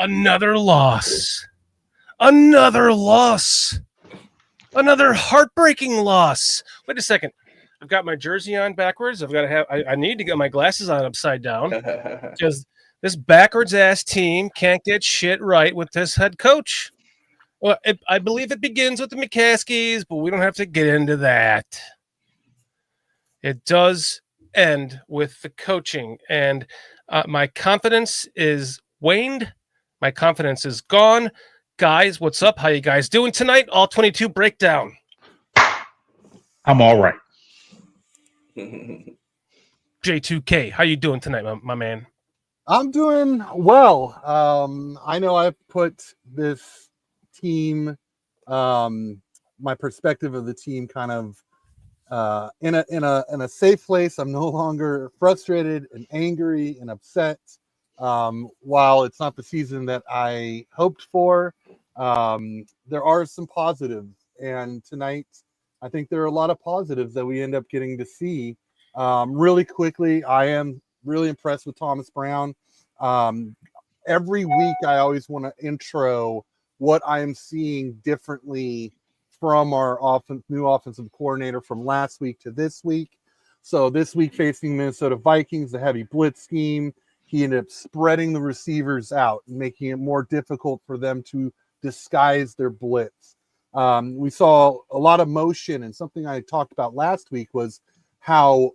Another loss. Another loss. Another heartbreaking loss. Wait a second. I've got my jersey on backwards. I need to get my glasses on upside down because this backwards ass team can't get shit right with this head coach. Well, I believe it begins with the McCaskies, but we don't have to get into that. It does end with the coaching, and my confidence is waned. My confidence is gone. Guys, what's up? How you guys doing tonight? All 22 breakdown. I'm all right. J2K, how you doing tonight, my man? I'm doing well. I know I've put this team, my perspective of the team, kind of in a safe place. I'm no longer frustrated and angry and upset. While it's not the season that I hoped for, there are some positives, and tonight I think there are a lot of positives that we end up getting to see. Really quickly, I am really impressed with Thomas Brown. Every week, I always want to intro what I am seeing differently from our new offensive coordinator from last week to this week. So this week facing Minnesota Vikings, the heavy blitz scheme, he ended up spreading the receivers out and making it more difficult for them to disguise their blitz. We saw a lot of motion, and something I talked about last week was how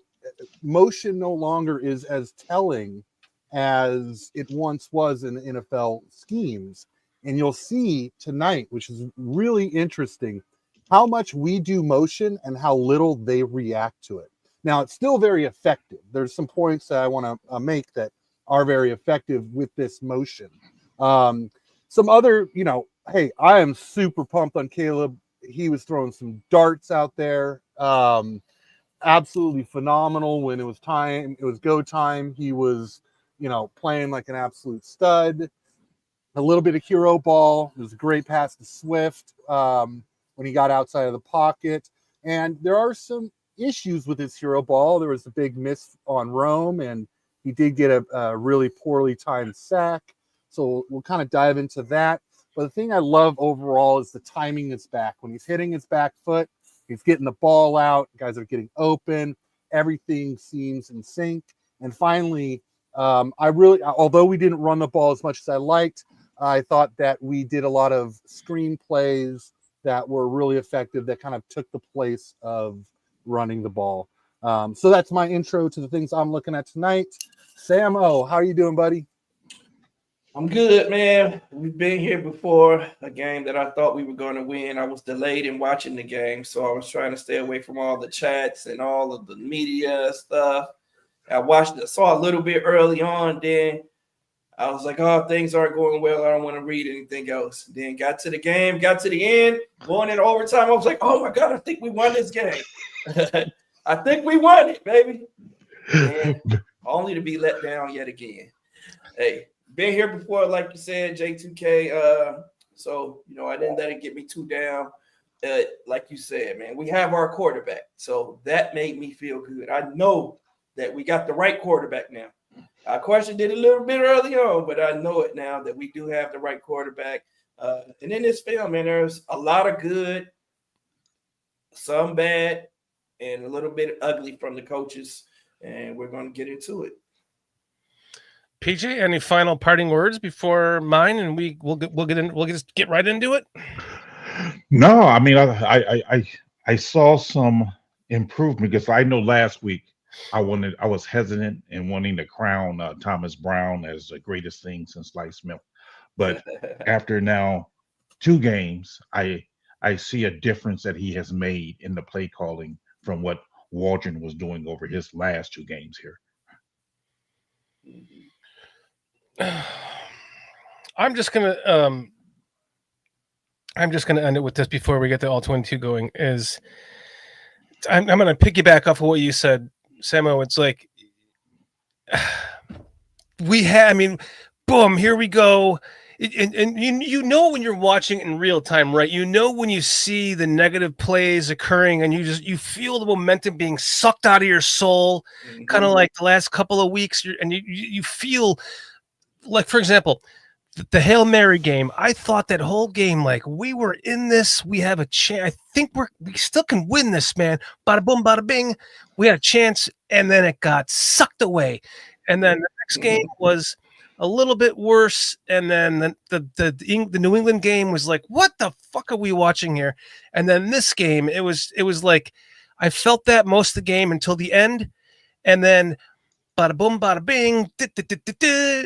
motion no longer is as telling as it once was in NFL schemes. And you'll see tonight, which is really interesting, how much we do motion and how little they react to it. Now, it's still very effective. There's some points that I want to make that are very effective with this motion. Some other, hey, I am super pumped on Caleb. He was throwing some darts out there. Absolutely phenomenal when it was time. It was go time. He was, playing like an absolute stud. A little bit of hero ball. It was a great pass to Swift when he got outside of the pocket. And there are some issues with his hero ball. There was a big miss on Rome, and he did get a really poorly timed sack. So we'll kind of dive into that. But the thing I love overall is the timing is back. When he's hitting his back foot, he's getting the ball out. Guys are getting open. Everything seems in sync. And finally, although we didn't run the ball as much as I liked, I thought that we did a lot of screen plays that were really effective that kind of took the place of running the ball. So that's my intro to the things I'm looking at tonight. Sammo, how are you doing, buddy? I'm good, man. We've been here before, a game that I thought we were going to win. I was delayed in watching the game, so I was trying to stay away from all the chats and all of the media stuff. I saw a little bit early on, then I was like, oh, things aren't going well. I don't want to read anything else. Then got to the game, got to the end, going in overtime. I was like, oh, my God, I think we won this game. I think we won it, baby. And only to be let down yet again. Hey, been here before, like you said, J2K. So, I didn't let it get me too down. Like you said, man, we have our quarterback. So that made me feel good. I know that we got the right quarterback now. I questioned it a little bit early on, but I know it now that we do have the right quarterback. And in this film, man, there's a lot of good, some bad, and a little bit ugly from the coaches. And we're going to get into it. PJ, any final parting words before mine, and we'll just get right into it? No, I mean I saw some improvement because I know last week I was hesitant in wanting to crown Thomas Brown as the greatest thing since sliced milk, but after now 2 games, I see a difference that he has made in the play calling from what Waldron was doing over his last 2 games here. I'm just gonna end it with this before we get the all 22 going. I'm gonna piggyback off of what you said, Sammo. It's like boom, here we go. And you when you're watching in real time, right? When you see the negative plays occurring and you feel the momentum being sucked out of your soul, kind of like the last couple of weeks. You feel like, for example, the Hail Mary game, I thought that whole game, like, we were in this, we have a chance. I think we still can win this, man. Bada boom, bada bing. We had a chance, and then it got sucked away. And then the next game was a little bit worse, and then the New England game was like, what the fuck are we watching here? And then this game, it was like I felt that most of the game until the end, and then bada boom, bada bing,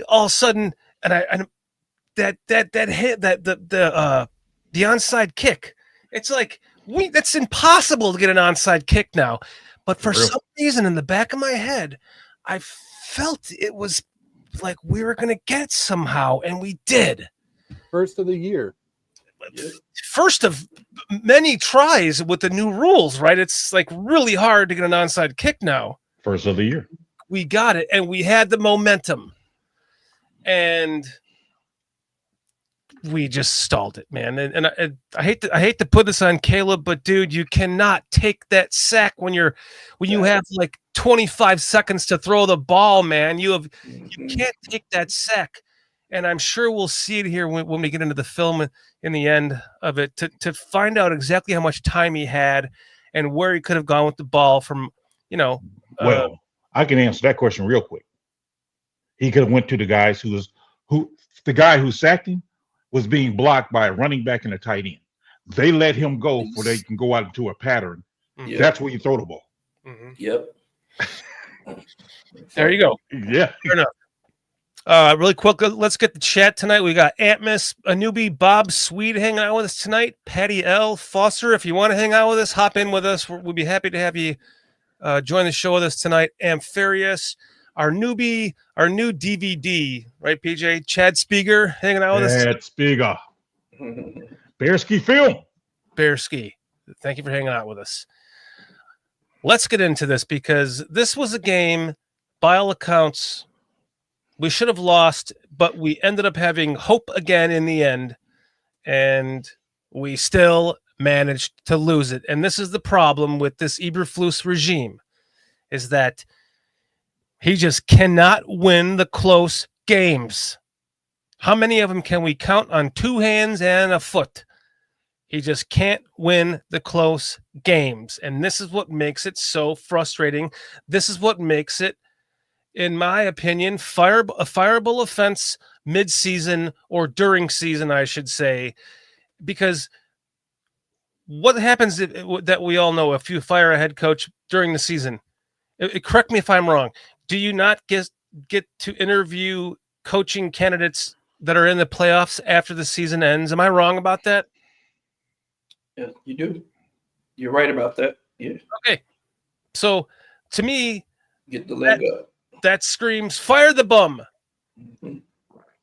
all of a sudden, and that hit the onside kick. It's like that's impossible to get an onside kick now. But for some reason in the back of my head, I felt it was like we were going to get it somehow, and we did. First of the year. First of many tries with the new rules, right? It's like really hard to get an onside kick now. First of the year. We got it, and we had the momentum. And we just stalled it, man. And I hate to put this on Caleb, but dude, you cannot take that sack when you have like 25 seconds to throw the ball, man. You can't take that sack. And I'm sure we'll see it here when we get into the film in the end of it to find out exactly how much time he had and where he could have gone with the ball from, Well, I can answer that question real quick. He could have went to the guys the guy who sacked him was being blocked by a running back and a tight end. They let him go so they can go out into a pattern. Yep. That's where you throw the ball. Mm-hmm. Yep. There you go. Yeah. Fair enough. Really quick, let's get the chat tonight. We got Antmas, a newbie, Bob Swede hanging out with us tonight. Patty L. Foster, if you want to hang out with us, hop in with us. We'll be happy to have you join the show with us tonight. Ampharius, our new DVD, right, PJ? Chad Spieger hanging out with us. Chad Spieger. Bearski Film. Bearski. Thank you for hanging out with us. Let's get into this because this was a game, by all accounts, we should have lost, but we ended up having hope again in the end, and we still managed to lose it. And this is the problem with this Eberflus regime, is that he just cannot win the close games. How many of them can we count on two hands and a foot? He just can't win the close games. And this is what makes it so frustrating. This is what makes it, in my opinion, a fireable offense mid-season or during season, I should say. Because what happens that we all know if you fire a head coach during the season? Correct me if I'm wrong. Do you not get to interview coaching candidates that are in the playoffs after the season ends? Am I wrong about that? Yeah, you do. You're right about that. Yeah. Okay. So to me, get the leg up. That screams fire the bum. Mm-hmm.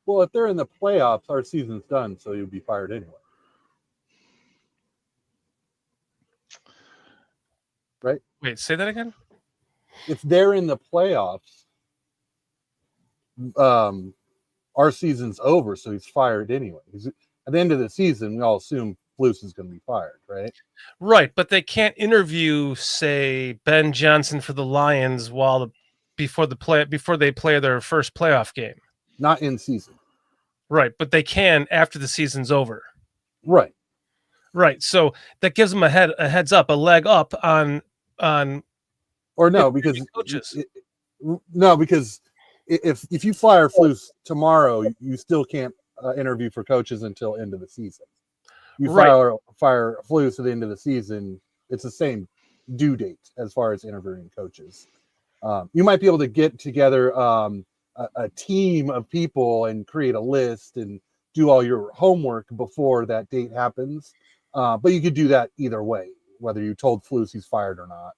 Well, if they're in the playoffs, our season's done, so you'll be fired anyway. Right? Wait, say that again? If they're in the playoffs, our season's over, so he's fired anyway. At the end of the season, we all assume Flus is going to be fired, right? Right, but they can't interview, say, Ben Johnson for the Lions before they play their first playoff game. Not in season. Right, but they can after the season's over. Right. Right. So that gives them a heads up, a leg up on or no, because coaches. Because if you fire Flus tomorrow, you still can't interview for coaches until end of the season. You fire Flus at the end of the season, it's the same due date as far as interviewing coaches. You might be able to get together a team of people and create a list and do all your homework before that date happens. But you could do that either way, whether you told Flus he's fired or not.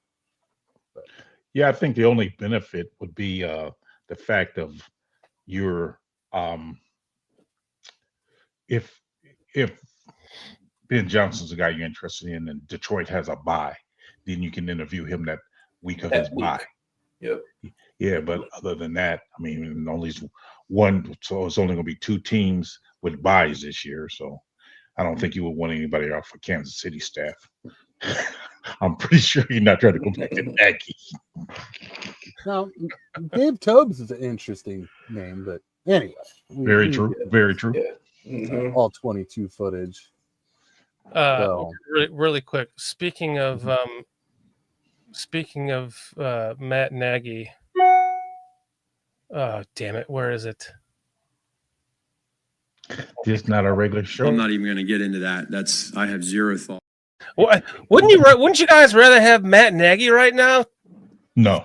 But. Yeah, I think the only benefit would be the fact of your if Ben Johnson's the guy you're interested in and Detroit has a bye, then you can interview him that week of his bye. Yep. Yeah, but other than that, I mean, only one, so it's only going to be two teams with byes this year. So I don't think you would want anybody off of Kansas City staff. I'm pretty sure you're not trying to go back to Nagy. Now, Dave Tobes is an interesting name, but Anyway, Very true. Very true. Yeah. Mhm. All 22 footage. Really quick. Speaking of Matt Nagy. Oh, damn it! Where is it? Just not a regular show. I'm not even going to get into that. I have zero thought. Well, wouldn't you guys rather have Matt Nagy right now? No.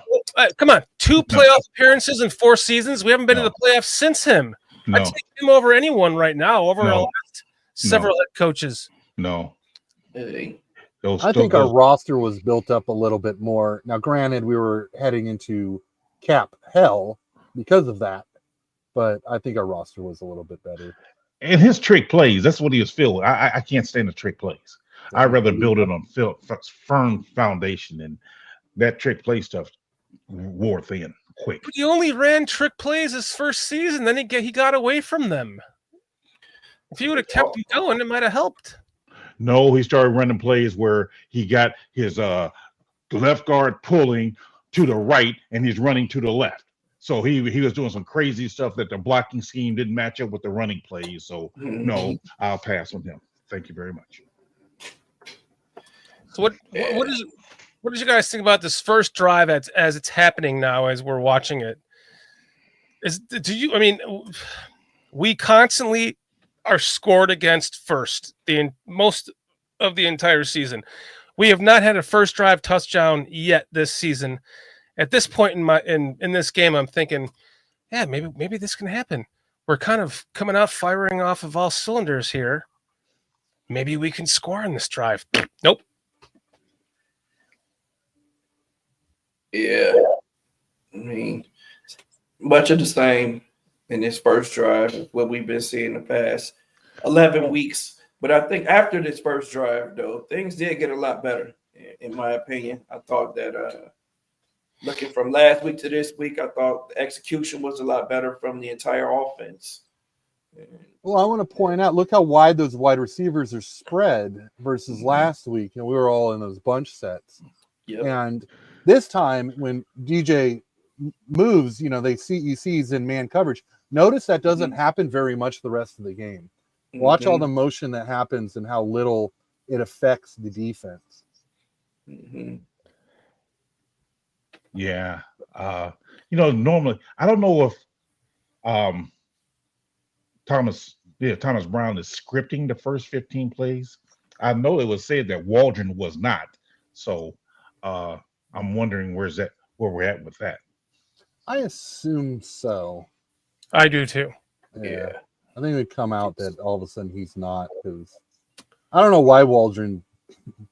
Come on, 2 playoff appearances in 4 seasons. We haven't been to the playoffs since him. No. I'd take him over anyone right now, over our last several head coaches. No. Hey. I think our roster was built up a little bit more. Now, granted, we were heading into cap hell because of that, but I think our roster was a little bit better. And his trick plays, that's what he was feeling. I can't stand the trick plays. I'd rather build it on firm foundation, and that trick play stuff wore thin quick. But he only ran trick plays his first season. Then he got away from them. If he would have kept him going, it might have helped. No, he started running plays where he got his left guard pulling to the right, and he's running to the left. So he was doing some crazy stuff that the blocking scheme didn't match up with the running plays. So no, I'll pass on him. Thank you very much. So what did you guys think about this first drive as it's happening now as we're watching it? We constantly are scored against first most of the entire season. We have not had a first drive touchdown yet this season. At this point in this game, I'm thinking, yeah, maybe this can happen. We're kind of coming out firing off of all cylinders here. Maybe we can score on this drive. Nope. Yeah. I mean, much of the same in this first drive, what we've been seeing the past 11 weeks. But I think after this first drive, though, things did get a lot better, in my opinion. I thought that looking from last week to this week, I thought the execution was a lot better from the entire offense. Well, I want to point out, look how wide those wide receivers are spread versus last week. We were all in those bunch sets. Yep. And this time when DJ moves, you see he's in man coverage. Notice that doesn't happen very much the rest of the game. Watch all the motion that happens and how little it affects the defense. Yeah. Normally, I don't know if Thomas Brown is scripting the first 15 plays. I know it was said that Waldron was not. So I'm wondering where we're at with that. I assume so. I do too. Yeah. I think it would come out that all of a sudden he's not, because I don't know why Waldron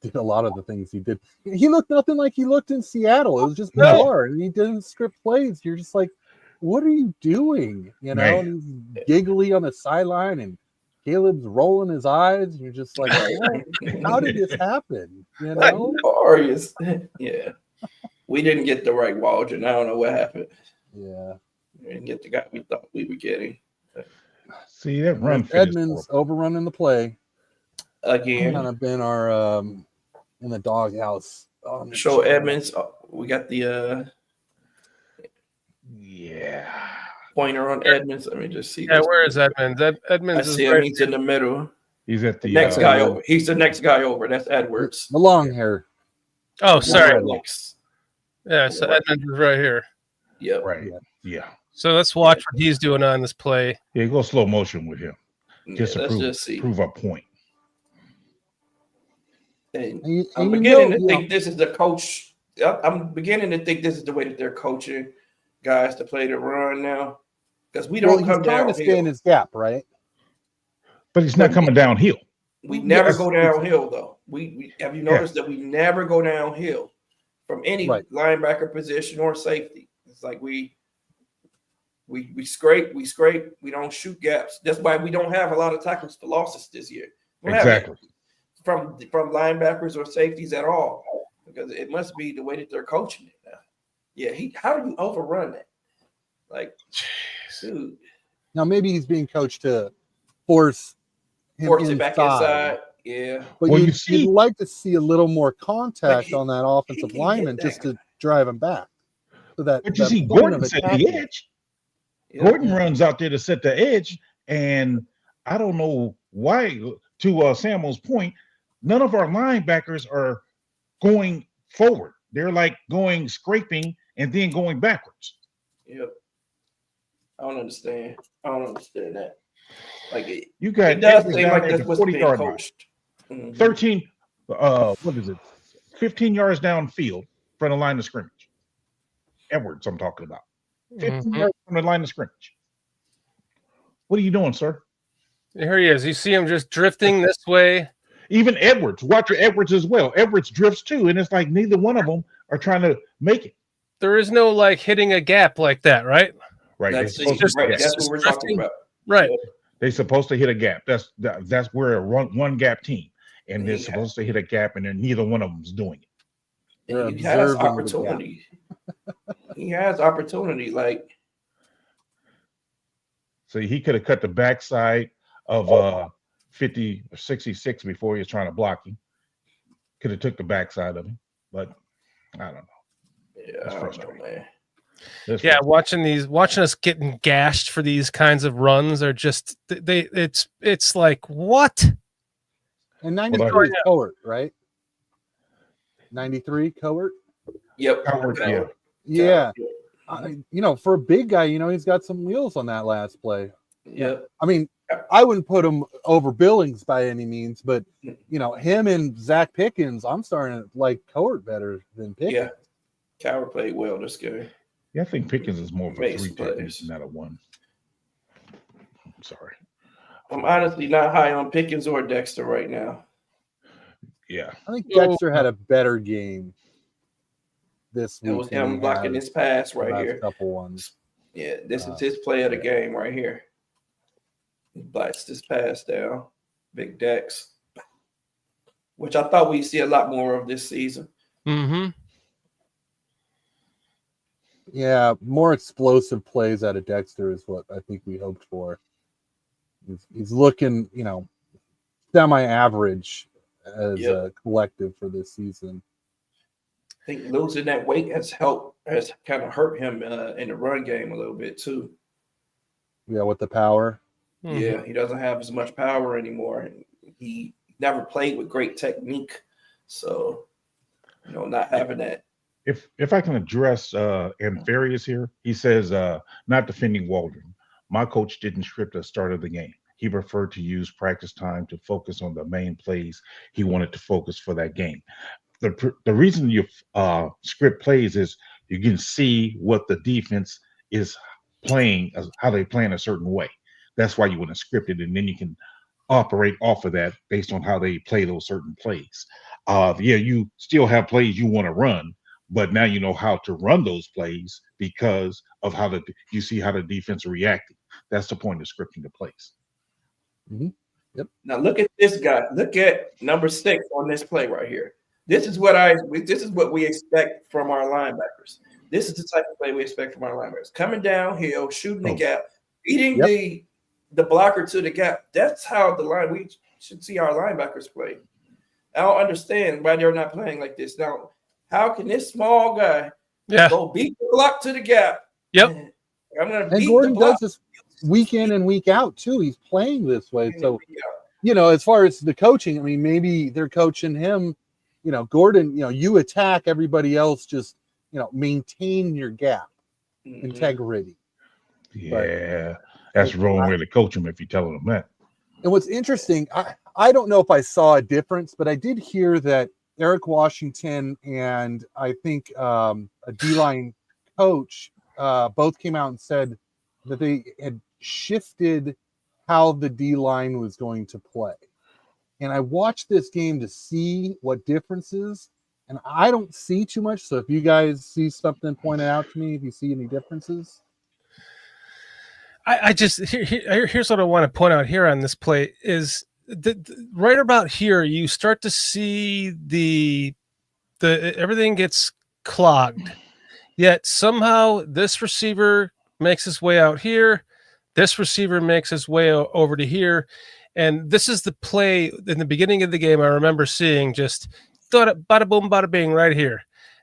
did a lot of the things he did. He looked nothing like he looked in Seattle. It was just bizarre. And he didn't script plays. You're just like, what are you doing? And he's giggly on the sideline, and Caleb's rolling his eyes. And you're just like, how did this happen? Glorious. Yeah. We didn't get the right Waldron. I don't know what happened. Yeah. We didn't get the guy we thought we were getting. See, that run Edmonds overrunning the play. Again. Kind of been our in the doghouse. Show Edmonds. We got the pointer on Edmonds. Let me just see. Yeah, where is Edmonds? Edmonds I see him. He's in the middle. He's at the next guy over. He's the next guy over. That's Edwards. The long hair. Oh, sorry. Yeah, so Edmonds is right here. Yep. Right. Yeah. So let's watch what he's doing on this play. Yeah, go slow motion with him. Just to prove our point. And I'm beginning to think this is the coach. I'm beginning to think this is the way that they're coaching guys to play the run now, because we don't come downhill. He's trying to stay in his gap, right? But he's not coming downhill. We never go downhill, though. We have you noticed that we never go downhill from any linebacker position or safety. It's like we scrape. We don't shoot gaps. That's why we don't have a lot of tackles for losses this year. Exactly. From linebackers or safeties at all, because it must be the way that they're coaching it now. Yeah, how do you overrun that? Like, dude. Now maybe he's being coached to force it back inside. Yeah, but you'd like to see a little more contact on that offensive lineman just to drive him back. So that. But you see, Gordon's at the edge. Yep. Gordon runs out there to set the edge, and I don't know why. To Sammo's point, none of our linebackers are going forward. They're like going scraping and then going backwards. Yep. I don't understand that. Like You got it does Edwards seem down like there at that's the what's 40 being yard line. coached. Mhm. 13, what is it? 15 yards downfield in front of the line of scrimmage. Edwards, I'm talking about. 15 yards from the line of scrimmage. What are you doing, sir? Here he is. You see him just drifting this way. Even Edwards, watch your Edwards as well. Edwards drifts too, and it's like neither one of them are trying to make it. There is no like hitting a gap like that, right? Right. That's They're supposed to right. hit a That's gap. what we're Drifting. talking about. Right. They're supposed to hit a gap. That's where a one gap team, and they're Yeah. supposed to hit a gap, and then neither one of them's doing it. They're He has observing the opportunity. He has opportunity. Like So he could have cut the backside of 50 or 66 before he was trying to block him. Could have took the backside of him, but I don't know. yeah, That's I don't know, frustrating. man. That's Yeah, frustrating. watching us getting gashed for these kinds of runs are just it's like what? And Well, 93 is Cohort, right? 93 Cohort. Yep. Coward, yeah. Yeah. For a big guy, he's got some wheels on that last play. Yep. I mean, I wouldn't put him over Billings by any means, but him and Zach Pickens, I'm starting to like Cohort better than Pickens. Yeah. Coward played well this game. Yeah, I think Pickens is more of a Base 3 technique players. than that a 1. I'm sorry. I'm honestly not high on Pickens or Dexter right now. Yeah. I think Dexter had a better game this week. It was than him he blocking has his pass the right last here. couple ones. Yeah, this is his play of the game right here. He blocks this pass down. Big Dex. Which I thought we'd see a lot more of this season. Mm-hmm. Yeah, more explosive plays out of Dexter is what I think we hoped for. He's looking, semi-average as a collective for this season. I think losing that weight has kind of hurt him in the run game a little bit too. Yeah, with the power. Mm-hmm. Yeah, he doesn't have as much power anymore. He never played with great technique. So, not having that. If I can address Ampharius here, he says, not defending Waldron. My coach didn't script the start of the game. He preferred to use practice time to focus on the main plays he wanted to focus for that game. The reason you script plays is you can see what the defense is playing, how they play in a certain way. That's why you want to script it, and then you can operate off of that based on how they play those certain plays. You still have plays you want to run, but now you know how to run those plays because of how you see how the defense are reacting. That's the point of scripting the plays. Mm-hmm. Yep. Now look at this guy. Look at number 6 on this play right here. This is what we expect from our linebackers. This is the type of play we expect from our linebackers. Coming downhill, shooting the gap, beating the blocker to the gap. That's how we should see our linebackers play. I don't understand why they're not playing like this. Now, how can this small guy go beat the block to the gap? Yep. I'm gonna And beat Gordon the block. does this week in and week out too. He's playing this way. So, as far as the coaching, I mean, maybe they're coaching him, Gordon, you attack, everybody else just, maintain your gap, integrity. Yeah, that's the wrong way to coach him if you're telling him that. And what's interesting, I don't know if I saw a difference, but I did hear that Eric Washington and I think a D-line coach both came out and said that they had shifted how the D-line was going to play. And I watched this game to see what differences, and I don't see too much. So if you guys see something pointed out to me, if you see any differences. I just here's what I want to point out here on this play is right about here you start to see the everything gets clogged, yet somehow this receiver makes his way out here, this receiver makes his way over to here, and this is the play in the beginning of the game I remember seeing just bada boom bada bing right here,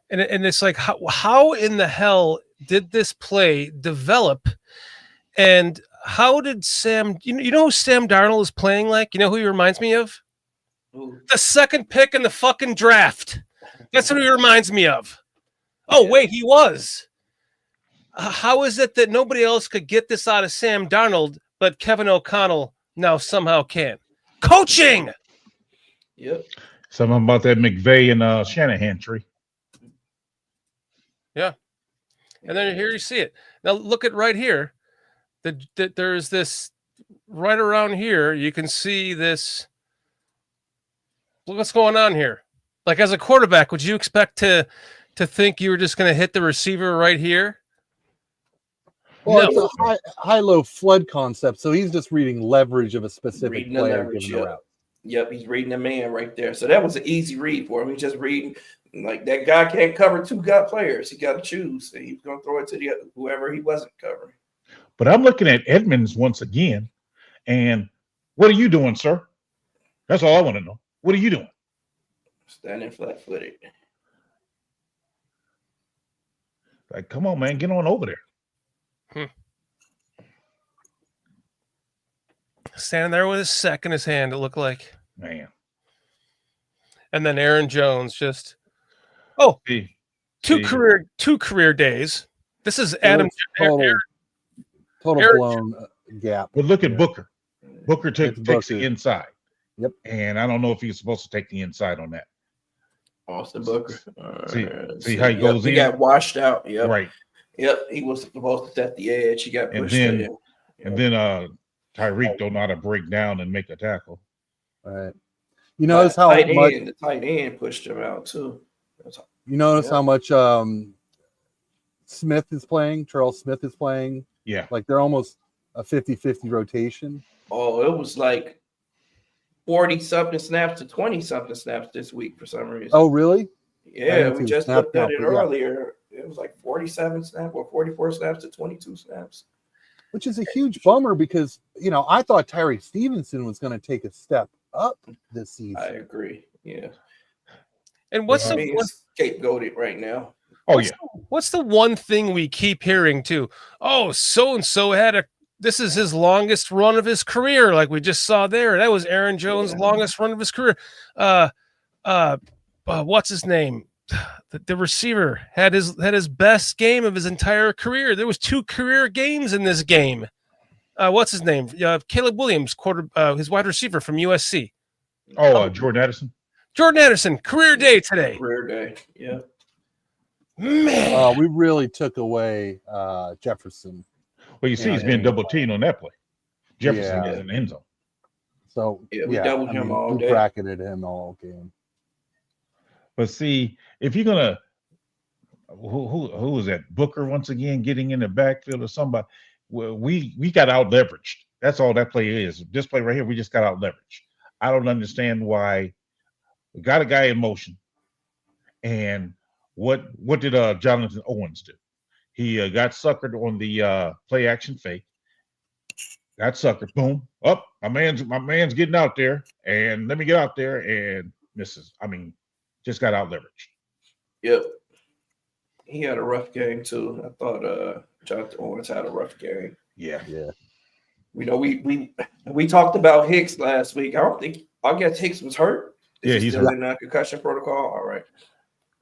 and it's like how in the hell did this play develop? And how did Sam? You know who Sam Darnold is playing like? You know who he reminds me of? Ooh. The second pick in the fucking draft. That's what he reminds me of. Oh Yeah. wait, he was. How is it that nobody else could get this out of Sam Darnold, but Kevin O'Connell now somehow can? Coaching. Yep. Something about that McVay and Shanahan tree. Yeah. And then here you see it. Now look at right here. That there's this right around here. You can see this. Look what's going on here. Like as a quarterback, would you expect to think you were just going to hit the receiver right here? Well, No. it's a high-low flood concept, so he's just reading leverage of a specific Reading the player leverage, given a yep. route. Yep, he's reading the man right there. So that was an easy read for him. He's just reading like that guy can't cover two gut players. He got to choose. And he's going to throw it to the whoever he wasn't covering. But I'm looking at Edmonds once again, and what are you doing, sir? That's all I want to know. What are you doing? Standing flat-footed. Like, come on, man, get on over there. Standing there with his sack in his hand, it looked like. Man. And then Aaron Jones just See, two career days. This is Adam Total Aaron- blown gap. but look at Yeah. Booker. Booker takes Booker. the inside. Yep. And I don't know if he's supposed to take the inside on that. Austin Booker. See how he goes He in? got washed out. Yep. Right. Yep. He was supposed to set the edge. He got And pushed then- in. And then Tyreek don't know how to break down and make a tackle. Right. You notice how tight much end, the tight end pushed him out too. you notice Yeah. how much Smith is playing, Charles Smith is playing. Yeah. Like they're almost a 50-50 rotation. Oh, it was like 40-something snaps to 20-something snaps this week for some reason. Oh, really? Yeah, didn't we see the just snap looked at count, it but yeah. earlier. It was like 47 snaps or 44 snaps to 22 snaps. Which is a huge bummer because, I thought Tyree Stevenson was going to take a step up this season. I agree. Yeah. And what's I the mean, one, it's scapegoated right now. Oh, what's yeah. what's the one thing we keep hearing too? Oh, so and so this is his longest run of his career, like we just saw there. That was Aaron Jones' longest run of his career. What's his name? The receiver had his best game of his entire career. There was 2 career games in this game. What's his name? Caleb Williams, his wide receiver from USC. Oh, Jordan Addison. Jordan Anderson, career day today. Career day. Yeah. Man, We really took away Jefferson. Well, you see, he's being double teamed on that play. Jefferson Yeah. is in the end zone. So Yeah, we doubled him all we day. bracketed him all game. But see, if you're gonna, who is that? Booker once again getting in the backfield or somebody. Well, we got out leveraged. That's all that play is. This play right here, we just got out leveraged. I don't understand why we got a guy in motion. And what did Jonathan Owens do? He got suckered on the play action fake. Got suckered. Boom. Up. My man's getting out there, and let me get out there and misses. I mean, just got out leveraged. Yep. He had a rough game too. I thought Jonathan Owens had a rough game. Yeah. We talked about Hicks last week. I guess Hicks was hurt. Yeah, Is he he's still hurt. in concussion protocol. All right.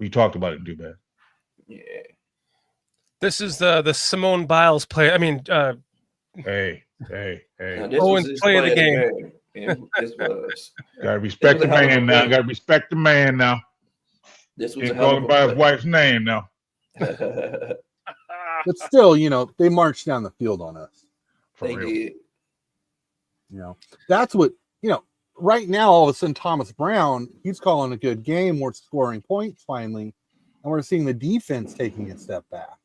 We talked about it too bad. Yeah. this is the Simone Biles play. I mean, Hey. Now, this Owens was his play of the play game. And this was Gotta respect the It was a hell of a man now. play. Gotta respect the man now. this was a Can't hell call of him a by his play. wife's name now. But still, they marched down the field on us. For They real. did. That's what, right now, all of a sudden, Thomas Brown, he's calling a good game. We're scoring points finally. And we're seeing the defense taking a step back.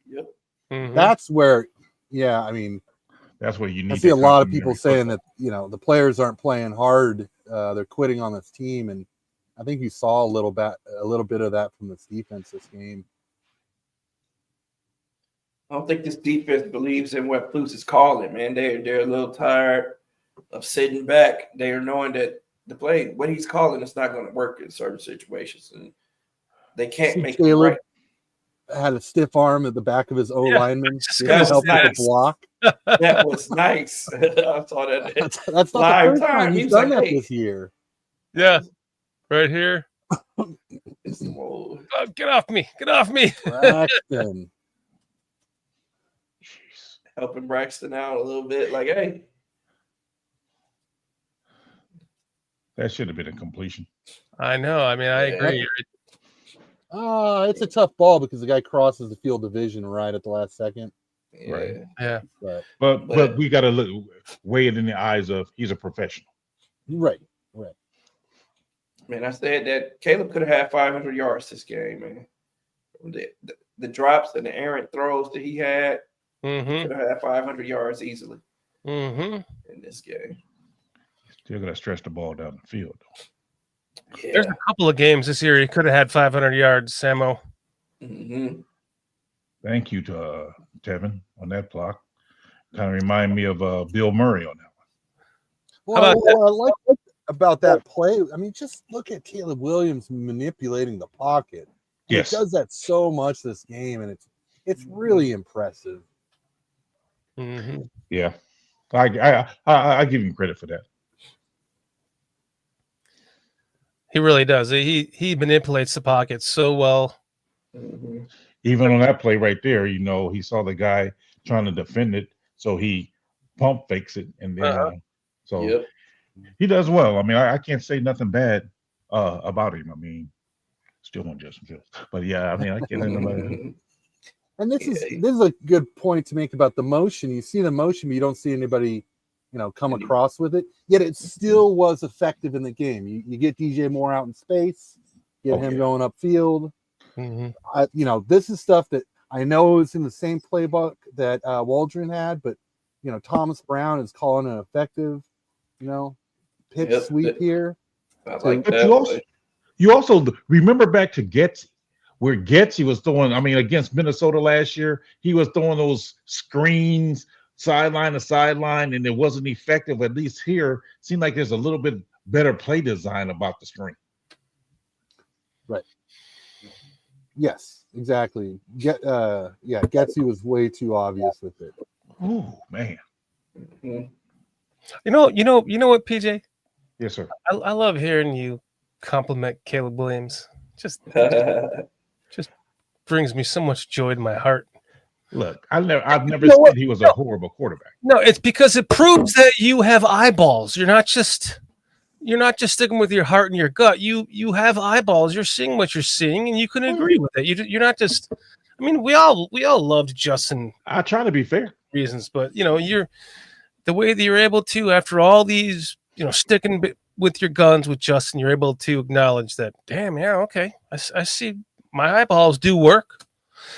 Yep. mhm. That's where, That's what you need. I see that a lot of people complementary saying football. that, the players aren't playing hard. They're quitting on this team. And I think you saw a little bit of that from this defense this game. I don't think this defense believes in what Flus is calling, man. They're a little tired of sitting back. They are knowing that the play, what he's calling, is not going to work in certain situations, and they can't See, make it Caleb, right. had a stiff arm at the back of his O lineman just to gonna help say with the block. That was nice. I saw that. That's not the Live first time. time He he's was done like, that "Hey." this year. Yeah, right here. It's the move. Oh, get off me! Get off me! Braxton. Helping Braxton out a little bit. Like, hey, That should have been a completion. I know. I mean, I Yeah. agree. It's a tough ball because the guy crosses the field of vision right at the last second. yeah. Right. Yeah. But we got to weigh it in the eyes of he's a professional. Right. Man, I said that Caleb could have had 500 yards this game, man. The drops and the errant throws that he had, Mm-hmm. could have had 500 yards easily Mm-hmm. in this game. Still got to stretch the ball down the field. Yeah. There's a couple of games this year he could have had 500 yards, Sammo. Mm-hmm. Thank you to Tevin on that block. Kind of remind me of Bill Murray on that one. How about that? What I like about that play, I mean, just look at Caleb Williams manipulating the pocket. Yes. He does that so much this game, and it's really impressive. Mm-hmm. Yeah. I give him credit for that. He really does. He manipulates the pocket so well. Mm-hmm. Even on that play right there, he saw the guy trying to defend it, so he pump fakes it, and then Yep. he does well. I mean, I can't say nothing bad about him. I mean, still on Justin Fields, but yeah, I mean, I can't say nothing about him. And this is a good point to make about the motion. You see the motion, but you don't see anybody, come across with it. Yet it still was effective in the game. You get DJ Moore out in space, get him going upfield. Mm-hmm. This is stuff that I know is in the same playbook that Waldron had, but Thomas Brown is calling an effective, pitch sweep here. I like But that. you also remember back to Getsy, where Getsy was throwing. I mean, against Minnesota last year, he was throwing those screens sideline to sideline, and it wasn't effective. At least here, it seemed like there's a little bit better play design about the screen. Right. Yes, exactly. Getsy was way too obvious with it. Oh man. Mm-hmm. You know what, PJ? Yes, sir. I love hearing you compliment Caleb Williams. Just brings me so much joy to my heart. Look, I've never said he was a horrible quarterback. No, it's because it proves that you have eyeballs. You're not just sticking with your heart and your gut. You have eyeballs. You're seeing what you're seeing, and you can agree with it. You're not just. I mean, we all loved Justin. I try to be fair. Reasons, but you're the way that you're able to, after all these, sticking with your guns with Justin, you're able to acknowledge that. Damn, yeah, okay, I see. My eyeballs do work.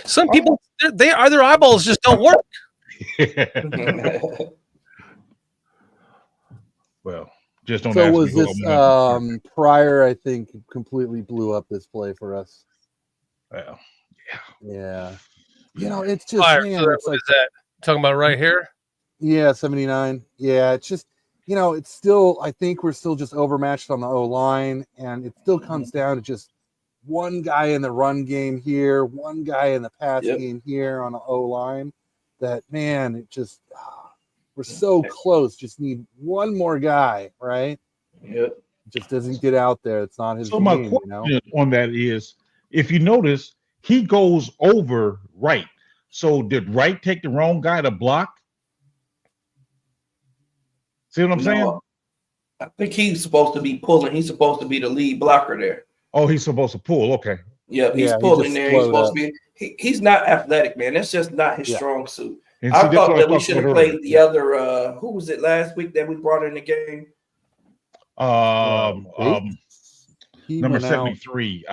Some people, their eyeballs just don't work. Well, just don't. So ask was me this Pryor? I think completely blew up this play for us. Well, yeah. It's just Fire. man, So it's what like is that talking about right here? yeah, 79. Yeah, it's just it's still. I think we're still just overmatched on the O line, and it still comes down to just one guy in the run game here, one guy in the pass game here on the O line. That man, it just we're so close. Just need one more guy, right? Yep. Just doesn't get out there. It's not his so game. my question on that is, if you notice, he goes over right. So did Wright take the wrong guy to block? See what I'm saying? I think he's supposed to be pulling. He's supposed to be the lead blocker there. Oh, he's supposed to pull. Okay. Yeah, he's pulling there. He's supposed to be. He's not athletic, man. That's just not his strong suit. And I thought that we should have played the other. Who was it last week that we brought in the game? Number 73.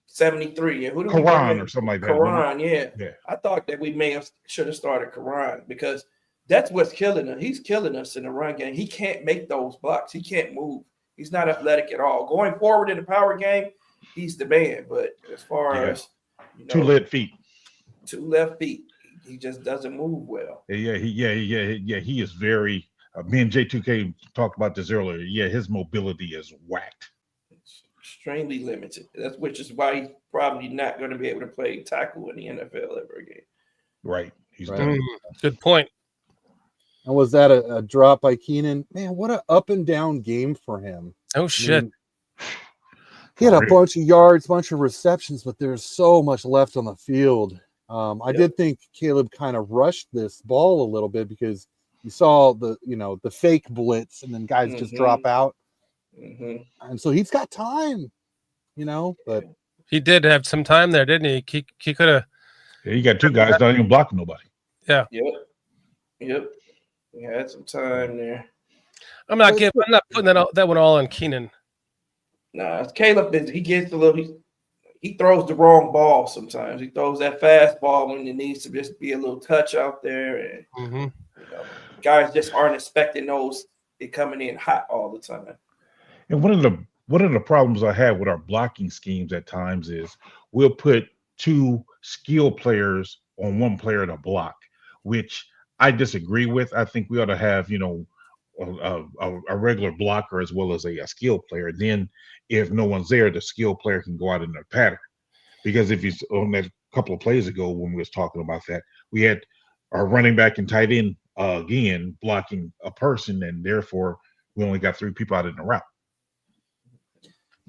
73. Who did Karan or something like that. Karan, yeah. I thought that we should have started Karan because that's what's killing us. He's killing us in the run game. He can't make those blocks. He can't move. He's not athletic at all. Going forward in the power game, he's the man. But as far as two left feet, he just doesn't move well. Yeah. He is very. Me and J2K talked about this earlier. Yeah, his mobility is whacked. extremely limited. Which is why he's probably not going to be able to play tackle in the NFL ever again. Right. He's Right. done. Good point. And was that a drop by Keenan? Man, what an up and down game for him. Oh, shit. He had a For real. bunch of yards, bunch of receptions, but there's so much left on the field. I did think Caleb kind of rushed this ball a little bit because you saw the fake blitz and then guys just drop out. And so he's got time, but He did have some time there, didn't he? He could have. Yeah, you got two guys not even blocking nobody. Yeah. Yep. He had some time there. I'm not putting that one all on Keenan. Nah, Caleb he gets a little. He throws the wrong ball sometimes. He throws that fast ball when it needs to just be a little touch out there, and guys just aren't expecting those. It coming in hot all the time. And one of the problems I have with our blocking schemes at times is we'll put two skill players on one player to block, which I disagree with. I think we ought to have a regular blocker as well as a skill player. Then if no one's there, the skill player can go out in their pattern. Because if you on that couple of plays ago when we was talking about that, we had our running back and tight end again blocking a person, and therefore we only got 3 people out in the route.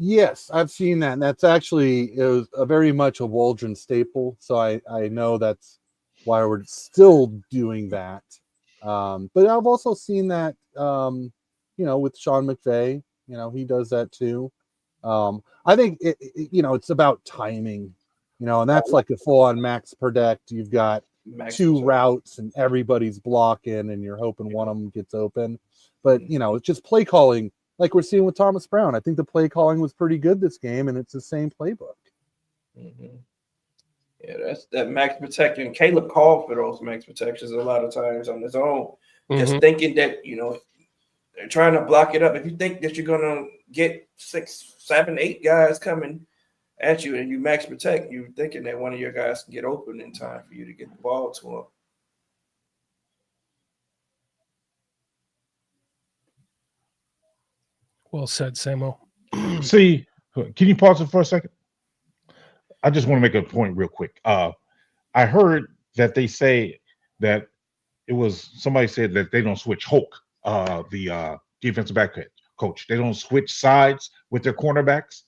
yes, I've seen that. And that's it was a very much a Waldron staple. So I know that's why we're still doing that. But I've also seen that, with Sean McVay, he does that too. I think it's about timing, and that's like a full on max protect. You've got two routes and everybody's blocking and you're hoping one of them gets open. But, it's just play calling like we're seeing with Thomas Brown. I think the play calling was pretty good this game, and it's the same playbook. Yeah, that's that max protection. Caleb called for those max protections a lot of times on his own, just thinking that, they're trying to block it up. If you think that you're going to get 6, 7, 8 guys coming at you and you max protect, you're thinking that one of your guys can get open in time for you to get the ball to him. Well said, Sammo. See, can you pause it for a second? I just want to make a point real quick. I heard that they say that somebody said that they don't switch Hulk, the defensive back coach. They don't switch sides with their cornerbacks.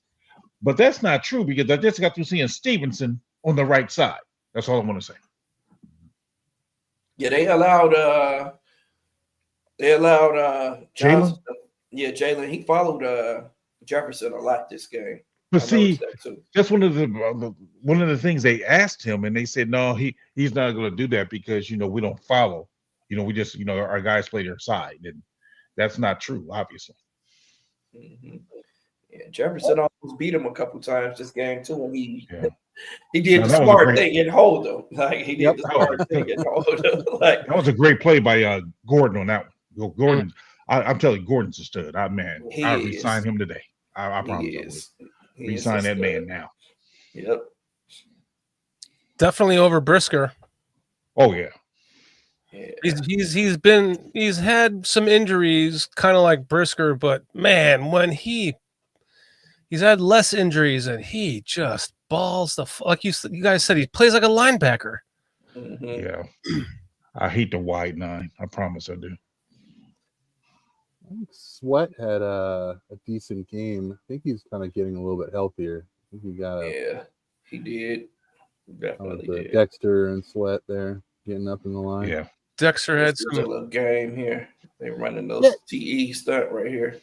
But that's not true because I just got through seeing Stevenson on the right side. That's all I want to say. Yeah, they allowed Johnson. Jalen? Yeah, Jalen. He followed Jefferson a lot this game. But see, that's one of the things they asked him, and they said no, he's not going to do that because we don't follow. We just our guys play their side, and that's not true, obviously. Yeah, Jefferson almost beat him a couple times this game too, and he did the smart thing and hold him. Like he did the smart thing and hold him. Like that was a great play by Gordon on that one. Gordon, I'm telling you, Gordon's a stud. I resign him today. I promise. Resign that man now. Yep. Definitely over Brisker. Oh yeah. He's had some injuries, kind of like Brisker, but man, when he's had less injuries and he just balls like you guys said, he plays like a linebacker. Yeah. I hate the wide 9. I promise I do. I think Sweat had a decent game. I think he's kind of getting a little bit healthier. I think he did. Definitely did. Dexter and Sweat there getting up in the line. Yeah. Dexter had some little game here. They're running those TE stunt right here.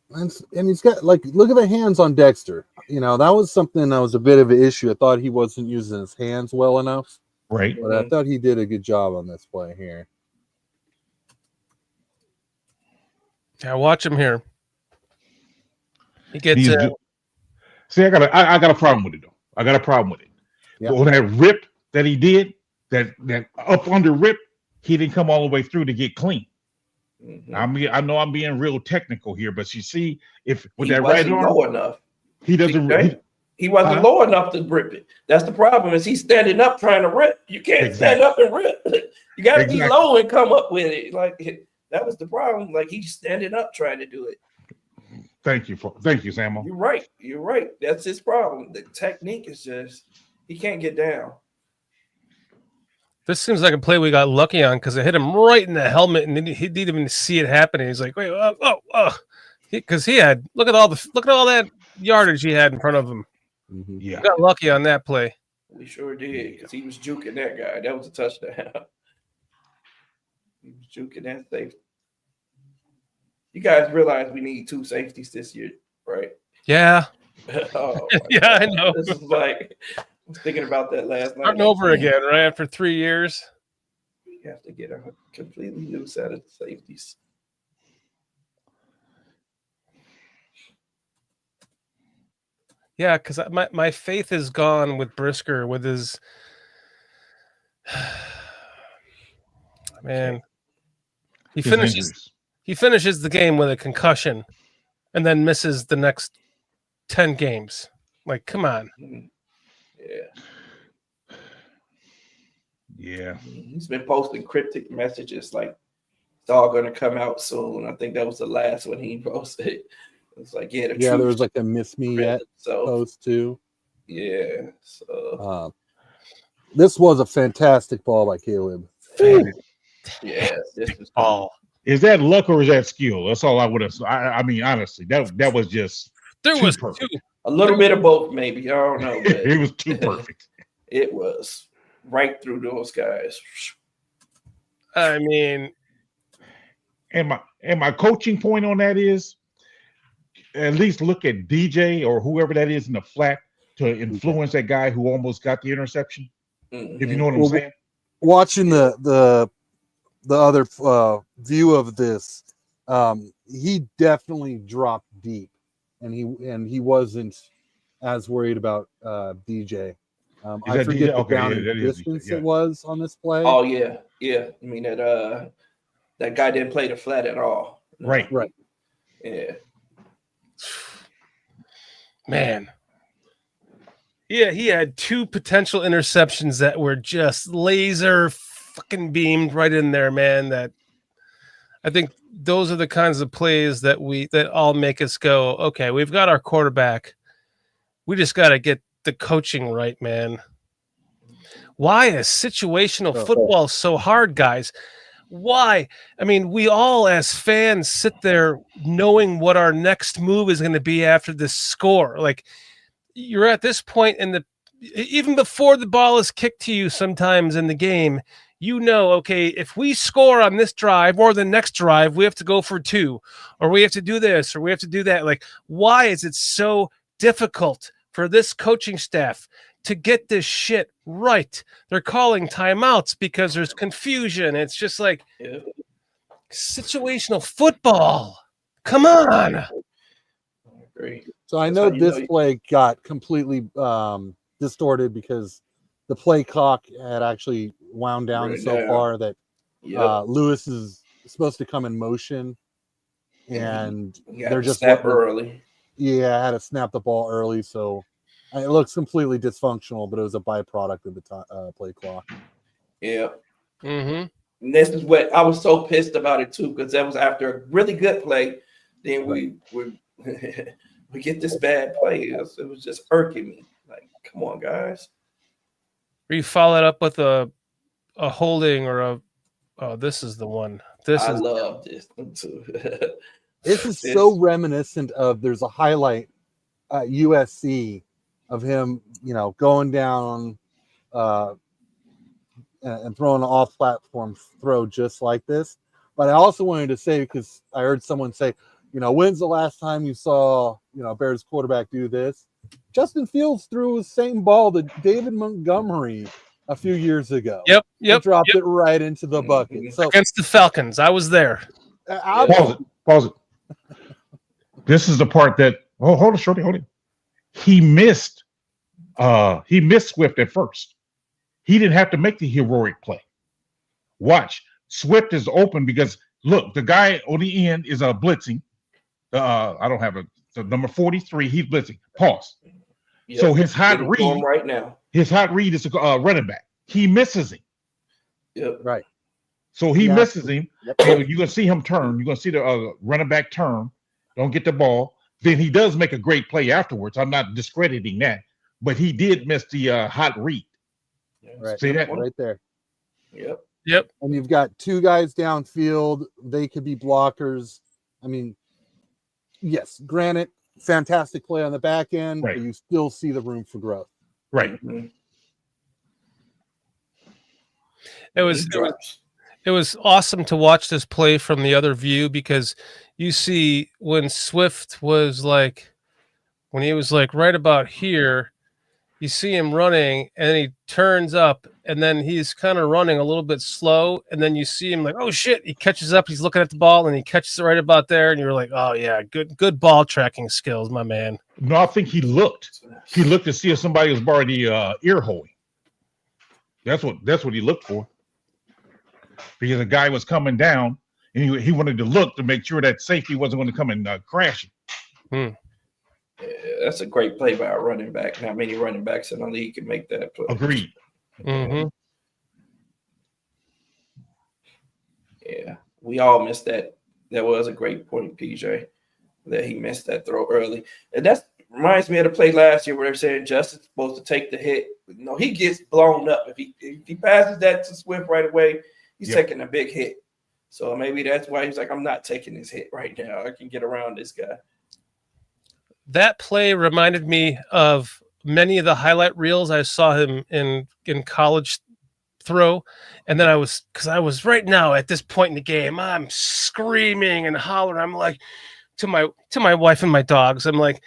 And he's got look at the hands on Dexter. That was something that was a bit of an issue. I thought he wasn't using his hands well enough. Right. But I thought he did a good job on this play here. Yeah, watch him here. He gets See, I got a problem with it though. I got a problem with it. Yeah. On that rip that he did, that up under rip, he didn't come all the way through to get clean. I know I'm being real technical here, but you see, if with that right arm, low enough, he doesn't. He wasn't low enough to rip it. That's the problem. Is he's standing up trying to rip? You can't stand up and rip. You got to be low and come up with it. Like that was the problem. Like he's standing up trying to do it. Thank you, Sammo. You're right. You're right. That's his problem. The technique is just he can't get down. This seems like a play we got lucky on because it hit him right in the helmet, and he didn't even see it happening. He's like, "Wait, because he had look at all that yardage he had in front of him. Yeah, He got lucky on that play. We sure did because he was juking that guy. That was a touchdown. He was juking that safety. You guys realize we need 2 safeties this year, right? Yeah, Oh, yeah, God. I know. This is like I was thinking about that last night. Starting over again, right after 3 years. We have to get a completely new set of safeties. Yeah, because my faith is gone with Brisker with his man. He his finishes injuries. he finishes the game with a concussion, and then misses the next 10 games. Like, come on. Yeah. Yeah, He's been posting cryptic messages like it's all going to come out soon. I think that was the last one he posted. It's like, yeah, there was like a miss me yet So post too. yeah, so This was a fantastic ball by Caleb. yeah, this is Oh, is that luck or is that skill? That's all I would have. I mean, honestly, that was just there too was perfect. a little bit of both, maybe. I don't know, but It was too perfect. it was right through those guys. I mean, And my coaching point on that is at least look at DJ or whoever that is in the flat to influence that guy who almost got the interception. If you know what I'm saying. Watching the other view of this, he definitely dropped deep, and he wasn't as worried about DJ. I forget DJ? the Okay, down yeah, and that is DJ, distance yeah. it was on this play. Oh yeah. I mean that guy didn't play the flat at all. Right. Yeah. man. Yeah, he had 2 potential interceptions that were just laser fucking beamed right in there, man. That I think those are the kinds of plays that all make us go, okay, we've got our quarterback. We just got to get the coaching right, man. Why is situational football so hard, guys? Why? I mean, we all as fans sit there knowing what our next move is going to be after this score. Like, you're at this point even before the ball is kicked to you sometimes in the game, you know, okay, if we score on this drive or the next drive, we have to go for 2, or we have to do this, or we have to do that. Like, why is it so difficult for this coaching staff to get this shit right? They're calling timeouts because there's confusion. It's just like situational football. Come on. I agree. So I know this play got completely distorted because the play clock had actually wound down far that Lewis is supposed to come in motion, and they're just snap early. Yeah, had to snap the ball early, so it looks completely dysfunctional. But it was a byproduct of the play clock. Yeah. Mm-hmm. And this is what I was so pissed about it too, because that was after a really good play. Then we get this bad play. It was just irking me. Like, come on, guys. Or you follow it up with a holding or this is the one. I love this one too. This is so reminiscent of. There's a highlight at USC of him, going down and throwing an off-platform throw just like this. But I also wanted to say, because I heard someone say, when's the last time you saw, Bears quarterback do this? Justin Fields threw the same ball to David Montgomery a few years ago. Yep. Dropped it right into the bucket. So against the Falcons, I was there. Pause it. This is the part that. Oh, hold on, Shorty, hold it. He missed Swift at first. He didn't have to make the heroic play. Watch, Swift is open because look, the guy on the end is blitzing. I don't have the number 43. He's blitzing. Pause. Yep. So his hot read right now. His hot read is running back. He misses him. Yep. Right. So he misses him. Yep. You're gonna see him turn. You're gonna see the running back turn. Don't get the ball. then he does make a great play afterwards. I'm not discrediting that, but he did miss the hot read. Right. See that? Right there. Yep. And you've got two guys downfield. They could be blockers. I mean, yes, granted, fantastic play on the back end, Right. but you still see the room for growth. Right. Mm-hmm. It was awesome to watch this play from the other view, because you see when Swift was like, when he was like right about here, you see him running and he turns up and then he's kind of running a little bit slow. And then you see him like, oh shit, he catches up. He's looking at the ball and he catches it right about there. And you're like, oh yeah, good ball tracking skills, my man. No, I think he looked. He looked to see if somebody was already ear holding. That's what he looked for. Because a guy was coming down and he wanted to look to make sure that safety wasn't going to come and crash him. Yeah, that's a great play by a running back. Not many running backs in the league can make that play. Agreed. Mm-hmm. Yeah, we all missed that. That was a great point, PJ, that he missed that throw early. And that reminds me of the play last year where they're saying Justin's supposed to take the hit. No, he gets blown up. If he passes that to Swift right away, he's taking a big hit. So maybe that's why he's like, I'm not taking this hit right now. I can get around this guy. That play reminded me of many of the highlight reels I saw him in college throw. And then I was right now at this point in the game, I'm screaming and hollering. I'm like to my wife and my dogs, I'm like,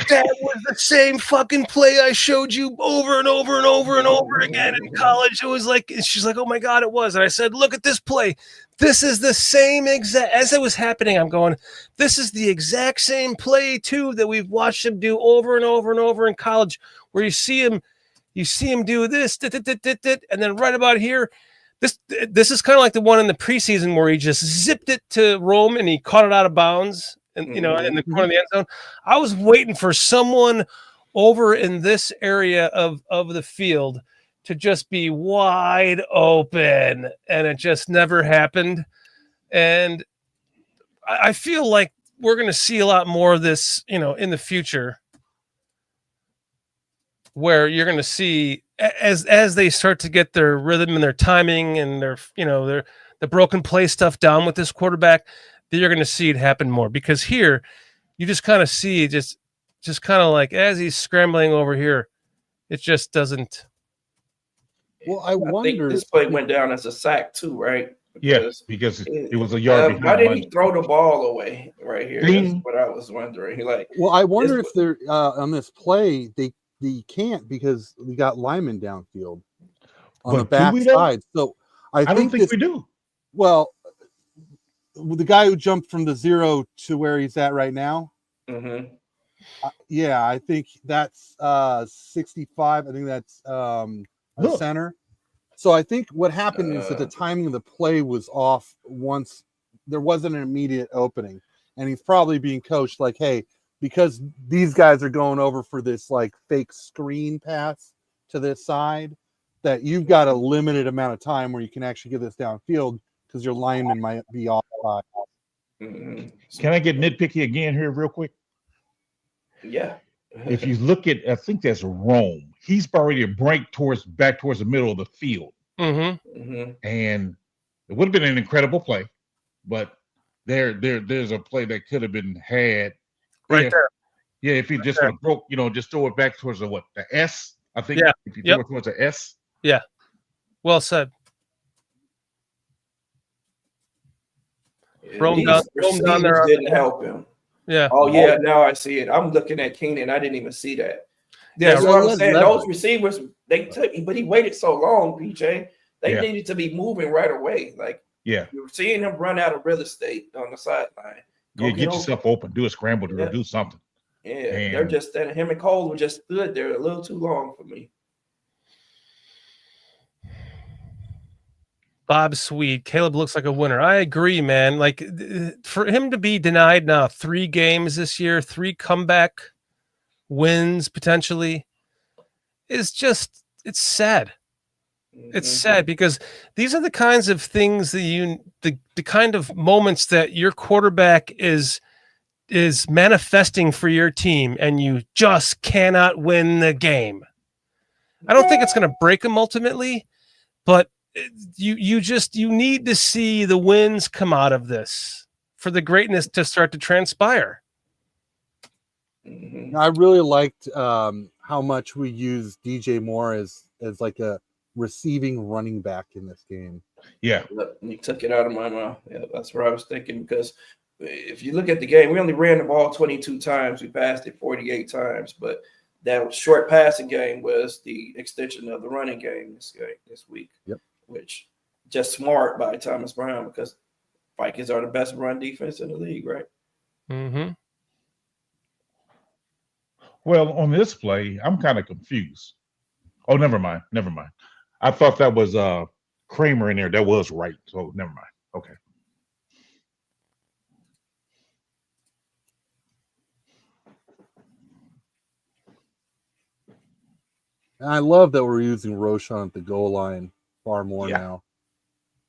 that was the same fucking play I showed you over and over and over and over again in college. It was like, she's like, oh my God, it was. And I said, look at this play. This is the same exact, as it was happening, I'm going, this is the exact same play too that we've watched him do over and over and over in college, where you see him do this, and then right about here, this is kind of like the one in the preseason where he just zipped it to Rome and he caught it out of bounds. And in the corner of the end zone, I was waiting for someone over in this area of the field to just be wide open, and it just never happened. And I feel like we're going to see a lot more of this, in the future, where you're going to see as they start to get their rhythm and their timing and their the broken play stuff down with this quarterback, that you're going to see it happen more. Because here you just kind of see just kind of like as he's scrambling over here, it just doesn't. Well, I wonder. Think this play went down as a sack too, right? Because it was a yard behind. Why did he throw the ball away right here? Ding. That's what I was wondering. Well, I wonder if they're on this play they can't, because we got linemen downfield on the back side. So I don't think we do. Well, the guy who jumped from the 0 to where he's at right now. Mm-hmm. Yeah, I think that's 65. I think that's the center. So I think what happened is that the timing of the play was off once there wasn't an immediate opening. And he's probably being coached like, hey, because these guys are going over for this like fake screen pass to this side, that you've got a limited amount of time where you can actually get this downfield, because your lineman might be off. Can I get nitpicky again here real quick? Yeah. If you look at, I think that's Rome. He's already back towards the middle of the field. Mm-hmm. Mm-hmm. And it would have been an incredible play, but there's a play that could have been had right there. Yeah, if he just would have broke, just throw it back towards the S. I think if you throw it towards the S. Yeah. Well said. Rome down there didn't help him. Yeah. Oh yeah, now I see it. I'm looking at Keenan. I didn't even see that. That's what I'm saying. Those receivers, they took, but he waited so long, PJ. They needed to be moving right away. Like, you're seeing him run out of real estate on the sideline. Get yourself open. Do a scramble to do something. Yeah, they're just standing. Him and Cole were just stood there a little too long for me. Bob Swede, Caleb looks like a winner. I agree, man. Like, for him to be denied now 3 games this year, 3 comeback wins potentially, is just, it's sad. It's sad, because these are the kinds of things that the kind of moments that your quarterback is is manifesting for your team and you just cannot win the game. I don't think it's going to break them ultimately, but you need to see the wins come out of this for the greatness to start to transpire. I really liked how much we used DJ Moore as like a receiving running back in this game. Yeah. You took it out of my mouth. Yeah, that's what I was thinking, because if you look at the game, we only ran the ball 22 times. We passed it 48 times, but that short passing game was the extension of the running game this week. Yep. Which just smart by Thomas Brown, because Vikings are the best run defense in the league, right? Mm-hmm. Well, on this play, I'm kind of confused. Oh, never mind. I thought that was Kramer in there. That was right. So never mind. Okay. And I love that we're using Roshan at the goal line far more now.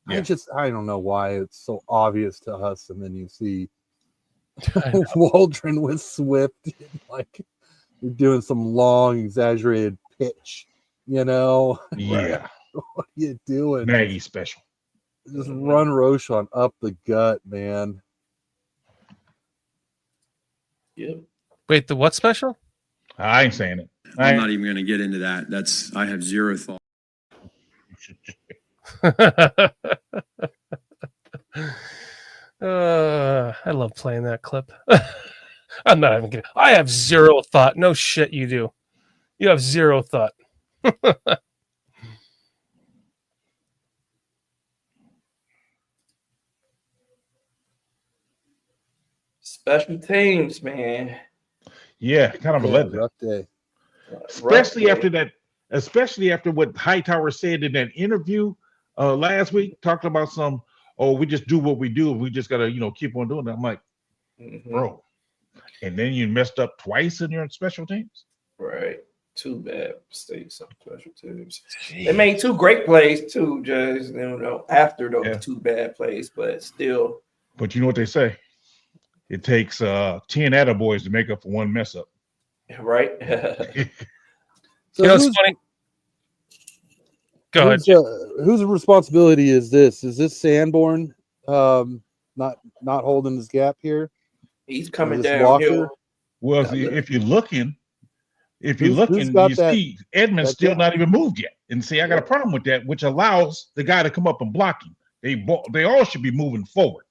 Yeah. I don't know why it's so obvious to us, and then you see Waldron with Swift, like you're doing some long, exaggerated pitch, you know? Yeah. What are you doing? Maggie special. Just run Roshan up the gut, man. Yep. Wait, the what special? I ain't saying it. I'm not even going to get into that. I have zero thought. I love playing that clip. I'm not even kidding. I have zero thought. No shit, you do. You have zero thought. Special teams, man. Yeah, kind of a letdown. Rough day. Especially after what Hightower said in that interview last week, talking about we just do what we do and we just gotta, keep on doing it. I'm like, bro. And then you messed up twice in your special teams. Right. Two bad mistakes on special teams. Jeez. They made two great plays too, just after those two bad plays, but still. But you know what they say? It takes 10 attaboys to make up for one mess up. Right. So it's funny. Go ahead. Whose responsibility is this? Is this Sanborn not holding his gap here? He's coming downhill. Well, if you're looking, you see Edmonds still not even moved yet. And see, I got a problem with that, which allows the guy to come up and block him. They all should be moving forward.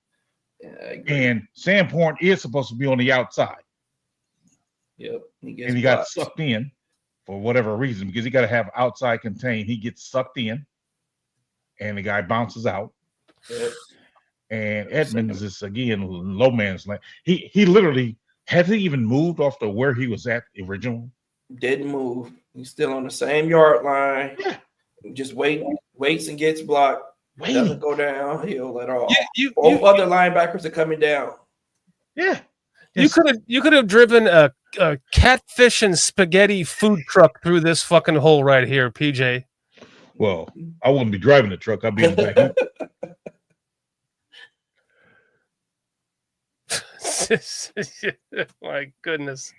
Yeah, and Sanborn is supposed to be on the outside. Yep. He got sucked in for whatever reason, because he got to have outside contain. He gets sucked in, and the guy bounces out. Yep. And Edmonds is again low man's land. He literally hasn't even moved off to where he was at originally. Didn't move. He's still on the same yard line. Yeah. Just waits and gets blocked. Doesn't go downhill at all. Yeah, Both other linebackers are coming down. Yeah. You could have driven a catfish and spaghetti food truck through this fucking hole right here, PJ. Well, I wouldn't be driving the truck. I'd be in the back. My goodness.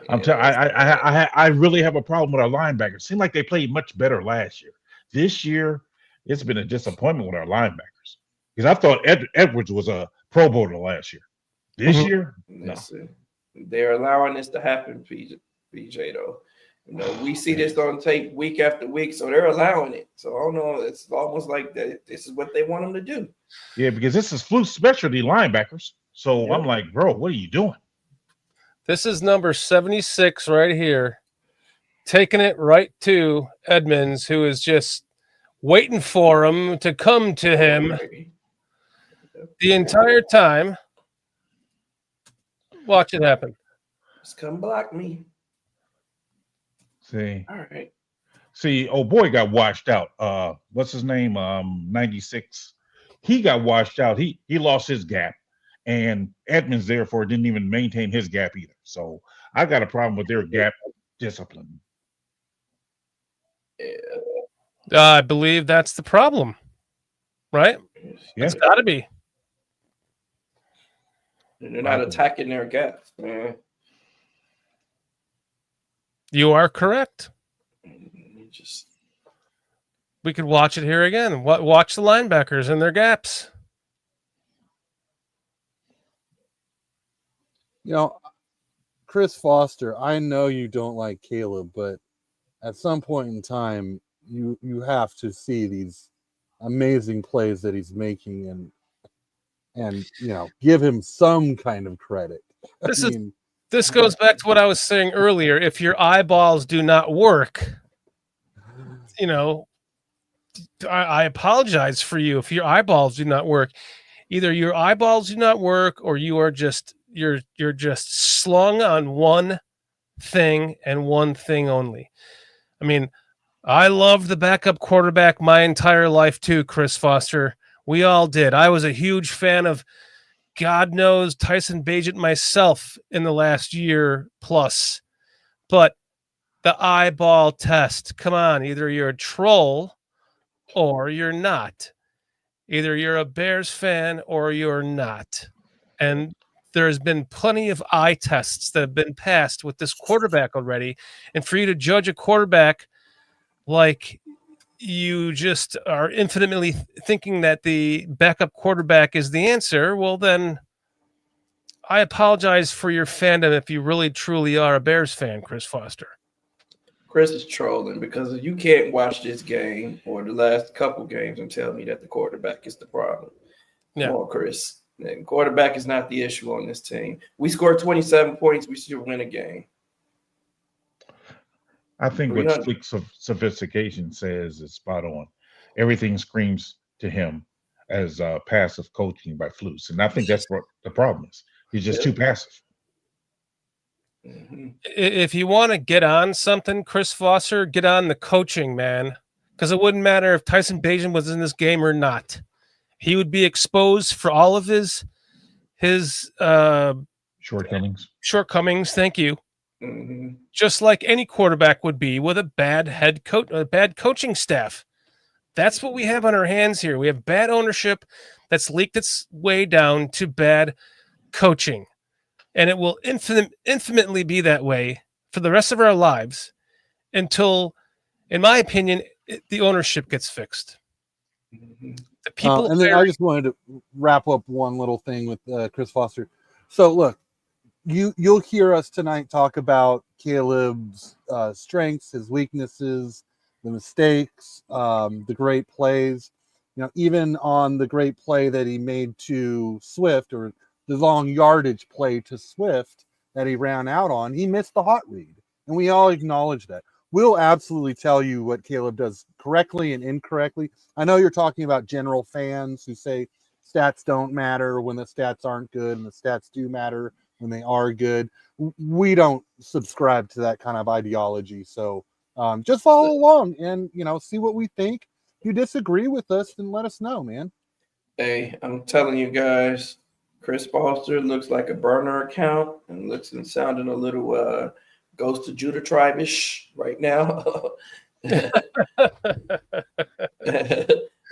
I'm telling I really have a problem with our linebackers. It seemed like they played much better last year. This year, it's been a disappointment with our linebackers. Because I thought Edwards was a Pro Bowler last year. This year, no. They're allowing this to happen, PJ, though. We see this on tape week after week, so they're allowing it. So I don't know. It's almost like that. This is what they want them to do. Yeah, because this is Fluke's specialty linebackers. So I'm like, bro, what are you doing? This is number 76 right here, taking it right to Edmonds, who is just waiting for him to come to him the entire time. Watch it happen. Just come block me. See. All right. See, oh boy got washed out. What's his name? 96. He got washed out. He lost his gap. And Edmonds, therefore, didn't even maintain his gap either. So I got a problem with their gap discipline. Yeah. I believe that's the problem, right? Yeah. It's got to be. And they're not attacking their gaps, man. You are correct. Just We could watch it here again. Watch the linebackers and their gaps. You know, Chris Foster, I know you don't like Caleb, but at some point in time, you have to see these amazing plays that he's making and you know, give him some kind of credit. This goes back to what I was saying earlier. If your eyeballs do not work, you know, I apologize for you. If your eyeballs do not work, either your eyeballs do not work or you're just slung on one thing and one thing only. I mean, I loved the backup quarterback my entire life too, Chris Foster. We all did. I was a huge fan of, God knows, Tyson Bagent myself in the last year plus. But the eyeball test, come on, either you're a troll or you're not. Either you're a Bears fan or you're not. And there's been plenty of eye tests that have been passed with this quarterback already. And for you to judge a quarterback like you just are infinitely thinking that the backup quarterback is the answer, well, then I apologize for your fandom if you really truly are a Bears fan, Chris Foster. Chris is trolling because you can't watch this game or the last couple games and tell me that the quarterback is the problem. Come on, Chris. The quarterback is not the issue on this team. We scored 27 points. We should win a game. I think what Fleek's of Sophistication says is spot on. Everything screams to him as passive coaching by Flus. And I think that's what the problem is. He's just too passive. Mm-hmm. If you want to get on something, Chris Foster, get on the coaching, man. Because it wouldn't matter if Tyson Bagent was in this game or not. He would be exposed for all of his shortcomings. Thank you. Mm-hmm. Just like any quarterback would be with a bad coaching staff. That's what we have on our hands here. We have bad ownership that's leaked its way down to bad coaching. And it will infinitely be that way for the rest of our lives until, in my opinion, the ownership gets fixed. Mm-hmm. The people and then I just wanted to wrap up one little thing with Chris Foster. So look, you'll hear us tonight talk about Caleb's strengths, his weaknesses, the mistakes, the great plays. You know, even on the great play that he made to Swift, or the long yardage play to Swift that he ran out on, he missed the hot read, and we all acknowledge that. We'll absolutely tell you what Caleb does correctly and incorrectly. I know you're talking about general fans who say stats don't matter when the stats aren't good, and the stats do matter when they are good. We don't subscribe to that kind of ideology. So just follow along and, you know, see what we think. If you disagree with us, then let us know, man. Hey, I'm telling you guys, Chris Foster looks like a burner account and looks and sounding a little Ghost of Judah tribe-ish right now.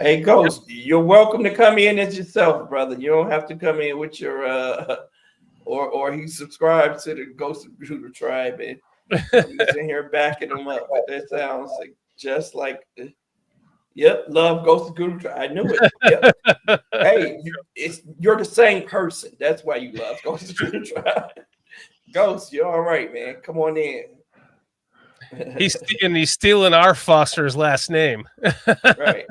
Hey, Ghost, you're welcome to come in as yourself, brother. You don't have to come in with your or he subscribed to the Ghost of Judah tribe and he's in here backing him up. But that sounds like just like, yep, love Ghost of Judah tribe. I knew it. Yep. Hey, you're the same person. That's why you love Ghost of Judah tribe. Ghost, you're all right, man. Come on in. He's stealing our Foster's last name. Right.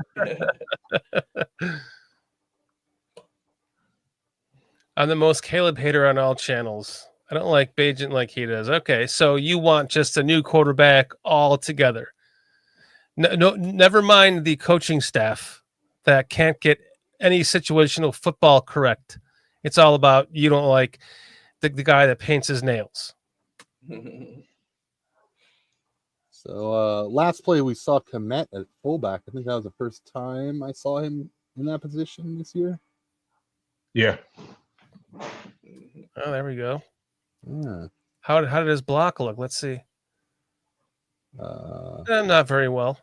I'm the most Caleb hater on all channels. I don't like Bagent like he does. Okay, so you want just a new quarterback altogether. No, never mind the coaching staff that can't get any situational football correct. It's all about you don't like the guy that paints his nails. So last play we saw Komet at fullback. I think that was the first time I saw him in that position this year. Yeah. Oh, there we go. Yeah. How did his block look? Let's see. Not very well.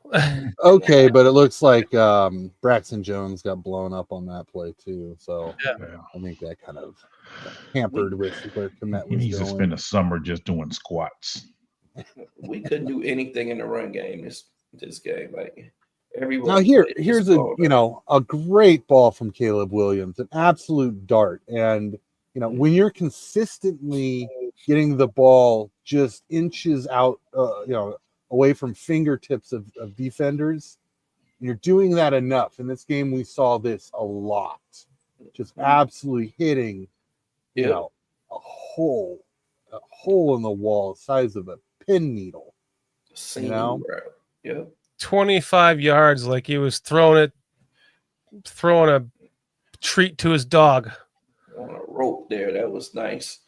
Okay, but it looks like Braxton Jones got blown up on that play too. So Yeah. I think that kind of hampered with where Komet He was needs to going. spend a summer just doing squats. We couldn't do anything in the run game this game. Like everyone. Now here's a great ball from Caleb Williams, an absolute dart. And when you're consistently getting the ball just inches out, away from fingertips of defenders, and you're doing that enough. In this game, we saw this a lot, just absolutely hitting, a hole in the wall, the size of a pin needle. Yeah. 25 yards, like he was throwing a treat to his dog on a rope there. That was nice.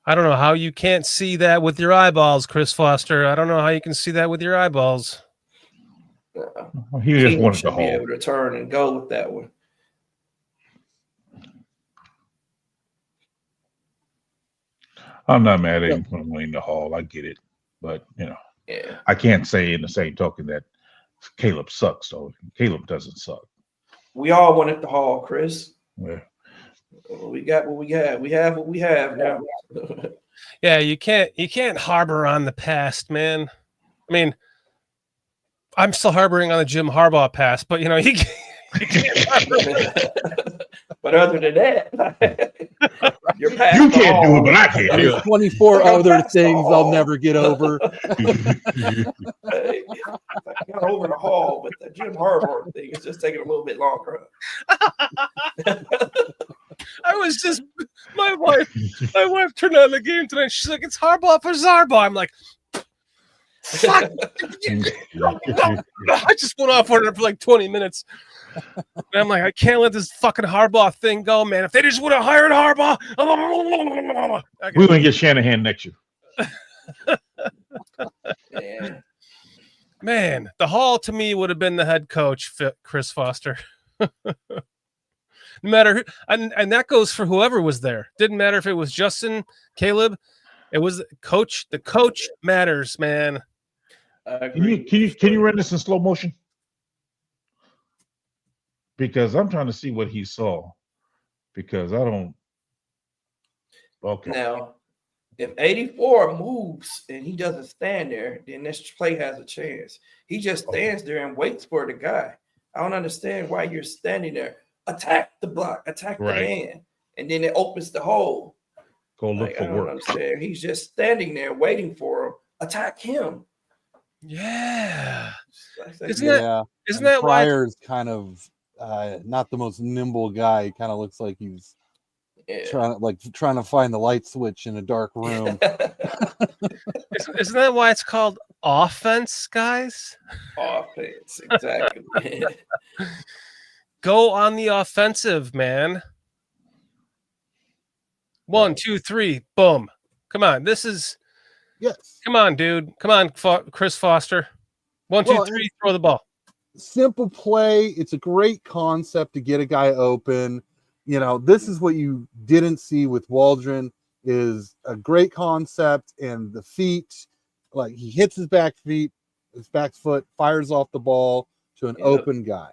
I don't know how you can't see that with your eyeballs, Chris Foster. I don't know how you can see that with your eyeballs. He just wanted to be able to turn and go with that one. I'm not mad at him for winning the Hall. I get it, but I can't say in the same token that Caleb sucks. So Caleb doesn't suck. We all wanted the Hall, Chris. Yeah. We got what we have. We have what we have now. Yeah, you can't harbor on the past, man. I mean, I'm still harboring on the Jim Harbaugh past, but you can't harbor. But other than that, you can't do it, but I can. There's 24 other things I'll never get over. I got over the Hall, but the Jim Harbaugh thing is just taking a little bit longer. I was just my wife turned on the game tonight. She's like, "It's Harbaugh for Zarbaugh." I'm like, "Fuck!" I just went off on her for like 20 minutes. And I'm like, I can't let this fucking Harbaugh thing go, man. If they just would have hired Harbaugh, we're gonna get Shanahan next year. Man, the Hall to me would have been the head coach, Chris Foster. No matter who, and that goes for whoever was there. Didn't matter if it was Justin, Caleb. It was coach. The coach matters, man. Can you run this in slow motion? Because I'm trying to see what he saw. Because I don't. Okay. Now, if 84 moves and he doesn't stand there, then this play has a chance. He just stands there and waits for the guy. I don't understand why you're standing there. Attack the block, attack the man, and then it opens the hole. Go look for work. Understand. He's just standing there waiting for him. Attack him. Yeah. Isn't that Pryor's kind of not the most nimble guy? He kind of looks like he's trying to find the light switch in a dark room. Isn't that why it's called offense, guys? Offense, exactly. Go on the offensive, man. 1, 2, 3, boom. Come on, this is yes. Come on, dude. Come on, Chris Foster. 1, 2, 3, throw the ball. Simple play. It's a great concept to get a guy open. This is what you didn't see with Waldron. Is a great concept, and the feet, like he hits his back foot, fires off the ball to an open guy.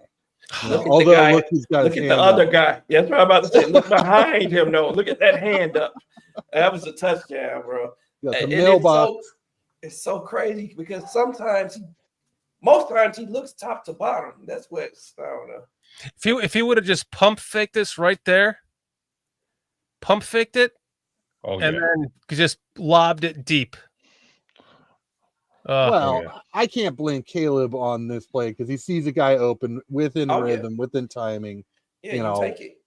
Look at the other guy. That's what I'm about to say. Look behind him. No, look at that hand up. That was a touchdown, bro. The mailbox. It's so crazy because most times he looks top to bottom. That's what I don't know. If he would have just pump faked this right there, and then just lobbed it deep. I can't blame Caleb on this play because he sees a guy open within rhythm, within timing. Yeah,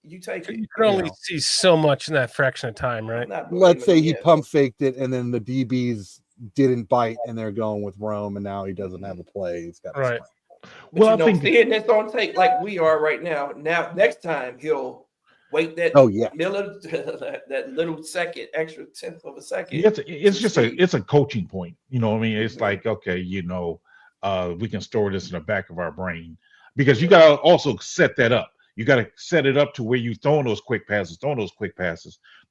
you take it. You can only see so much in that fraction of time, right? Let's say he pump faked it, and then the DBs didn't bite, and they're going with Rome, and now he doesn't have a play. He's got right. Well, I think seeing this on tape like we are right now. Now, next time he'll wait that that little second, extra tenth of a second. It's a coaching point. You know what I mean? It's like, okay, we can store this in the back of our brain because you got to also set that up. You got to set it up to where you throwing those quick passes,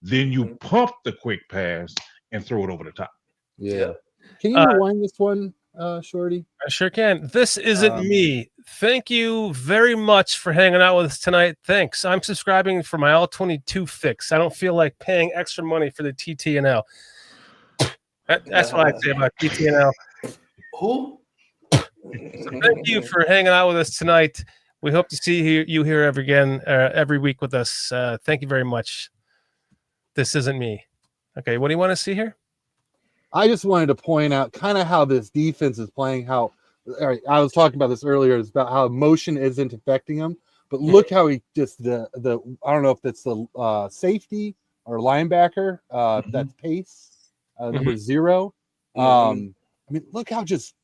then you pump the quick pass and throw it over the top. Yeah. Yep. Can you rewind this one, Shorty? I sure can. This isn't me. Thank you very much for hanging out with us tonight. Thanks. I'm subscribing for my ALL-22 fix. I don't feel like paying extra money for the TTNL. That's what I'd say about TTNL. Who? So thank you for hanging out with us tonight. We hope to see you here every week with us. Thank you very much. This isn't me. Okay, what do you want to see here? I just wanted to point out kind of how this defense is playing. All right, I was talking about this earlier. It's about how motion isn't affecting him, but look how he just the I don't know if that's the safety or linebacker. That's Pace, number 0. I mean, look how just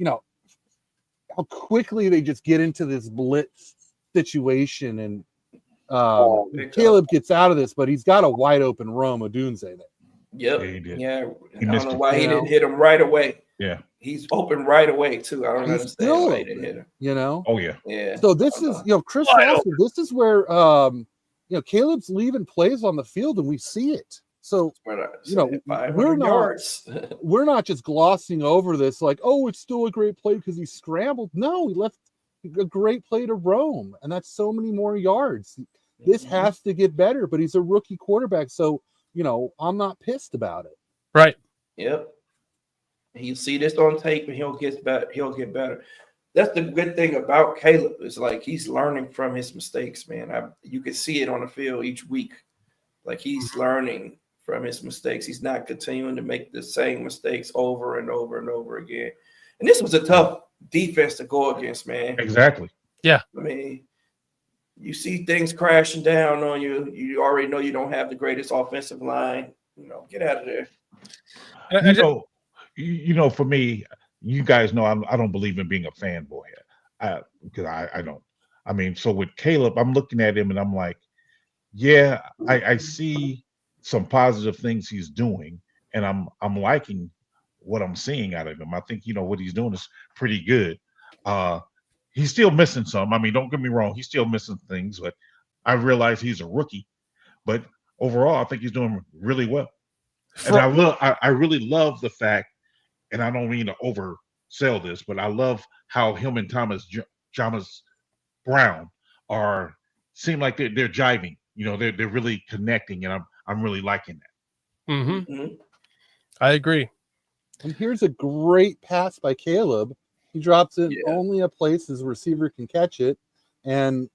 how quickly they just get into this blitz situation, and Caleb gets out of this, but he's got a wide open Rome Odunze there. Yep. Yeah, he did. Yeah. He I missed don't know it. why he didn't hit him right away. Yeah. He's open right away too. I don't He's understand still why he didn't hit him. Oh yeah. Yeah. So this is, Chris Foster, this is where, Caleb's leaving plays on the field and we see it. So, we're not just glossing over this like, oh, it's still a great play because he scrambled. No, he left a great play to Rome, and that's so many more yards. This has to get better, but he's a rookie quarterback, so I'm not pissed about it. Right. Yep. He'll see this on tape and he'll get better. That's the good thing about Caleb, is like he's learning from his mistakes, man. You can see it on the field each week. Like he's learning from his mistakes. He's not continuing to make the same mistakes over and over and over again. And this was a tough defense to go against, man. Exactly. Yeah. I mean, you see things crashing down on you. You already know you don't have the greatest offensive line. Get out of there. For me, you guys know I don't believe in being a fanboy because I don't. I mean, so with Caleb, I'm looking at him and I'm like, yeah, I see some positive things he's doing, and I'm liking what I'm seeing out of him. I think what he's doing is pretty good. He's still missing some. I mean, don't get me wrong, he's still missing things, but I realize he's a rookie. But overall, I think he's doing really well. And I really love the fact, and I don't mean to oversell this, but I love how him and Thomas Brown seem like they're jiving. They're really connecting, and I'm really liking that. Mm-hmm. I agree. And here's a great pass by Caleb. He drops it only a place his receiver can catch it. And,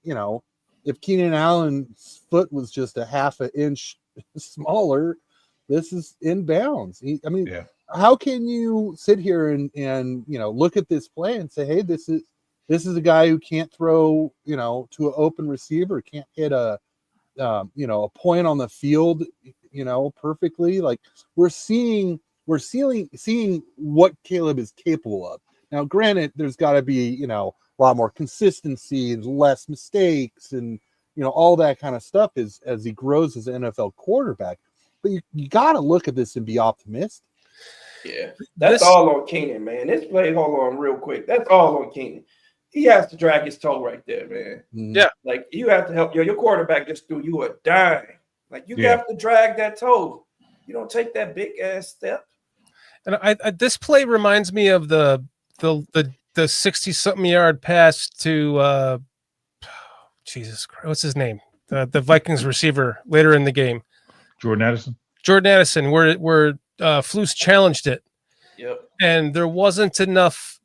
if Keenan Allen's foot was just a half an inch smaller, this is in bounds. How can you sit here and look at this play and say, hey, this is a guy who can't throw, to an open receiver, can't hit a point on the field, perfectly. Like we're seeing what Caleb is capable of. Now, granted, there's got to be, a lot more consistency and less mistakes and, all that kind of stuff as he grows as an NFL quarterback. But you got to look at this and be optimistic. Yeah, that's all on Keenan, man. This play, hold on real quick. That's all on Keenan. He has to drag his toe right there, man. Yeah. Like you have to help your quarterback just threw you a dime. Like you have to drag that toe. You don't take that big ass step. And I this play reminds me of the 60-something yard pass to Jesus Christ, what's his name? The Vikings receiver later in the game. Jordan Addison, where Flus challenged it. Yep. And there wasn't enough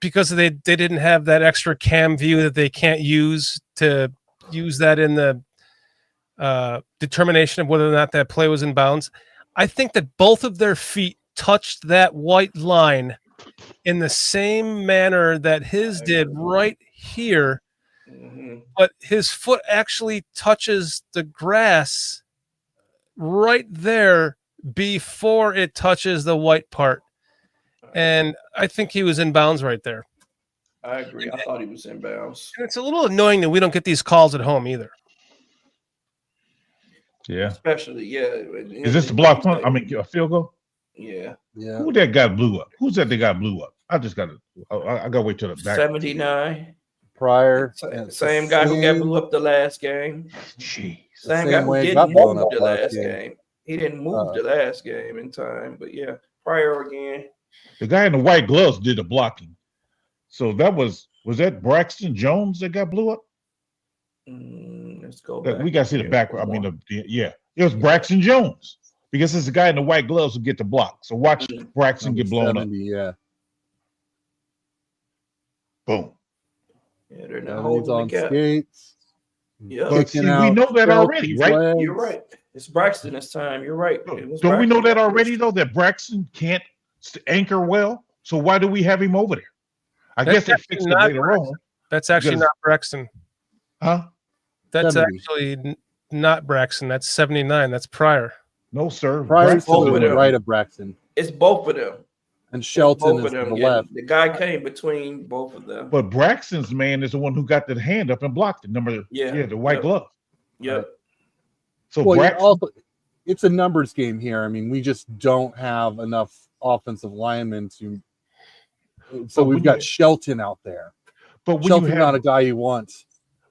because they didn't have that extra cam view that they can't use to use that in the determination of whether or not that play was in bounds. I think that both of their feet touched that white line in the same manner that his did right here, but his foot actually touches the grass right there before it touches the white part. And I think he was in bounds right there. I agree. I thought he was in bounds. And it's a little annoying that we don't get these calls at home either. Yeah. Especially, Is this the block punt? I mean, a field goal? Yeah. Who that got blew up? Who's that got blew up? I got to wait till the back. 79. Prior. Same guy who got blew up the last game. Jeez. Same guy who didn't move the last game. He didn't move the last game in time, but yeah. Pryor again. The guy in the white gloves did the blocking. So was that Braxton Jones that got blew up? Let's go That back. we got to see the back. I mean, it was Braxton Jones because it's the guy in the white gloves who get the block. So watch Braxton get blown 70, up. Yeah. Boom. Yeah, they're not He's holding on the gap. skates. Yeah. But see, we know that already, right? You're right. It's Braxton this time. You're right. Don't we know that already, though, that Braxton can't anchor well? So why do we have him over there? I guess they fixed it later on. That's actually not Braxton. Huh? That's 70. actually not Braxton. That's 79. That's Pryor. No, sir. Pryor's to Braxton. the right of Braxton. It's both of them. And Shelton Both is of to them. the Yeah, left. the guy came between both of them. But Braxton's man is the one who got the hand up and blocked it. The white glove. Yep. Right. So Well, Braxton, it's a numbers game here. I mean, we just don't have enough offensive linemen to. So we've got Shelton out there. but when Shelton's you have, not a guy you want.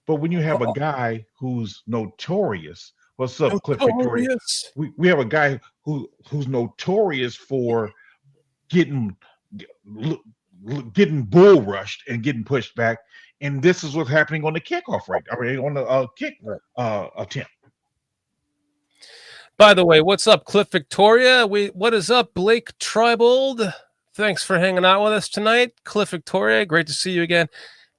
but when you have a guy who's notorious, what's up, Cliff Victoria? We have a guy who's notorious for getting bull rushed and getting pushed back, and this is what's happening on the kickoff on the kick attempt. By the way, what's up, Cliff Victoria? What is up, Blake Tribold? Thanks for hanging out with us tonight. Cliff Victoria, great to see you again.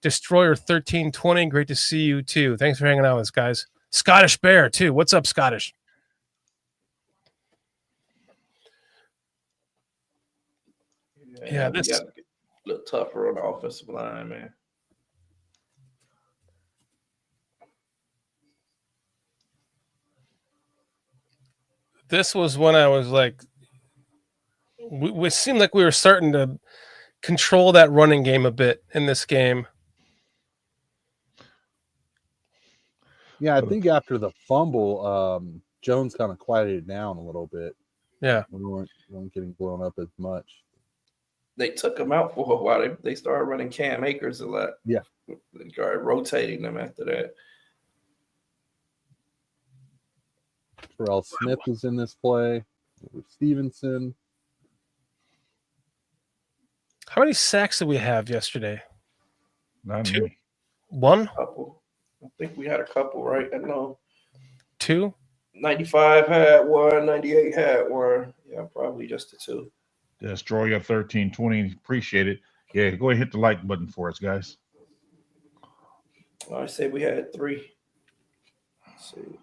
Destroyer 1320, great to see you too. Thanks for hanging out with us, guys. Scottish Bear too. What's up, Scottish? Yeah, this got a little tougher on the offensive line, man. This was when I was like, we seemed like we were starting to control that running game a bit in this game. Yeah, I think after the fumble, Jones kind of quieted it down a little bit. Yeah. We weren't getting blown up as much. They took him out for a while. They started running Cam Akers a lot. Yeah. They started rotating them after that. Terrell Smith was in this play. Stevenson. How many sacks did we have yesterday? Not Two. many. One? Couple. I think we had a couple, right? I know. Two? 95 had one. 98 had one. Yeah, probably just the two. Destroyer 1320, appreciate it. Yeah, go ahead and hit the like button for us, guys. I say we had three. Let's see.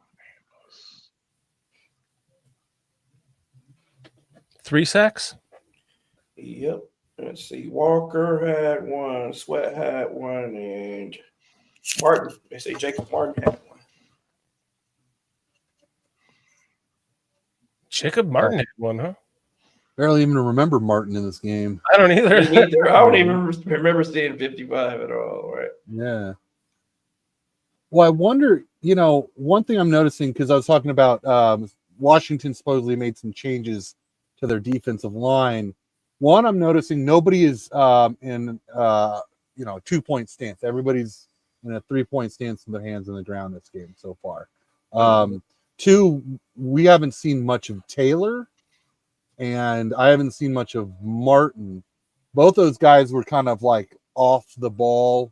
3 sacks? Yep. Let's see. Walker had one. Sweat had one. And Martin. They say Jacob Martin had one. Jacob Martin had one, huh? Barely even remember Martin in this game. I don't either. Me neither. I don't even remember seeing 55 at all, right? Yeah. Well, I wonder, one thing I'm noticing, because I was talking about Washington supposedly made some changes to their defensive line. One, I'm noticing nobody is in 2-point stance. Everybody's in a 3-point stance with their hands in the ground this game so far. Two, we haven't seen much of Taylor, and I haven't seen much of Martin. Both those guys were kind of like off the ball,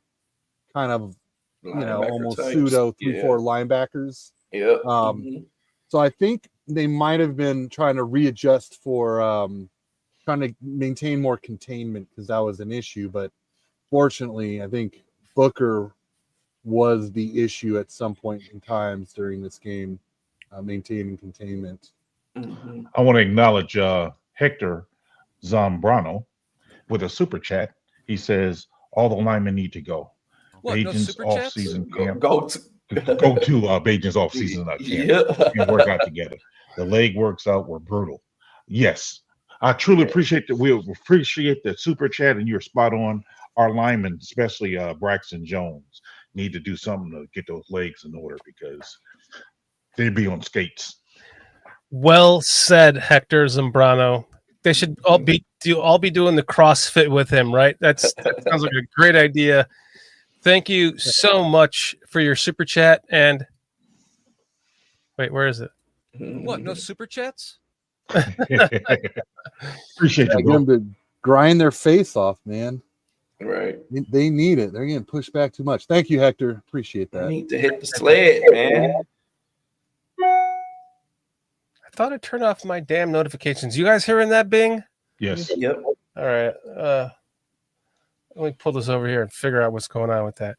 kind of, almost types. pseudo 3-4 linebackers. Yeah. So I think they might have been trying to readjust for trying to maintain more containment because that was an issue. But fortunately, I think Booker was the issue at some point in times during this game, maintaining containment. I want to acknowledge Hector Zambrano with a super chat. He says all the linemen need to go. What, no Bajan's super off-season camp. Go to Bajan's off-season camp. Yeah. And work out together. The leg works out. We're brutal. Yes, I truly appreciate that. We appreciate the super chat, and you're spot on. Our linemen, especially Braxton Jones, need to do something to get those legs in order because they'd be on skates. Well said, Hector Zambrano. They should all be doing the CrossFit with him, right? That sounds like a great idea. Thank you so much for your super chat. And wait, where is it? What? No super chats? Appreciate you, Get bro. them to grind their face off, man. Right. They need it. They're getting pushed back too much. Thank you, Hector. Appreciate I that. need to hit the sled, man. I thought I turned off my damn notifications. You guys hearing that bing? Yes. Yep. All right. Let me pull this over here and figure out what's going on with that.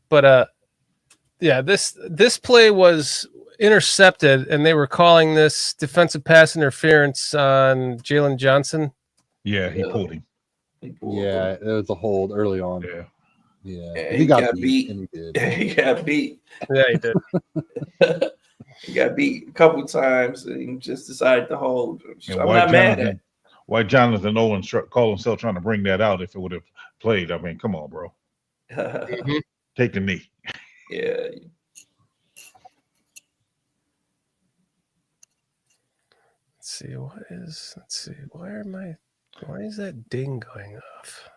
But yeah, this play was intercepted, and they were calling this defensive pass interference on Jalen Johnson. Yeah, he pulled him. Yeah, it was a hold early on. Yeah. Yeah, He got beat. and he did. He got beat. Yeah, he did. He got beat a couple times, and he just decided to hold. And I'm not mad at. Why Jonathan Owens called himself trying to bring that out if it would have played? I mean, come on, bro. Mhm. Take the knee. Yeah. Let's see. Why is that ding going off?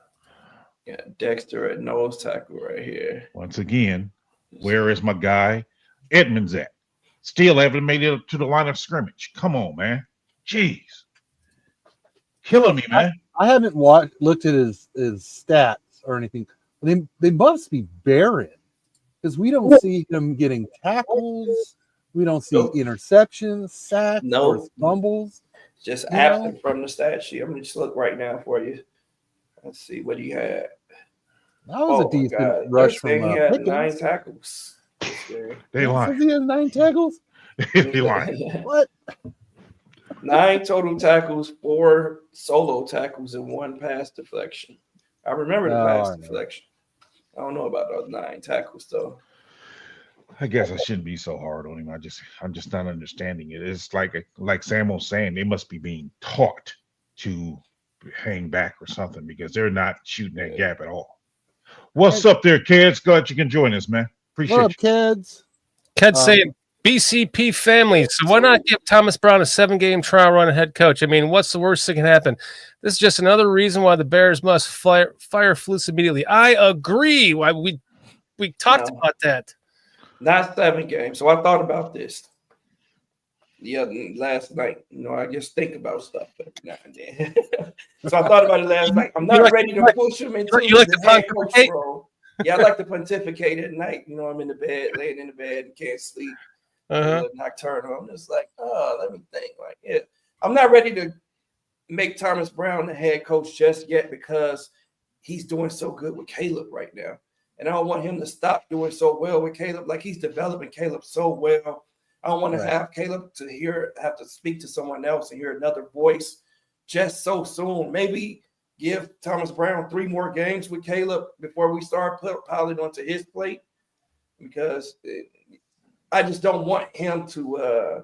Yeah, Dexter at nose tackle right here. Once again, where is my guy Edmonds at? Still haven't made it to the line of scrimmage. Come on, man. Jeez. Killing me, man. I haven't looked at his stats or anything. They must be barren because we don't see him getting tackles. We don't see interceptions, sacks, or fumbles. Just absent from the stat sheet. I'm gonna just look right now for you. Let's see what he had. That was a decent rush from he had Pickens. 9 tackles. They lying. He has 9 tackles. They lying. What? 9 total tackles, 4 solo tackles, and 1 pass deflection. I remember the pass deflection. I don't know about those 9 tackles though. I guess I shouldn't be so hard on him. I'm just not understanding it. It's like Sammo's saying, they must be being taught to hang back or something because they're not shooting that gap at all. What's up there, kids? Glad you can join us, man. Appreciate What up, you. kids? Ked's saying BCP family. So why not give Thomas Brown a 7-game trial run at head coach? I mean, what's the worst that can happen? This is just another reason why the Bears must fire Flus immediately. I agree. Why we talked about that. Not 7 games. So I thought about this last night. I just think about stuff every now and then. So I thought about it last night. I'm not ready to push him into the head coach role. Yeah, I like to pontificate at night. I'm in the bed, laying in the bed, and can't sleep. Nocturnal. I'm just like, let me think. I'm not ready to make Thomas Brown the head coach just yet because he's doing so good with Caleb right now. And I don't want him to stop doing so well with Caleb. Like, he's developing Caleb so well. I don't want to have Caleb have to speak to someone else and hear another voice just so soon. Maybe give Thomas Brown 3 more games with Caleb before we start piling onto his plate, because I just don't want him to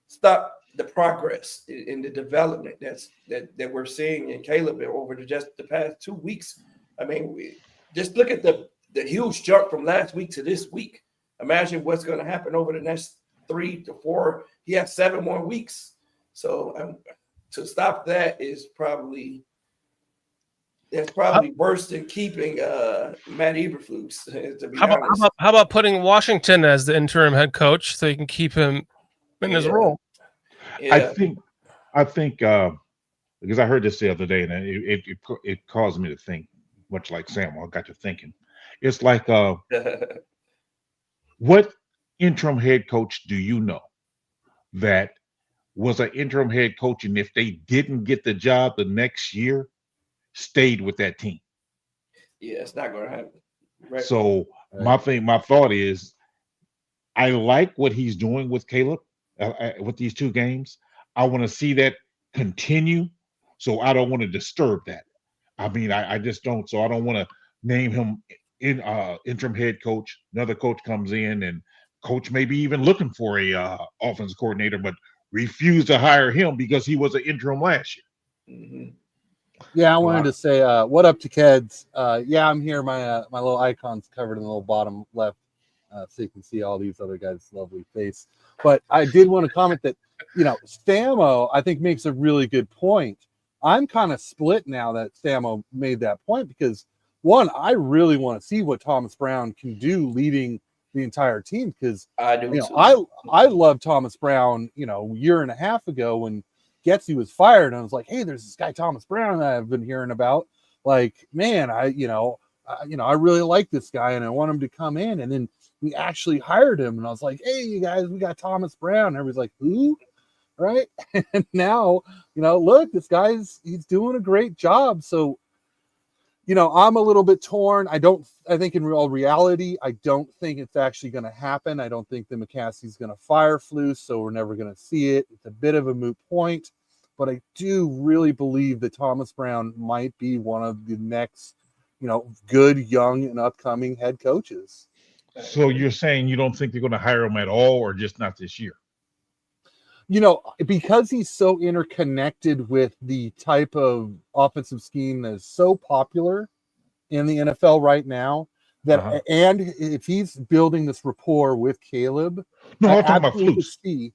stop the progress in the development that we're seeing in Caleb over just the past 2 weeks. I mean, just look at the huge jump from last week to this week. Imagine what's going to happen over the next 3 to 4. He has 7 more weeks. So to stop that is probably worse than keeping Matt Eberflus. To be honest. How about putting Washington as the interim head coach so you can keep him in his role? Yeah. I think because I heard this the other day, and it caused me to think, much like Sammo. I got to thinking. It's like, what interim head coach do you know that was an interim head coach, and if they didn't get the job the next year, stayed with that team? Yeah, it's not going to happen. Right. So my thought is, I like what he's doing with Caleb with these 2 games. I want to see that continue. So I don't want to disturb that. I mean, I just don't. So I don't want to name him interim head coach. Another coach comes in, and coach may be even looking for a offensive coordinator, but refuse to hire him because he was an interim last year. Mm-hmm. Yeah, I wanted to say, what up to Keds? Yeah, I'm here. My little icon's covered in the little bottom left, so you can see all these other guys' lovely face. But I did want to comment that, Sammo, I think, makes a really good point. I'm kind of split now that Sammo made that point because, one, I really want to see what Thomas Brown can do leading the entire team because I do too. I love Thomas Brown, a year and a half ago when Getsy was fired, and I was like, hey, there's this guy Thomas Brown that I've been hearing about. Like, man, I really like this guy, and I want him to come in. And then we actually hired him, and I was like, hey, you guys, we got Thomas Brown. And everybody's like, who? Right? And now, look, this he's doing a great job. So, I'm a little bit torn. I think in real reality, I don't think it's actually going to happen. I don't think that McCaskey's going to fire Flus, so we're never going to see it. It's a bit of a moot point, but I do really believe that Thomas Brown might be one of the next, good, young, and upcoming head coaches. So you're saying you don't think they're going to hire him at all, or just not this year? Because he's so interconnected with the type of offensive scheme that is so popular in the NFL right now, that and if he's building this rapport with Caleb, no, I'm talking about Flus.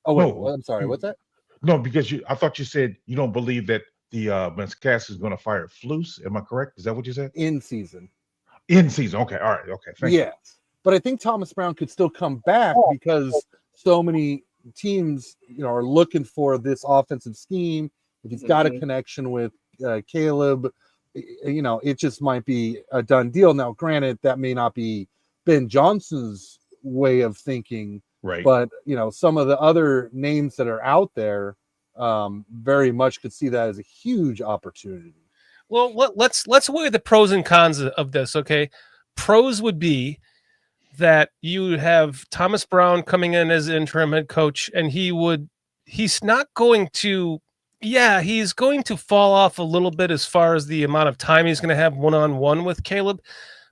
Oh wait, no, I'm sorry. What's that? No, because I thought you said you don't believe that the McCaskey is going to fire Flus. Am I correct? Is that what you said? In season. Okay. All right. Okay. Thank you. But I think Thomas Brown could still come back because so many teams, are looking for this offensive scheme. If he's got a connection with Caleb, it just might be a done deal. Now, granted, that may not be Ben Johnson's way of thinking, right? But some of the other names that are out there very much could see that as a huge opportunity. Well, let's weigh the pros and cons of this. Okay, pros would be that you have Thomas Brown coming in as interim head coach, and he's going to fall off a little bit as far as the amount of time he's going to have one-on-one with Caleb.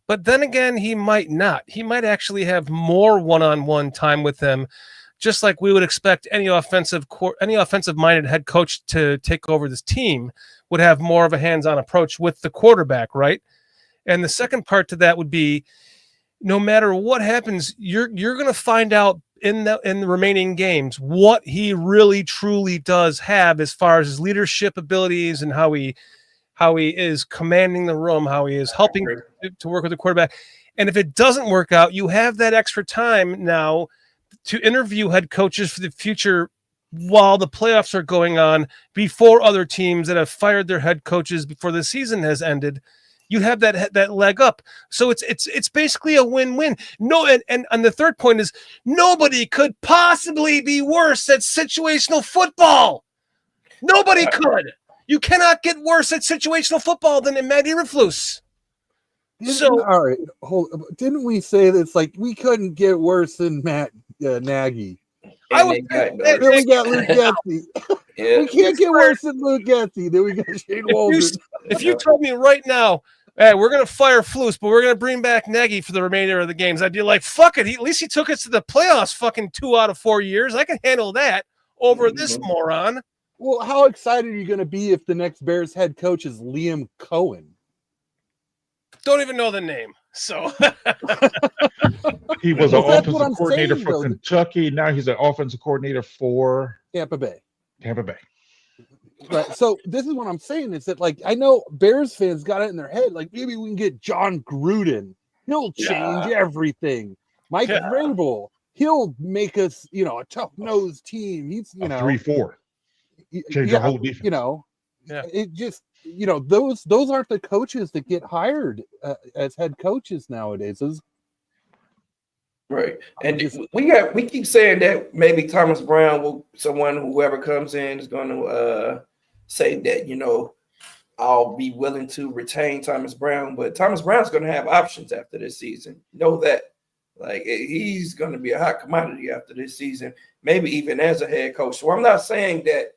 But then again, he might not. He might actually have more one-on-one time with them, just like we would expect any offensive-minded head coach to take over this team would have more of a hands-on approach with the quarterback, right? And the second part to that would be, no matter what happens, you're going to find out in the remaining games what he really truly does have as far as his leadership abilities and how he is commanding the room, how he is helping to work with the quarterback. And if it doesn't work out, you have that extra time now to interview head coaches for the future while the playoffs are going on, before other teams that have fired their head coaches before the season has ended. You have that leg up. So it's basically a win-win. No, and the third point is, nobody could possibly be worse at situational football. Nobody could. You cannot get worse at situational football than Matt Eberflus. So all right, didn't we say that it's like we couldn't get worse than Matt Nagy? Then we got Luke Getsy. We can't get worse than Luke Getsy. Then we got Shane Waldron. If you told me right now, hey, we're going to fire Flus, but we're going to bring back Nagy for the remainder of the games, I'd be like, fuck it. At least he took us to the playoffs fucking 2 out of 4 years. I can handle that over this moron. Well, how excited are you going to be if the next Bears head coach is Liam Cohen? Don't even know the name. So he was an offensive coordinator for Kentucky. Now he's an offensive coordinator for Tampa Bay. Right. So this is what I'm saying is that, like, I know Bears fans got it in their head, like, maybe we can get John Gruden. He'll change everything. Mike Vrabel, he'll make us, a tough-nosed team. He's, 3-4. Change the whole defense. It just, those aren't the coaches that get hired as head coaches nowadays. Right. And we keep saying that maybe Thomas Brown whoever comes in is going to say that, I'll be willing to retain Thomas Brown, but Thomas Brown's going to have options after this season. Know that. Like, he's going to be a hot commodity after this season, maybe even as a head coach. So I'm not saying that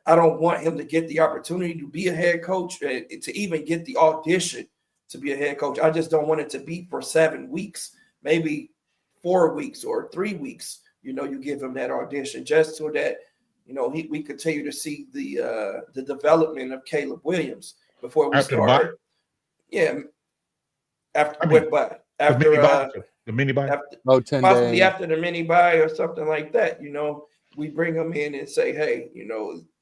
I don't want him to get the opportunity to be a head coach, to even get the audition to be a head coach. I just don't want it to be for 7 weeks, maybe 4 weeks or 3 weeks. You give him that audition just so that, we continue to see the development of Caleb Williams before we start. Yeah. After the mini buy? 10 possibly days. After the mini buy or something like that, we bring him in and say, hey,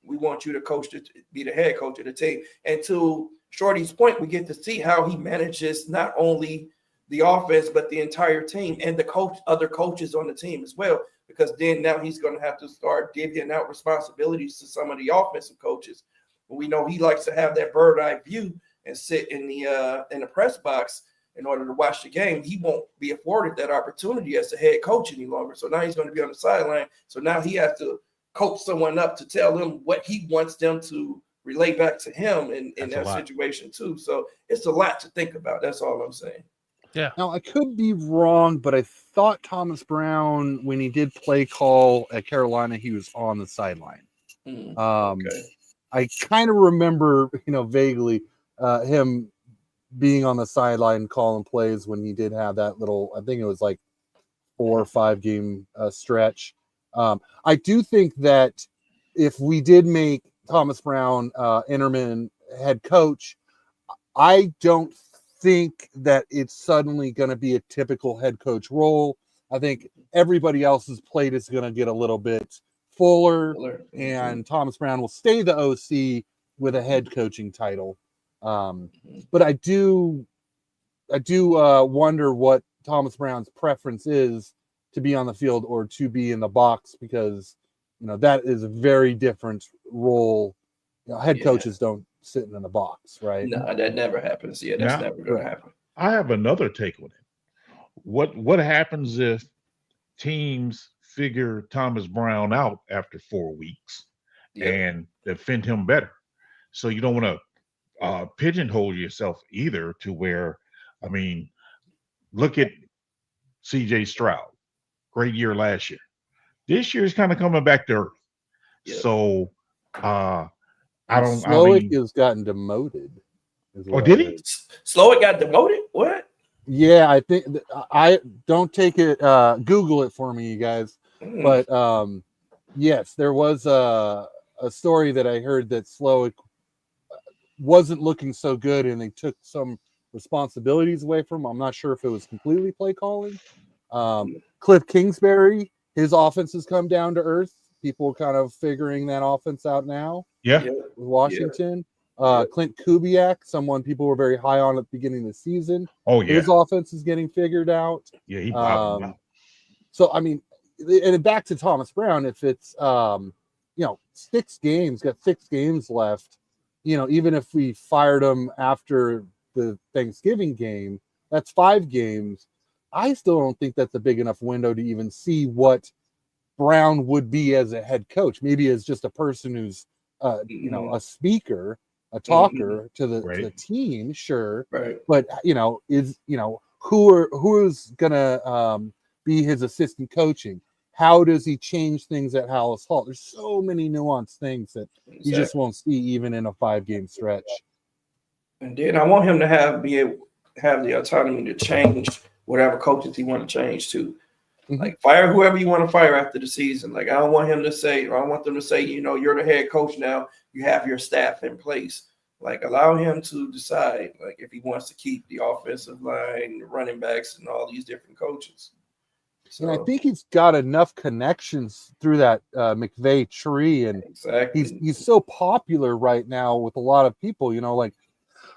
we want you to be the head coach of the team. And to Shorty's point, we get to see how he manages not only the offense, but the entire team and the other coaches on the team as well. Because then now he's going to have to start divvying out responsibilities to some of the offensive coaches. We know he likes to have that bird eye view and sit in the press box in order to watch the game. He won't be afforded that opportunity as the head coach any longer. So now he's going to be on the sideline. So now he has to coach someone up to tell them what he wants them to relay back to him in that situation too. So it's a lot to think about. That's all I'm saying. Yeah. Now, I could be wrong, but I thought Thomas Brown, when he did play call at Carolina, he was on the sideline. Okay. I kind of remember, vaguely him being on the sideline calling plays when he did have that little, I think it was like 4 or 5 game stretch. I do think that if we did make Thomas Brown interim head coach, I don't think that it's suddenly going to be a typical head coach role. I think everybody else's plate is going to get a little bit fuller, and Thomas Brown will stay the OC with a head coaching title. But I do wonder what Thomas Brown's preference is to be on the field or to be in the box, because that is a very different role. Head coaches don't sit in the box, right? No, that never happens. Yeah, that's never going to happen. I have another take on it. What happens if teams figure Thomas Brown out after 4 weeks and defend him better? So you don't want to pigeonhole yourself either to where, look at CJ Stroud. Great year last year. This year is kind of coming back to earth. Yep. So Slowick has gotten demoted. Did he? Slowick got demoted? What? Yeah, I think I don't take it. Google it for me, you guys. But yes, there was a story that I heard that Slowick wasn't looking so good, and they took some responsibilities away from him. I'm not sure if it was completely play calling. Cliff Kingsbury, his offense has come down to earth. People are kind of figuring that offense out now. Yeah. With Washington. Clint Kubiak, someone people were very high on at the beginning of the season. Oh, yeah. His offense is getting figured out. Yeah, he popped out. So, and back to Thomas Brown, if it's, 6 games, got 6 games left, even if we fired him after the Thanksgiving game, that's 5 games. I still don't think that's a big enough window to even see what Brown would be as a head coach. Maybe as just a person who's, a speaker, a talker to the team, sure. Right. But who's gonna be his assistant coaching? How does he change things at Hallis Hall? There's so many nuanced things that you just won't see even in a 5-game stretch. And then I want him to have the autonomy to change whatever coaches he want to change to. Like, fire whoever you want to fire after the season. Like, I don't want them to say, you're the head coach now. You have your staff in place. Like, allow him to decide, like, if he wants to keep the offensive line, the running backs, and all these different coaches. So, and I think he's got enough connections through that McVay tree, and he's so popular right now with a lot of people.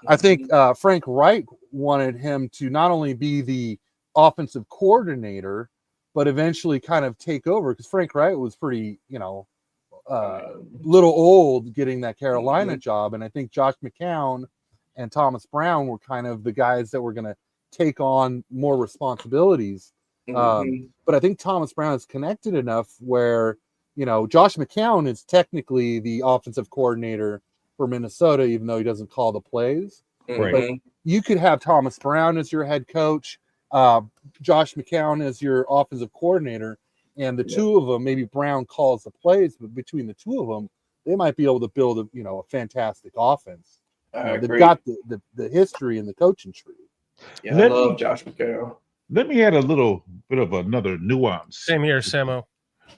I think Frank Wright wanted him to not only be the offensive coordinator, but eventually kind of take over, because Frank Wright was pretty, little old getting that Carolina job. And I think Josh McCown and Thomas Brown were kind of the guys that were going to take on more responsibilities. But I think Thomas Brown is connected enough where, Josh McCown is technically the offensive coordinator for Minnesota, even though he doesn't call the plays. But you could have Thomas Brown as your head coach, Josh McCown as your offensive coordinator, and the two of them, maybe Brown calls the plays, but between the two of them, they might be able to build a fantastic offense. They've got the history and the coaching tree. Yeah, I love Josh McCown. Let me add a little bit of another nuance. Same here, Sammo.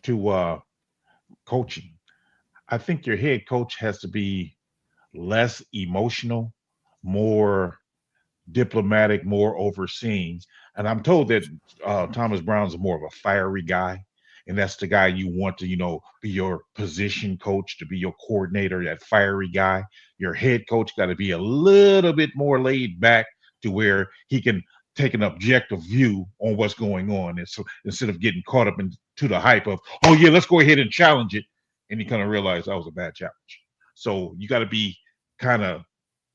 To coaching. I think your head coach has to be less emotional, more diplomatic, more overseeing. And I'm told that Thomas Brown's more of a fiery guy. And that's the guy you want to, be your position coach, to be your coordinator, that fiery guy. Your head coach got to be a little bit more laid back to where he can take an objective view on what's going on. And so instead of getting caught up into the hype of, oh yeah, let's go ahead and challenge it, and you kind of realize that was a bad challenge. So you got to be kind of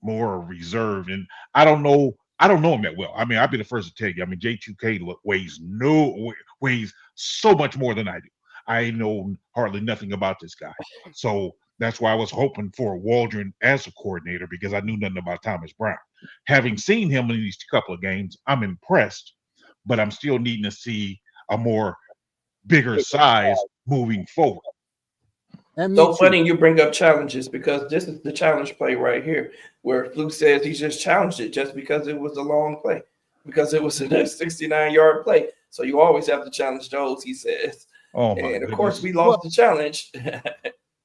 more reserved. And I don't know him that well. I mean, I'll be the first to tell you. I mean, J2K weighs so much more than I do. I know hardly nothing about this guy. So that's why I was hoping for Waldron as a coordinator, because I knew nothing about Thomas Brown. Having seen him in these couple of games, I'm impressed, but I'm still needing to see a more bigger size moving forward. And So funny you bring up challenges, because this is the challenge play right here, where Fluke says he just challenged it just because it was a long play, because it was a 69-yard play. So you always have to challenge those, he says. Oh my and of goodness. course, we lost the challenge.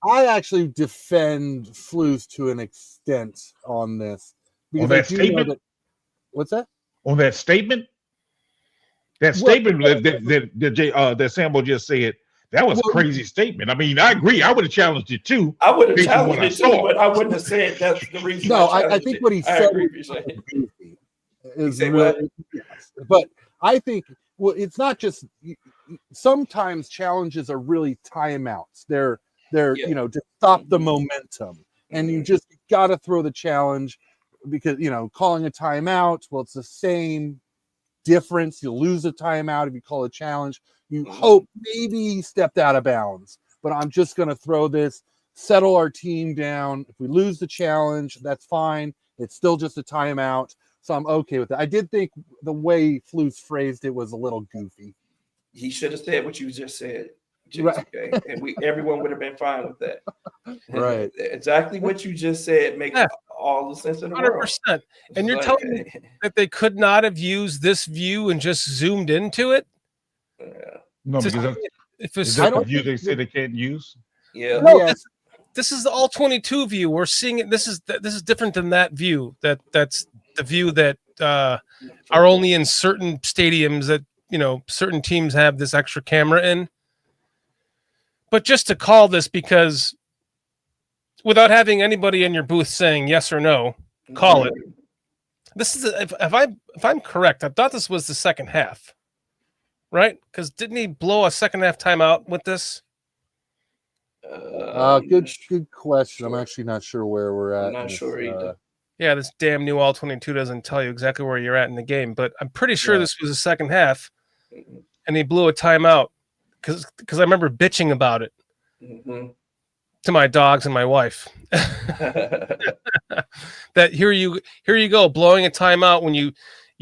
I actually defend Flus to an extent on this. On that statement? What's that? On that statement? That statement that Sammo just said, that was a crazy statement. I mean, I agree. I would have challenged it too. I would have challenged it too, but I wouldn't have said that's the reason. No, I think what he said is really, yes. But I think, well, it's not just, sometimes challenges are really timeouts. They're to stop the momentum. And you just got to throw the challenge, because, calling a timeout, well, it's the same difference. You lose a timeout if you call a challenge. You hope maybe he stepped out of bounds, but I'm just going to throw this, settle our team down. If we lose the challenge, that's fine. It's still just a timeout. So I'm okay with that. I did think the way Flus phrased it was a little goofy. He should have said what you just said. Right. Okay. And everyone would have been fine with that. Right. Exactly what you just said makes all the sense in the 100%. world. And you're telling me that they could not have used this view and just zoomed into it? No, because is that the view they say they can't use? Yeah. No, this is the all-22 view. We're seeing it. This is different than that view. That's the view that are only in certain stadiums that, certain teams have this extra camera in. But just to call this, because without having anybody in your booth saying yes or no, call it. This is if I'm correct, I thought this was the second half, right? Because didn't he blow a second half timeout with this? Good question. I'm actually not sure where we're at. I'm not sure either. Yeah, this damn new all-22 doesn't tell you exactly where you're at in the game, but I'm pretty sure this was the second half, and he blew a timeout because I remember bitching about it to my dogs and my wife. That here you go, blowing a timeout when you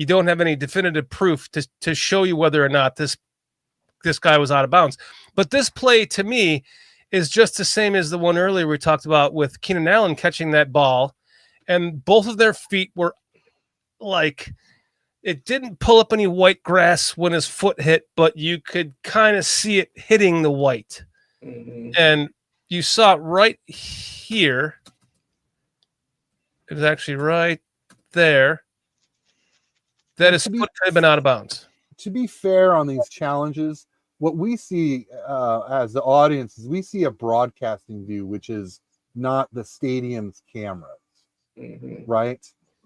don't have any definitive proof to show you whether or not this guy was out of bounds. But this play to me is just the same as the one earlier we talked about with Keenan Allen catching that ball, and both of their feet were like, it didn't pull up any white grass when his foot hit, but you could kind of see it hitting the white. And you saw it right here. It was actually right there. That his foot could have been out of bounds. To be fair on these challenges, what we see as the audience is we see a broadcasting view, which is not the stadium's cameras, right?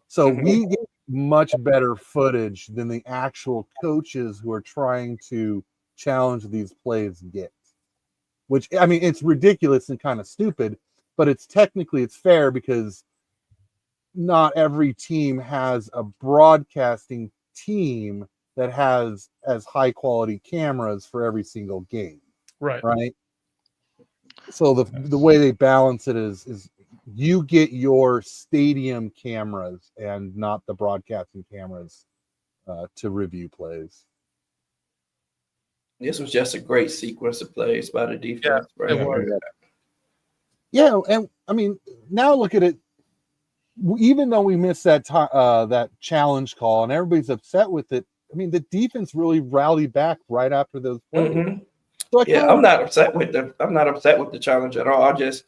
So we get much better footage than the actual coaches who are trying to challenge these plays get. Which, I mean, it's ridiculous and kind of stupid, but it's fair because not every team has a broadcasting team that has as high quality cameras for every single game. Right. So the way they balance it is you get your stadium cameras and not the broadcasting cameras to review plays. This was just a great sequence of plays by the defense. Yeah, and I mean, now look at it. Even though we missed that challenge call and everybody's upset with it, I mean, the defense really rallied back right after those plays. So I'm not upset with the challenge at all. I'm just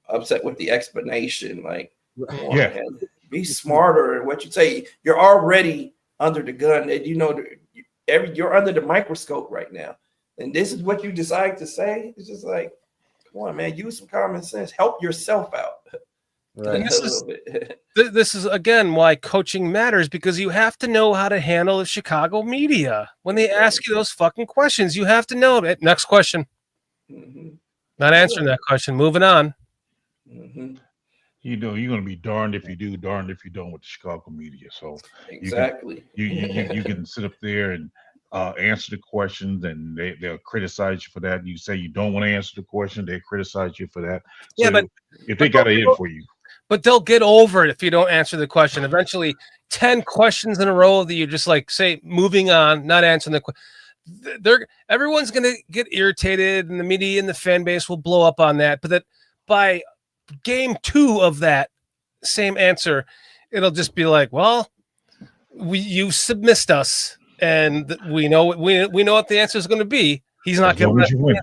upset with the explanation. Like, man, be smarter in what you say. You're already under the gun, and you're under the microscope right now, and this is what you decide to say. It's just like, come on, man, use some common sense. Help yourself out. Right. This A is little bit. this is again why coaching matters, because you have to know how to handle the Chicago media when they ask you those fucking questions. You have to know it. Next question. Mhm. Not answering that question. Moving on. Mhm. You're going to be darned if you do, darned if you don't with the Chicago media. So Exactly. you can sit up there and answer the questions, and they'll criticize you for that. You say you don't want to answer the question, they criticize you for that. So Yeah, but if they got it in for you, but they'll get over it if you don't answer the question. Eventually, 10 questions in a row that you just like say moving on, not answering the question. Everyone's going to get irritated, and the media and the fan base will blow up on that. But that by game 2 of that same answer, it'll just be like, well, you submissed us, and we know what the answer is going to be. He's not as going long as to. you win,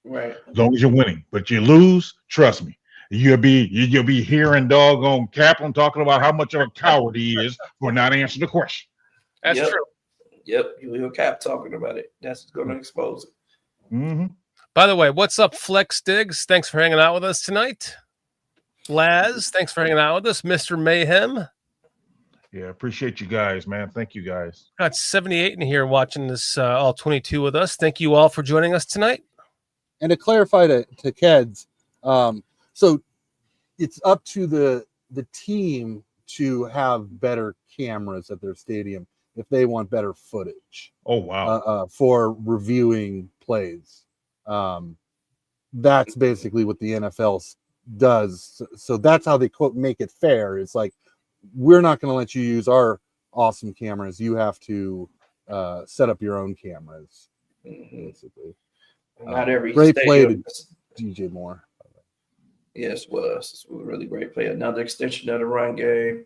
Right. as long as you're winning, but you lose, trust me, you'll be hearing doggone Kaplan talking about how much of a coward he is for not answering the question. That's Yep. true. Yep. You hear Cap talking about it. That's going to expose it. Mm-hmm. By the way, what's up, Flex Diggs? Thanks for hanging out with us tonight. Laz, thanks for hanging out with us. Mr. Mayhem. Yeah, appreciate you guys, man. Thank you guys. Got 78 in here watching this all 22 with us. Thank you all for joining us tonight. And to clarify to Keds, so it's up to the team to have better cameras at their stadium if they want better footage. Oh wow. For reviewing plays. That's basically what the NFL does. So that's how they quote make it fair. It's like, we're not going to let you use our awesome cameras. You have to set up your own cameras, basically. Not every great play to stadium. DJ Moore. Yes, it was a really great play. Another extension of the run game.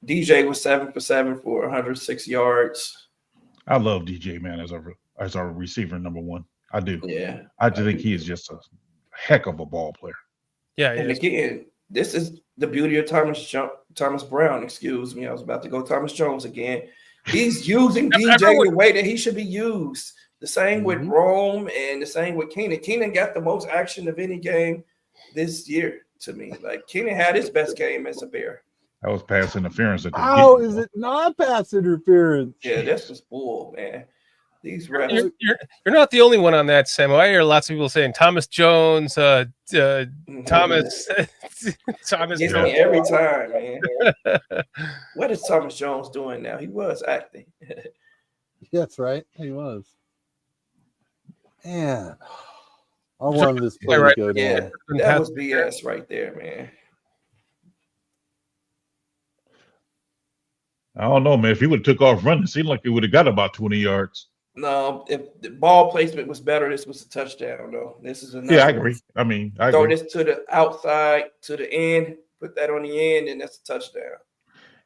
DJ was 7 for 7 for 106 yards. I love DJ, man, as our receiver number one. I do. Yeah. I just think he is just a heck of a ball player. Yeah. And again, this is the beauty of Thomas Brown. Excuse me. I was about to go Thomas Jones again. He's using DJ the way that he should be used. The same with Rome and the same with Keenan. Keenan got the most action of any game this year to me. Like, Keenan had his best game as a Bear. That was pass interference. How is it not pass interference? Yeah, that's just bull, man. These refs. You're not the only one on that, Sammo. I hear lots of people saying Thomas Jones, Thomas Thomas Jones. me every time, man. What is Thomas Jones doing now? He was acting. That's right. He was. Man, I wanted this play to go down. Yeah, that was BS right there, man. I don't know, man. If he would have took off running, it seemed like he would have got about 20 yards. No, if the ball placement was better, this was a touchdown, though. This is a I agree. I mean, I throw agree. this to the outside, to the end, put that on the end, and that's a touchdown.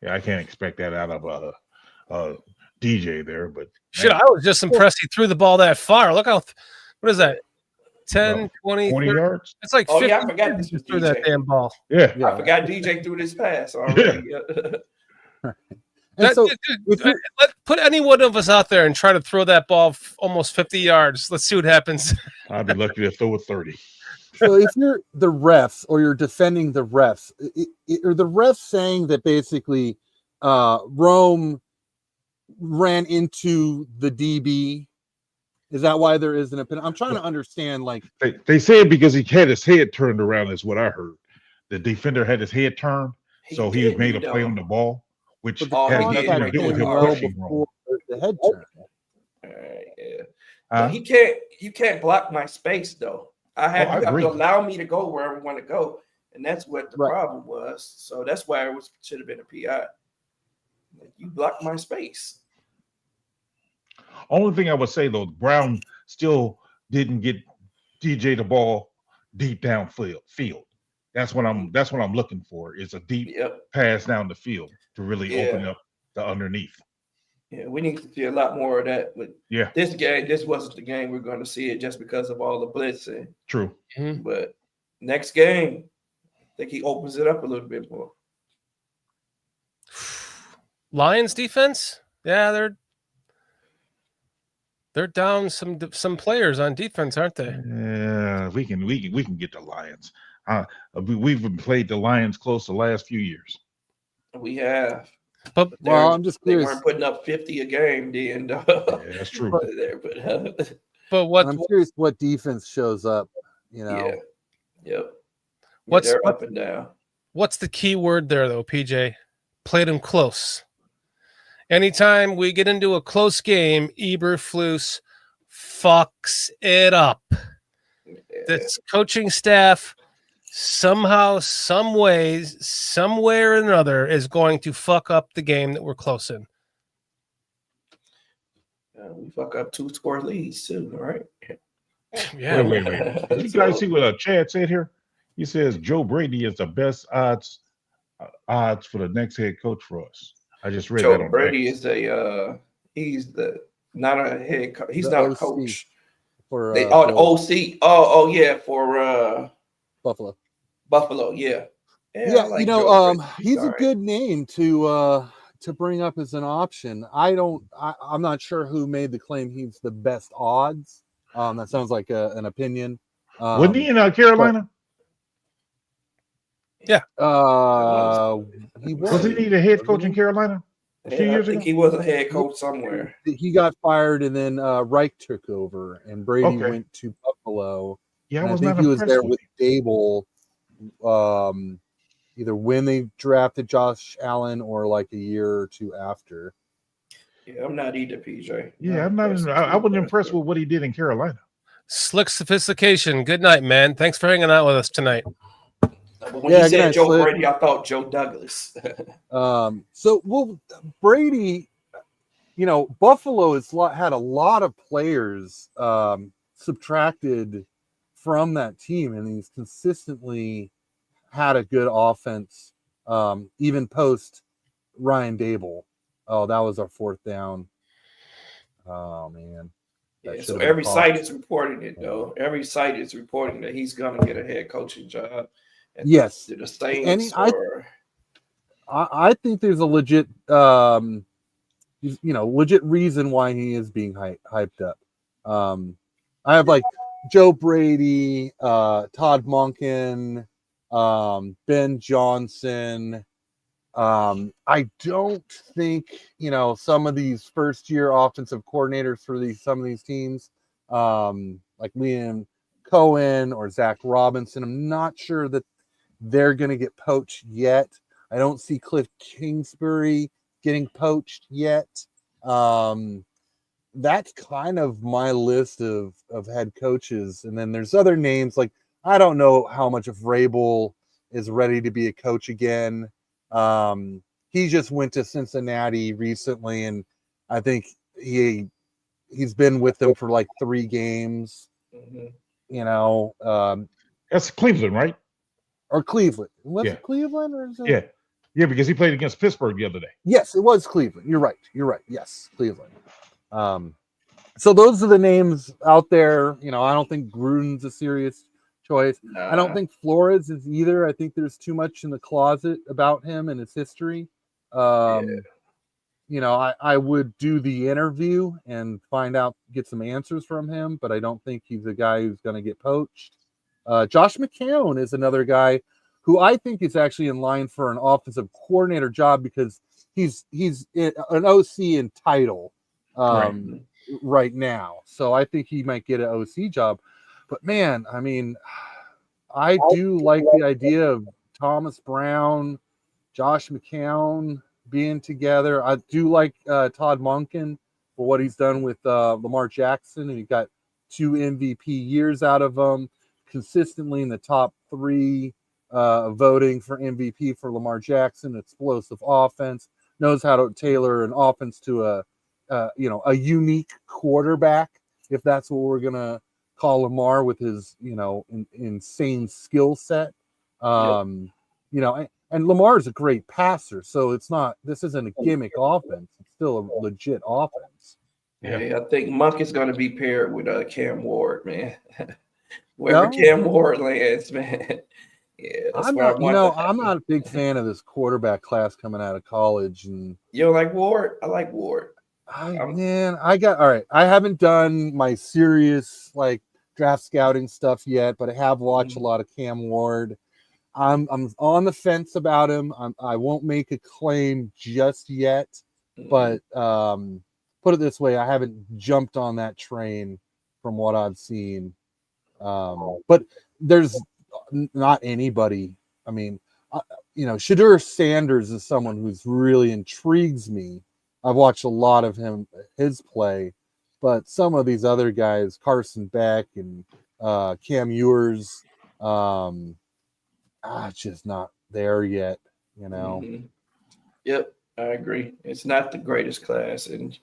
Yeah, I can't expect that out of DJ there, but shit, I was just impressed he threw the ball that far. Look how, what is that? 10, 20 yards? It's like 50 I forgot this was threw DJ. that damn ball. Yeah. I forgot DJ threw this pass already. And so, put any one of us out there and try to throw that ball almost 50 yards. Let's see what happens. I'd be lucky to throw it 30. So if you're the refs or you're defending the refs, are the refs saying that basically Rome ran into the DB? Is that why there is an opinion? I'm trying to understand. Like they say it because he had his head turned around, is what I heard. The defender had his head turned, so he made a play on the ball, which has nothing to do with him pushing Rome. The head turn. All right, yeah. But you can't block my space though. You have to allow me to go where I want to go, and that's what the problem was. So that's why it should have been a PI. Like, you blocked my space. Only thing I would say though, Brown still didn't get DJ the ball deep down field. That's what I'm looking for, is a deep pass down the field to really open up the underneath. Yeah, we need to see a lot more of that. But this game, this wasn't the game we're going to see it just because of all the blitzing. True. But next game, I think he opens it up a little bit more. Lions defense? Yeah, they're down some players on defense, aren't they? Yeah, we can get the Lions. We've played the Lions close the last few years. We have. But Well, I'm just They curious. weren't putting up 50 a game then. Yeah, that's true. but what I'm curious what defense shows up. You know, Yeah. Yep. What's- They're up and down. what's the key word there though, PJ? Played them close. Anytime we get into a close game, Eberflus fucks it up. This coaching staff somehow, some ways, somewhere or another is going to fuck up the game that we're close in. We fuck up 2-score leads too, right? Yeah. Wait. Did you guys see what Chad said here? He says Joe Brady is the best odds for the next head coach for us. I just read that Joe on Brady X. is he's not a head coach. He's The not a OC coach. for The Bill OC. Oh yeah, for Buffalo. Buffalo. Yeah. Yeah, I like you know, Joe Brady. he's a all right. good name to bring up as an option. I'm not sure who made the claim he's the best odds. That sounds like an opinion. Wasn't he in Carolina? He Wasn't he the head coach in Carolina a few Yeah, I years think ago? he was a head coach somewhere. He got fired, and then Reich took over, and Brady Okay. went to Buffalo. Yeah, I And I was think not he was impressed there with with Dable, either when they drafted Josh Allen or like a year or two after. Yeah, I'm not either, PJ. Yeah, I'm not. I wasn't impressed with what he did in Carolina. Slick sophistication. Good night, man. Thanks for hanging out with us tonight. But when Yeah, he good said night, Joe Slick. Brady, I thought Joe Douglas. Brady, Buffalo has had a lot of players subtracted from that team, and he's consistently had a good offense, even post Ryan Dable. Oh, that was our fourth down. Oh man. That Yeah, should so have been every caught. site is reporting it though. Every site is reporting that he's gonna get a head coaching job. Yes. To the Saints or I think there's a legit legit reason why he is being hyped up. I have like Joe Brady, Todd Monken, Ben Johnson. I don't think some of these first year offensive coordinators for some of these teams, like Liam Cohen or Zach Robinson. I'm not sure that they're going to get poached yet. I don't see Cliff Kingsbury getting poached yet. That's kind of my list of head coaches. And then there's other names like I don't know how much of Vrabel is ready to be a coach again. He just went to Cincinnati recently, and I think he's been with them for like 3 games. That's Cleveland, right? Or Cleveland. Was Yeah. it Cleveland or is it? Yeah, because he played against Pittsburgh the other day. Yes, it was Cleveland. You're right. Yes, Cleveland. So those are the names out there. I don't think Gruden's a serious choice. I don't think Flores is either. I think there's too much in the closet about him and his history. I would do the interview and get some answers from him, but I don't think he's a guy who's going to get poached. Josh McCown is another guy who I think is actually in line for an offensive coordinator job because he's an OC in title right now. So I think he might get an OC job. But man, I mean, I do like the idea of Thomas Brown, Josh McCown being together. I do like Todd Monken for what he's done with Lamar Jackson, and he got 2 MVP years out of him, consistently in the top 3 voting for MVP for Lamar Jackson. Explosive offense, knows how to tailor an offense to a unique quarterback, if that's what we're gonna call Lamar with his insane skill set. And Lamar is a great passer, so this isn't a gimmick offense. It's still a legit offense. Yeah, I think Monk is gonna be paired with Cam Ward, man. Wherever Cam Ward lands, man. Yeah, I'm not a big fan of this quarterback class coming out of college. And you don't like Ward? I like Ward. I haven't done my serious to draft scouting stuff yet, but I have watched a lot of Cam Ward. I'm on the fence about him. I won't make a claim just yet, but put it this way, I haven't jumped on that train from what I've seen. But there's not anybody. I mean, Shadur Sanders is someone who's really intrigues me. I've watched a lot of his play, but some of these other guys, Carson Beck and Cam Ewers, just not there yet. Yep, I agree. It's not the greatest class, and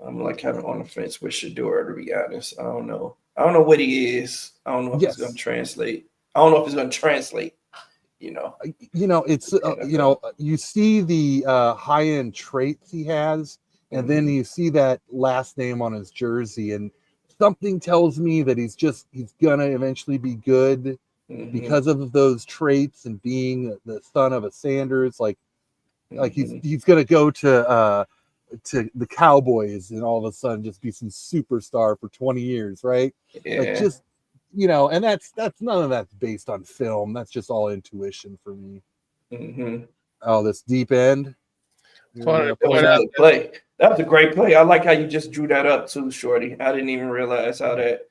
I'm like kind of on the fence with Shador, to be honest. I don't know what he is. I don't know if it's going to translate. I don't know if it's going to translate. It's you see the high end traits he has, and then you see that last name on his jersey, and something tells me that he's gonna eventually be good because of those traits and being the son of a Sanders. Like he's gonna go to the Cowboys and all of a sudden just be some superstar for 20 years, right? Yeah. And that's none of that's based on film. That's just all intuition for me. Oh, this deep end. That was a great play. I like how you just drew that up too, Shorty. I didn't even realize how that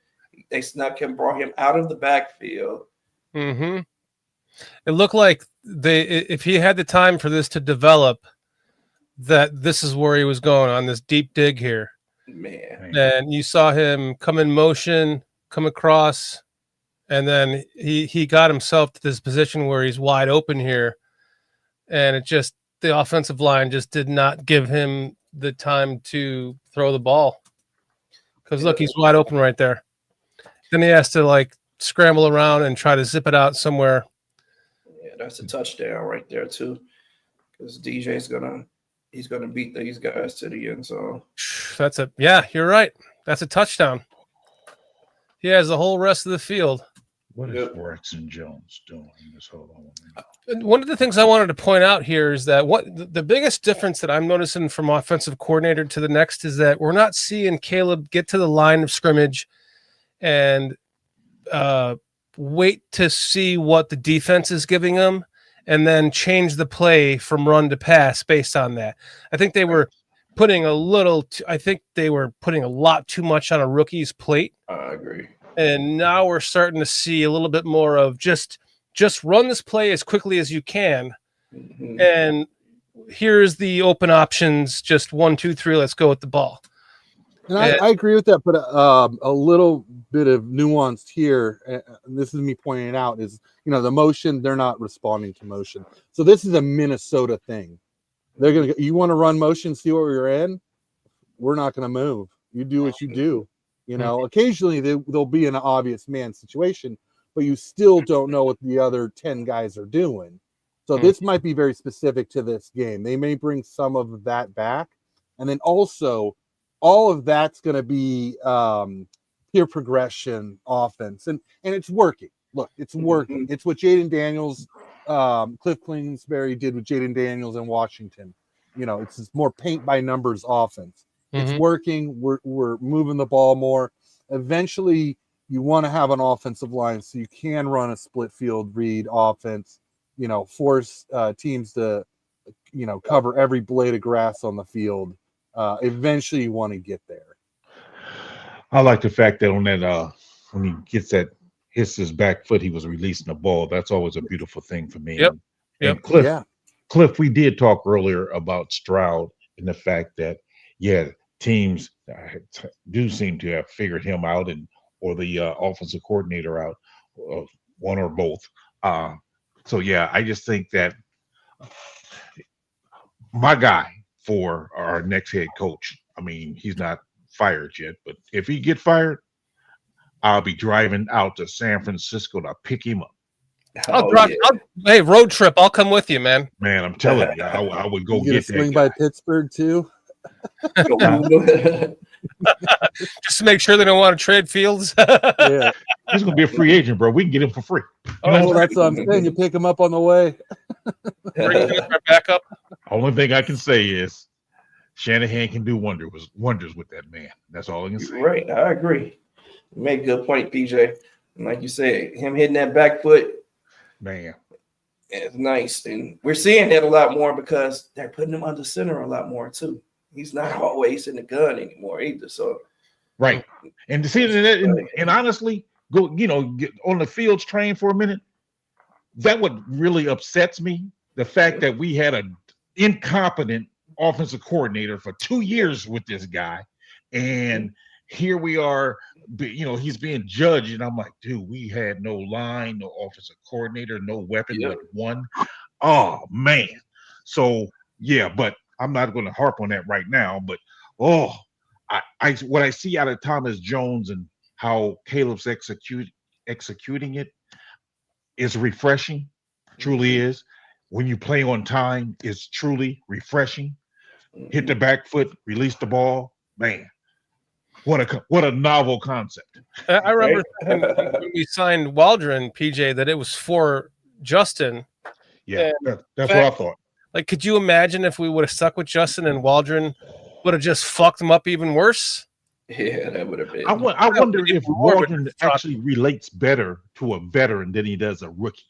they snuck him, brought him out of the backfield. It looked like if he had the time for this to develop, that this is where he was going on this deep dig here. Man. And you saw him come in motion, come across, and then he got himself to this position where he's wide open here, and the offensive line just did not give him the time to throw the ball, because look, he's wide open right there. Then he has to scramble around and try to zip it out somewhere. Yeah, that's a touchdown right there too, because DJ's gonna beat these guys to the end zone. You're right. That's a touchdown. He has the whole rest of the field. What is Braxton Jones doing this whole moment? One of the things I wanted to point out here is that the biggest difference that I'm noticing from offensive coordinator to the next is that we're not seeing Caleb get to the line of scrimmage and wait to see what the defense is giving him and then change the play from run to pass based on that. I think they were putting a lot too much on a rookie's plate. I agree. And now we're starting to see a little bit more of just run this play as quickly as you can. And here's the open options. Just 1, 2, 3, let's go with the ball. And I agree with that, but a little bit of nuance here, and this is me pointing it out, is, the motion, they're not responding to motion. So this is a Minnesota thing. They're going to, you want to run motion, see where you're in? We're not going to move. You do what you do. Occasionally there'll be an obvious man situation, but you still don't know what the other 10 guys are doing. So this might be very specific to this game. They may bring some of that back. And then also, all of that's going to be peer progression offense. And it's working. Look, it's working. It's what Jaden Daniels, Cliff Kingsbury did with Jaden Daniels in Washington. It's this more paint by numbers offense. It's working. We're moving the ball more. Eventually, you want to have an offensive line so you can run a split field read offense, force teams to, cover every blade of grass on the field. Eventually, you want to get there. I like the fact that on that when he hits his back foot, he was releasing the ball. That's always a beautiful thing for me. Yep. And Cliff, we did talk earlier about Stroud and the fact that teams do seem to have figured him out, or the offensive coordinator out, one or both. I just think that my guy for our next head coach, I mean, he's not fired yet, but if he get fired, I'll be driving out to San Francisco to pick him up. Hey, road trip. I'll come with you, man. Man, I'm telling you, I would go get that swing guy. by Pittsburgh too. Just to make sure they don't want to trade Fields. He's gonna be a free agent, bro. We can get him for free. That's what I'm saying. You pick him up on the way. Bring him right back up. Only thing I can say is Shanahan can do wonders with that man. That's all I can say. Right, I agree. You make a good point, PJ. And like you said, him hitting that back foot Man. is nice. And we're seeing that a lot more because they're putting him under center a lot more too. He's not always in the gun anymore either. So Right. And to see that, and honestly, go, get on the fields train for a minute. That what really upsets me. The fact that we had an incompetent offensive coordinator for 2 years with this guy. And here we are, he's being judged. And I'm like, dude, we had no line, no offensive coordinator, no weapon but one. Oh, man. So, yeah, but I'm not going to harp on that right now. But, what I see out of Thomas Jones and how Caleb's executing it is refreshing, truly is. When you play on time, it's truly refreshing. Hit the back foot, release the ball, man. What a novel concept. I remember when we signed Waldron, PJ, that it was for Justin. Yeah, that's what I thought. Like, could you imagine if we would have stuck with Justin and Waldron would have just fucked him up even worse? Yeah, that would have been. I wonder if Waldron actually relates better to a veteran than he does a rookie.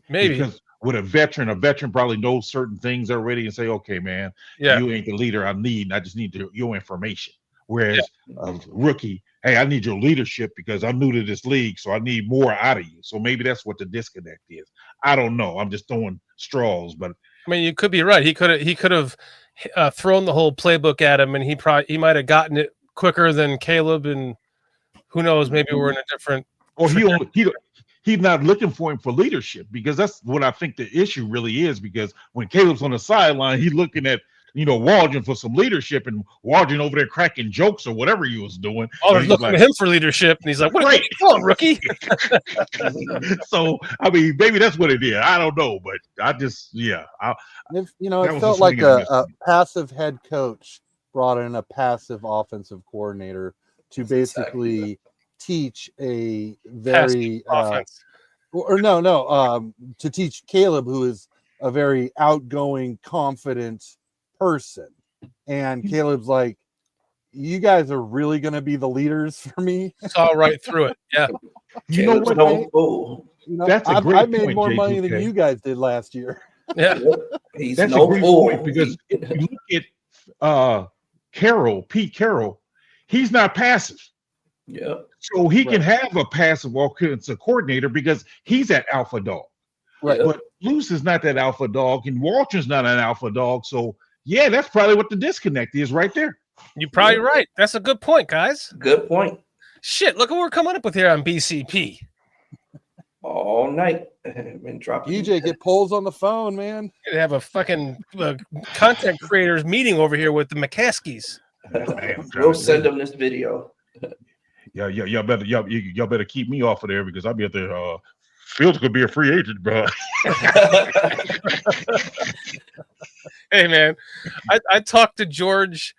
Maybe. Because with a veteran probably knows certain things already and say, okay, man, you ain't the leader I need. I just need your information. Whereas a rookie, hey, I need your leadership because I'm new to this league, so I need more out of you. So maybe that's what the disconnect is. I don't know. I'm just throwing straws, but I mean, you could be right. He could have thrown the whole playbook at him, and he might have gotten it quicker than Caleb, and who knows? Maybe we're in a different. Or he's not looking for him for leadership, because that's what I think the issue really is. Because when Caleb's on the sideline, he's looking at Waldron for some leadership, and Waldron over there cracking jokes or whatever he was doing. Waldron's looking at him for leadership, and he's like, "What are you doing, rookie?" So I mean, maybe that's what it is. I don't know, but I just it felt like a passive head coach brought in a passive offensive coordinator to basically teach a very to teach Caleb, who is a very outgoing, confident person. And Caleb's like, you guys are really going to be the leaders for me? Saw right through it. Yeah. You know what? That's a great I made point, more J2K. money than you guys did last year. Yeah. That's a great point, because if you look at Pete Carroll, he's not passive. Yeah. So he can have a passive offensive coordinator because he's that alpha dog. Right. But Luce is not that alpha dog, and Walter's not an alpha dog. So yeah, that's probably what the disconnect is right there. You're probably right. That's a good point, guys. Good point. Shit, look what we're coming up with here on BCP. All night. Been dropping. EJ, get polls on the phone, man. They have a fucking content creators meeting over here with the McCaskies. We'll send them this video. Y'all better keep me off of there, because I'll be at there. Fields could be a free agent, bro. Hey, man, I talked to George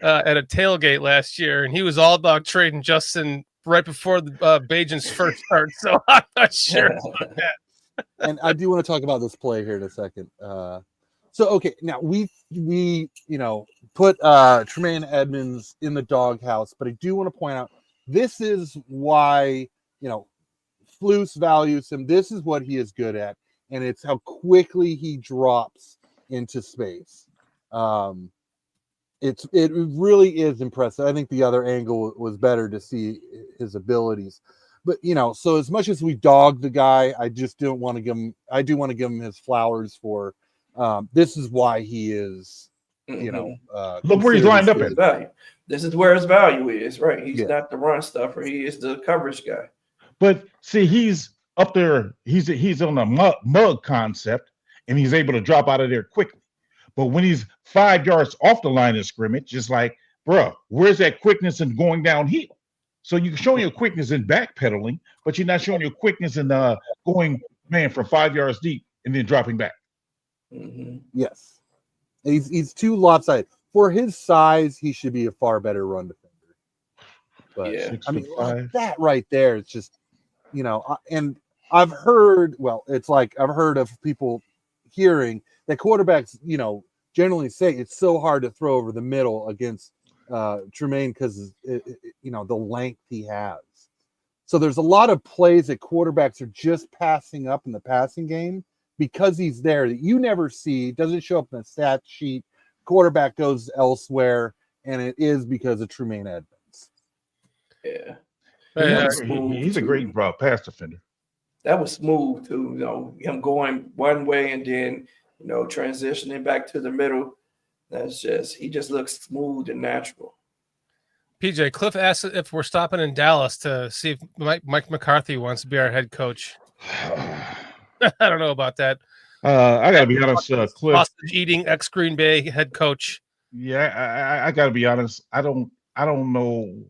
at a tailgate last year, and he was all about trading Justin right before the Bajan's first start. So I'm not sure about that. And I do want to talk about this play here in a second. Okay, now we put Tremaine Edmonds in the doghouse, but I do want to point out this is why Flus values him. This is what he is good at, and it's how quickly he drops into space. It really is impressive. I think the other angle was better to see his abilities. But so as much as we dog the guy, I just don't want to give him. I do want to give him his flowers for. This is why he is. Look where he's lined up at. Value. This is where his value is. Right. He's not the run stuffer. He is the coverage guy. But see, he's up there. He's on a mug concept, and he's able to drop out of there quickly. But when he's 5 yards off the line of scrimmage, just like, bro, where's that quickness in going downhill? So you can show your quickness in backpedaling, but you're not showing your quickness in going, man, from 5 yards deep and then dropping back. Mm-hmm. Yes. He's too lopsided. For his size, he should be a far better run defender. But I mean, like that right there, it's just, and I've heard of people hearing that quarterbacks, generally say it's so hard to throw over the middle against Tremaine because the length he has. So there's a lot of plays that quarterbacks are just passing up in the passing game because he's there that you never see, doesn't show up in the stat sheet. Quarterback goes elsewhere, and it is because of Tremaine Edmonds. Yeah. He's a great pass defender. That was smooth too. You know, him going one way and then, you know, transitioning back to the middle. He just looks smooth and natural. PJ, Cliff asked if we're stopping in Dallas to see if Mike McCarthy wants to be our head coach. I don't know about that. I gotta be honest, Cliff. Sausage-eating ex-Green Bay head coach. Yeah, I gotta be honest. I don't know.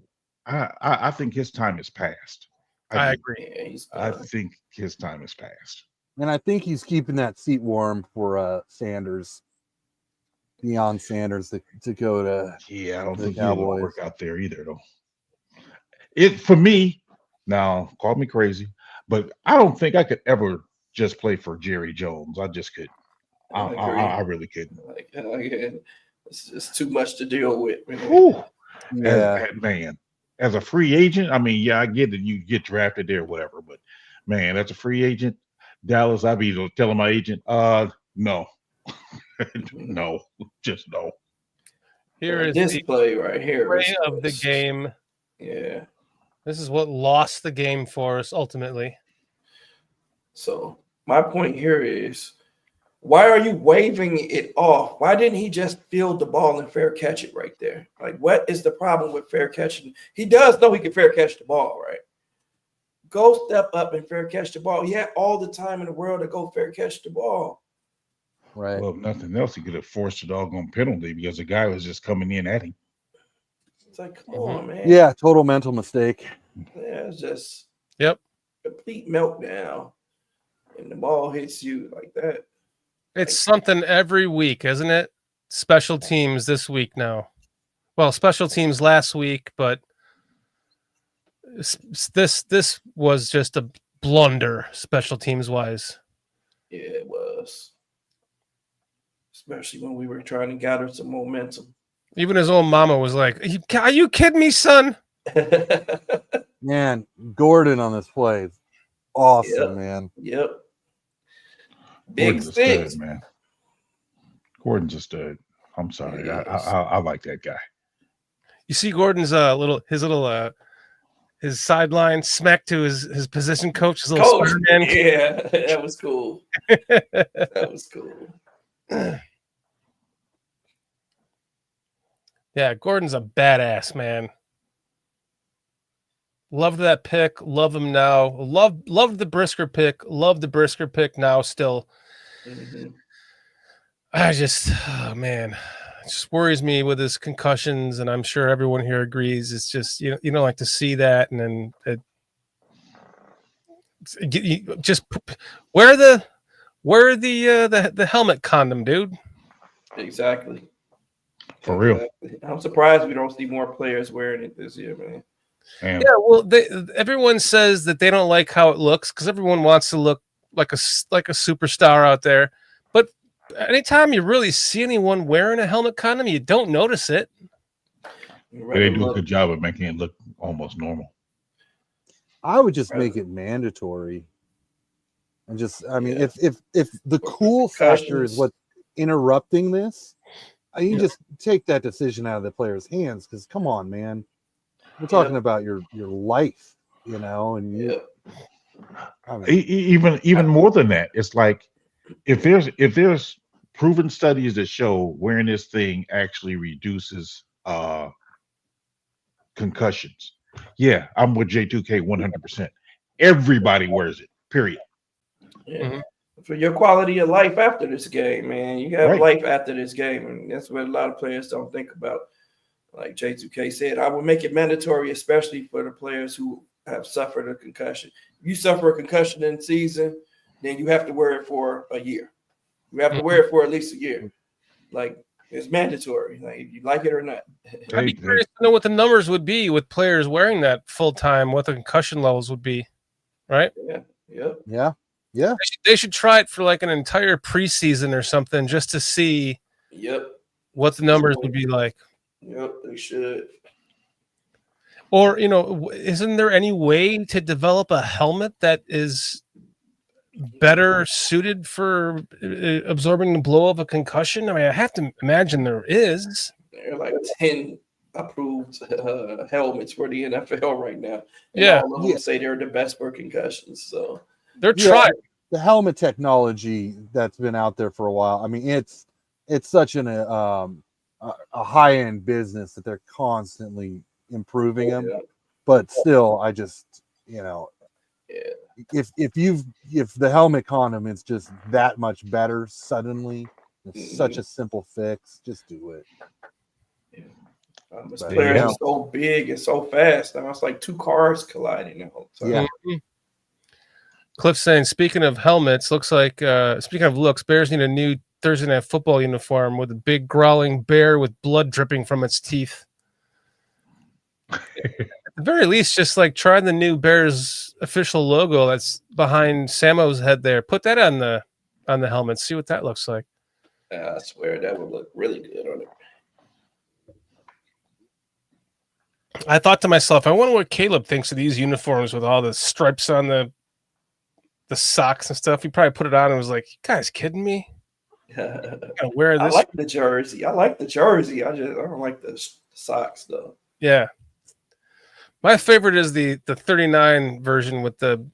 I think his time is past. I agree. Yeah, I think his time is past. And I think he's keeping that seat warm for Sanders, Deion Sanders, to go to. Yeah, I don't think he'll work out there either, though. For me, now call me crazy, but I don't think I could ever just play for Jerry Jones. I just couldn't. I really couldn't. It's just too much to deal with. Yeah, man. As a free agent, I mean, yeah, I get that you get drafted there, whatever. But man, as a free agent, Dallas, I'd be telling my agent, no, no, just no. Here is this the play right here play of the game. Yeah, this is what lost the game for us ultimately. So my point here is, why are you waving it off? Why didn't he just field the ball and fair catch it right there? Like, what is the problem with fair catching? He does know he can fair catch the ball, right? Go step up and fair catch the ball. He had all the time in the world to go fair catch the ball. right. Well, if nothing else, he could have forced a doggone penalty because the guy was just coming in at him. It's like, come on, man. Yeah, total mental mistake. Yeah, it's just complete meltdown. And the ball hits you like that. It's something every week, isn't it? Special teams this week now. Well, special teams last week, but this was just a blunder, special teams wise. Yeah, it was. Especially when we were trying to gather some momentum. Even his own mama was like, "Are you kidding me, son?" Man, Gordon on this play is awesome, man. Yep. Big sticks, man. Gordon's a stud. I'm sorry. I like that guy. You see Gordon's his sideline smack to his position coach, his little Spider-Man. Yeah, that was cool. That was cool. Yeah, Gordon's a badass, man. Loved that pick. Love him now. Loved the Brisker pick. Love the Brisker pick now still. Mm-hmm. It just worries me with his concussions, and I'm sure everyone here agrees. It's just you don't like to see that, and then just wear the helmet condom, dude. Exactly. For real. I'm surprised we don't see more players wearing it this year, man. Damn. Yeah, well, everyone says that they don't like how it looks because everyone wants to look like a superstar out there. But anytime you really see anyone wearing a helmet condom, you don't notice it. They do a good job of making it look almost normal. I would just make it mandatory, and if the cool factor is what interrupting this, you just take that decision out of the player's hands. Because come on, man. We're talking about your life, and even more than that. It's like if there's proven studies that show wearing this thing actually reduces concussions. Yeah, I'm with J2K 100%. Everybody wears it. Period. Yeah. Mm-hmm. For your quality of life after this game, man, you have life after this game, and that's what a lot of players don't think about. Like J2K said, I would make it mandatory, especially for the players who have suffered a concussion. If you suffer a concussion in season, then you have to wear it for a year. You have to wear it for at least a year. Like, it's mandatory, like if you like it or not. I'd be curious to know what the numbers would be with players wearing that full time, what the concussion levels would be, right? Yeah. They should try it for like an entire preseason or something just to see what the numbers would be like. Yep, they should. Or, isn't there any way to develop a helmet that is better suited for absorbing the blow of a concussion? I mean, I have to imagine there is. There are like 10 approved helmets for the NFL right now. And Yeah. all of them say they're the best for concussions. So they're trying. The helmet technology that's been out there for a while. I mean, it's such a high-end business that they're constantly improving them. But still, I just, if the helmet condom is just that much better suddenly, it's such a simple fix, just do it. This player is so big and so fast. Now it's like two cars colliding the whole time. Yeah. Cliff saying, speaking of helmets, looks like speaking of looks, Bears need a new Thursday Night Football uniform with a big growling bear with blood dripping from its teeth. At the very least, just like try the new Bears official logo that's behind Sammo's head there. Put that on the helmet. See what that looks like. I swear that would look really good on it. I thought to myself, I wonder what Caleb thinks of these uniforms with all the stripes on the socks and stuff. He probably put it on and was like, "You guys kidding me? I wear this." I like the jersey. I don't like the socks though. Yeah. My favorite is the 39 version with the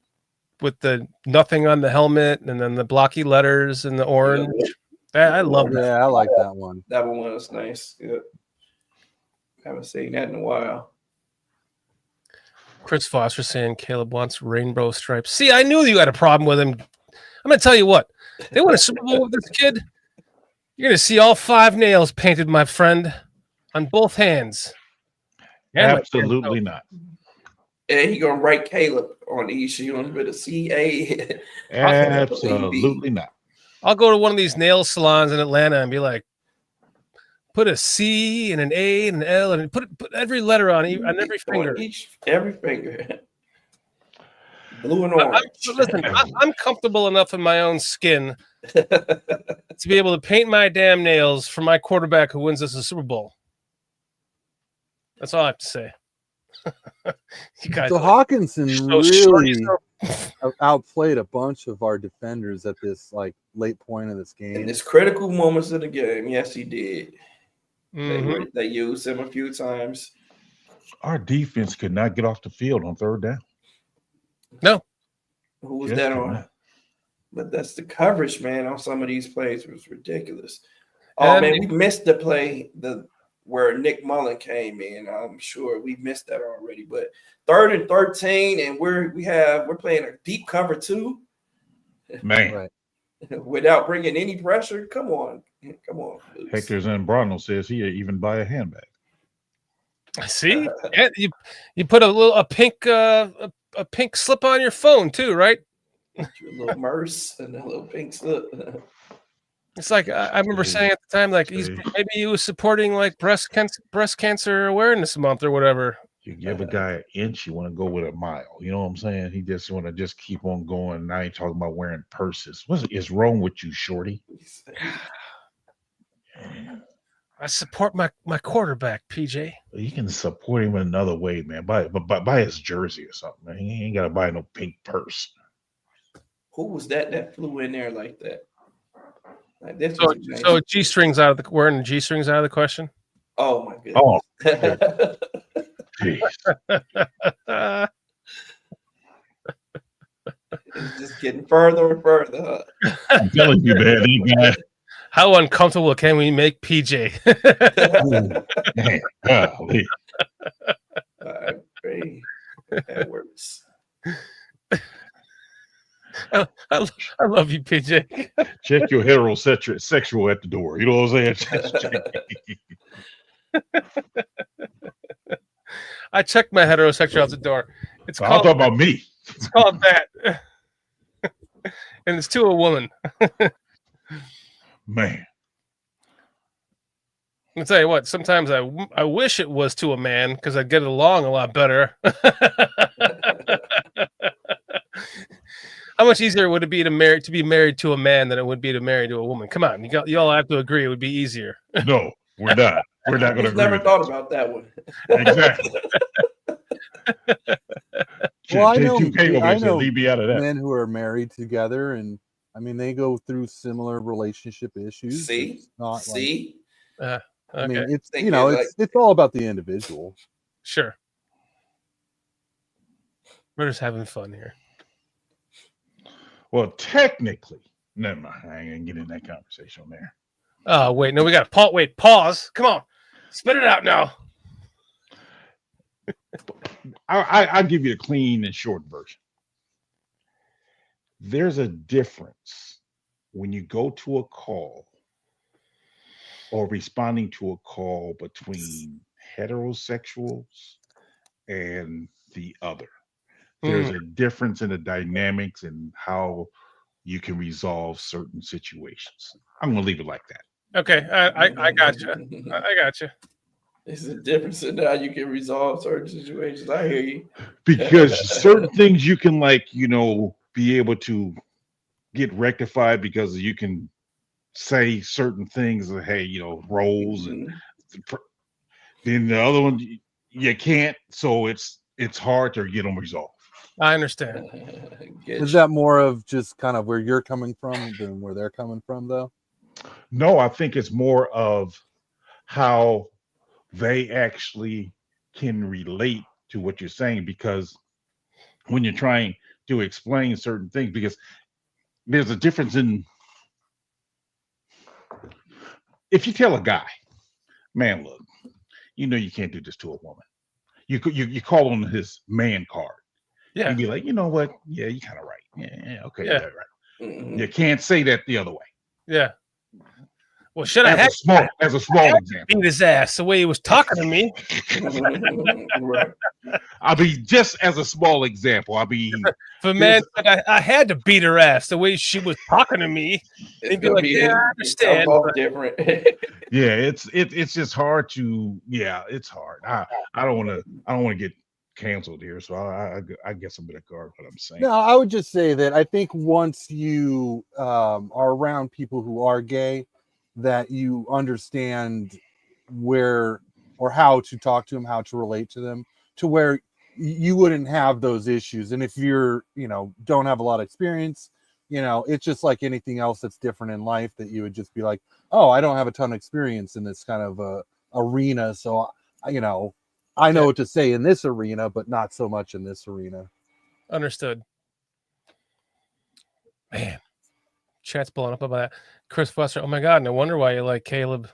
nothing on the helmet and then the blocky letters and the orange. I love that. Yeah, I like that one. That one was nice. Yeah. Haven't seen that in a while. Chris Foster saying Caleb wants rainbow stripes. See, I knew you had a problem with him. I'm going to tell you what. They win a Super Bowl with this kid. You're going to see all 5 nails painted, my friend, on both hands. Absolutely not. And he going to write Caleb on each shoe with a C-A. Absolutely not. I'll go to one of these nail salons in Atlanta and be like, put a C and an A and an L and put every letter on every finger. Every finger. Blue and orange. Listen, I'm comfortable enough in my own skin to be able to paint my damn nails for my quarterback who wins us a Super Bowl. That's all I have to say. You guys. So Hawkinson really outplayed a bunch of our defenders at this late point of this game. In this critical moments of the game, yes, he did. Mm-hmm. They used him a few times. Our defense could not get off the field on third down. No. Who was that on? But that's the coverage, man, on some of these plays was ridiculous. Oh, man, we missed the play where Nick Mullen came in. I'm sure we missed that already. But 3rd and 13, and we're playing a deep cover 2. Man. Right. Without bringing any pressure. Come on. Hector Zambrano says he even buy a handbag. See, and you put a pink slip on your phone too, right? A little merce and a little pink slip. It's like I remember saying at the time, like maybe he was supporting like breast cancer awareness month or whatever. You give a guy an inch, you want to go with a mile. You know what I'm saying? He just want to keep on going. Now you're talking about wearing purses. What is wrong with you, Shorty? I support my quarterback, PJ. You can support him in another way, man. Buy his jersey or something. Man. He ain't got to buy no pink purse. Who was that flew in there like that? Like this so G-strings wearing the G-strings out of the question? Oh my goodness. Oh, it's just getting further and further. Huh? I'm telling you, man. How uncomfortable can we make PJ? Man, golly. That works. I love you, PJ. Check your heterosexual at the door. You know what I'm saying? I checked my heterosexual at the door. I'm talking about me. It's called that. And it's to a woman. Man. I'll tell you what, sometimes I wish it was to a man because I'd get along a lot better. How much easier would it be to be married to a man than it would be to marry to a woman? Come on, you all have to agree it would be easier. No, we're not. We're not going to agree. Never thought about that one. Exactly. Well, I know, J2K over I here said, know leave me out of that. men who are married together, and I mean they go through similar relationship issues. See, It's not like see, I Okay, mean it's Think you know it like- it's all about the individual. sure. We're just having fun here. Well, technically, never mind. I ain't gonna get in that conversation there. Oh, wait, no, we got to pause. Wait, pause. Come on. Spit it out now. I'll give you a clean and short version. There's a difference when you go to a call or responding to a call between heterosexuals and the other. There's a difference in the dynamics and how you can resolve certain situations. I'm gonna leave it like that. Okay, I got you. I got you. It's a difference in how you can resolve certain situations. I hear you. Because certain things you can be able to get rectified because you can say certain things that, hey, roles, and then the other one you can't, so it's hard to get them resolved. I understand. Is that more of just kind of where you're coming from than where they're coming from, though? No, I think it's more of how they actually can relate to what you're saying, because when you're trying to explain certain things, because there's a difference in, if you tell a guy, man, look, you can't do this to a woman. You call on his man card. Yeah. You'd be like, you know what? Yeah, you're kind of right. Yeah, okay, Yeah. right. You can't say that the other way. Yeah. Well, should I As have a small example. beat his ass the way he was talking to me? Right. I mean, just as a small example. I mean, If a man said I had to beat her ass the way she was talking to me, he'd be like, yeah, I understand. Both different. yeah, it's just hard to. Yeah, it's hard. I don't want to get canceled here, so I guess I'm gonna guard what I'm saying. No, I would just say that I think once you are around people who are gay, that you understand where or how to talk to them, how to relate to them, to where you wouldn't have those issues. And if you're, don't have a lot of experience, it's just like anything else that's different in life, that you would just be like, oh, I don't have a ton of experience in this kind of arena. So, I know what to say in this arena, but not so much in this arena. Understood. Man, chat's blowing up about that. Chris Foster, oh my God, no wonder why you like Caleb.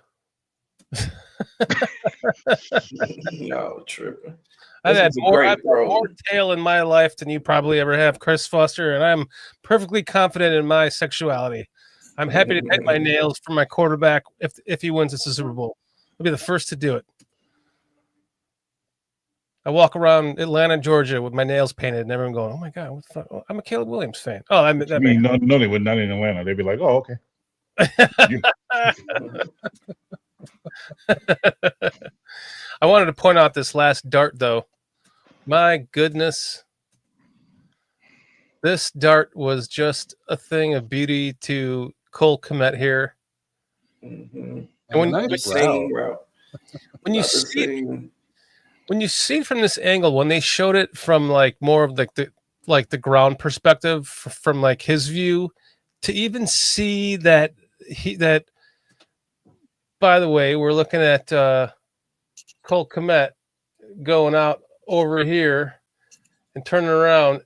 No, tripping. I've had more tail in my life than you probably ever have, Chris Foster, and I'm perfectly confident in my sexuality. I'm happy to paint my nails for my quarterback if he wins the Super Bowl. I'll be the first to do it. I walk around Atlanta, Georgia with my nails painted and everyone going, oh my God, what the fuck? I'm a Caleb Williams fan. Oh, I mean, no, they would not in Atlanta. They'd be like, oh, okay. I wanted to point out this last dart, though. My goodness. This dart was just a thing of beauty to Cole Kmet here. Mm-hmm. And when, nice when you see it from this angle, when they showed it from like more of the ground perspective from like his view, to even see that by the way, we're looking at Cole Kmet going out over here and turning around.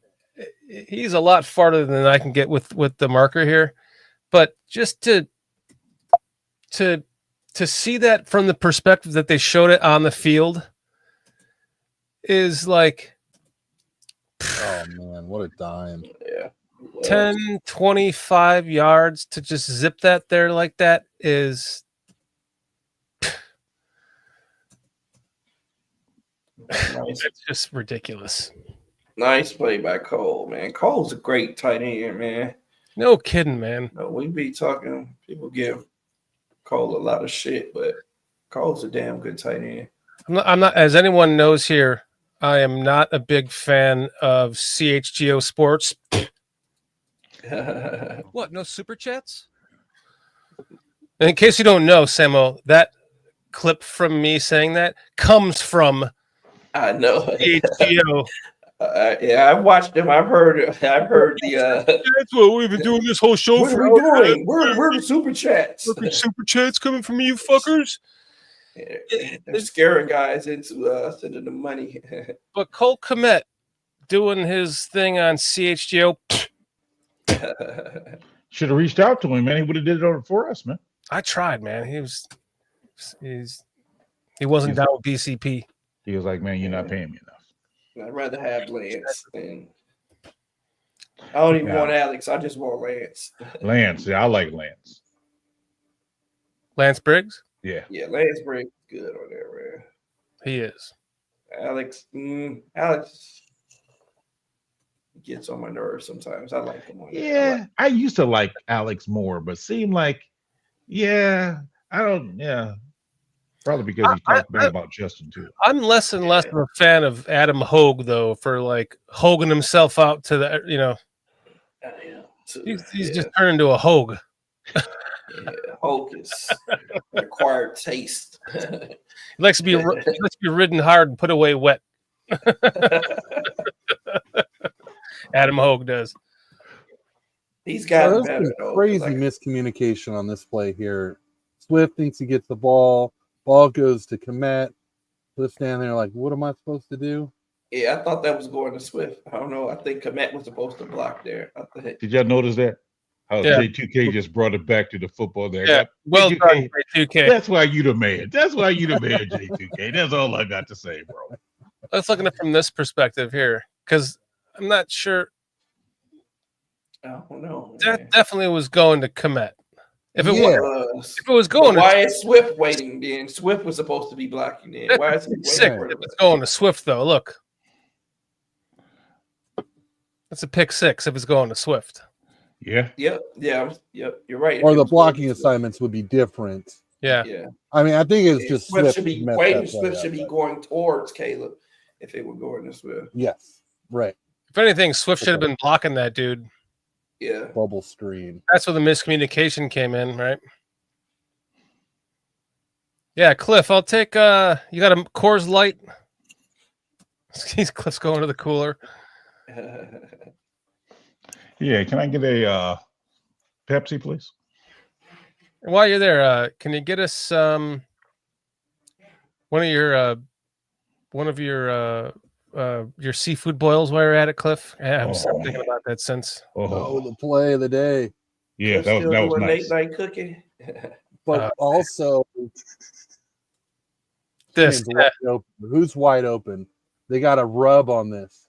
He's a lot farther than I can get with the marker here, but just to see that from the perspective that they showed it on the field is like, oh man, what a dime. Yeah. 10, 25 yards to just zip that there like that is nice. It's just ridiculous. Nice play by Cole, man. Cole's a great tight end, man. No kidding, man. No, we be talking, people give Cole a lot of shit, but Cole's a damn good tight end. I'm not, as anyone knows here, I am not a big fan of CHGO Sports. What, no super chats? And in case you don't know, Sammo, that clip from me saying that comes from I know. HBO. Yeah, I've watched them. I've heard the. That's what we've been doing this whole show What for. are we doing? Where are the super chats? Fucking super chats coming from you fuckers. They're scaring guys into sending them money. But Cole Kmet doing his thing on CHGO. Should have reached out to him, man. He would have did it for us, man. I tried, man. He wasn't down with BCP. He was like, man, you're not paying me enough. I'd rather have Lance than I don't even want Alex. I just want Lance. Lance, yeah, I like Lance. Lance Briggs? Yeah. Yeah, Lance Briggs is good on there, man. He is. Alex gets on my nerves sometimes. I like him on there. Yeah, I used to like Alex more, but seemed like, probably because he talked bad about Justin too. I'm less and less of a fan of Adam Hogue, though, for like hogging himself out to the, he's just turned into a Hogue. Yeah, Hulk is acquired taste. He likes to be ridden hard and put away wet. Adam Hogue does. He's got better. Crazy miscommunication on this play here. Swift thinks he gets the ball. Ball goes to Kmet. Swift standing there like, what am I supposed to do? Yeah, I thought that was going to Swift. I don't know. I think Kmet was supposed to block there. Did y'all notice that? How J2K just brought it back to the football there. Yeah, well done, J2K. That's why you the man. That's why you the man, J2K. That's all I got to say, bro. Let's look at it from this perspective here, because I'm not sure. I don't know. That definitely was going to Kmet. If it was going, why is Swift waiting? Then Swift was supposed to be blocking. Then why is he sick? If it's going to Swift, though, look, that's a pick six. If it's going to Swift, Yep. You're right. Or the blocking assignments would be different. Yeah. I mean, I think it's just Swift should be waiting. Swift should be going towards Caleb if it were going to Swift. Yes, right. If anything, Swift should have been blocking that dude. Yeah. Bubble screen. That's where the miscommunication came in, right? Yeah, Cliff, I'll take you got a Coors Light? Cliff's going to the cooler. Yeah, can I get a Pepsi, please? And while you're there, can you get us one of your seafood boils while you're at it, Cliff? Yeah, I'm thinking about that since. Oh, the play of the day. Yeah, that was nice. Late night cooking. But also, this wide open. Who's wide open? They got a rub on this.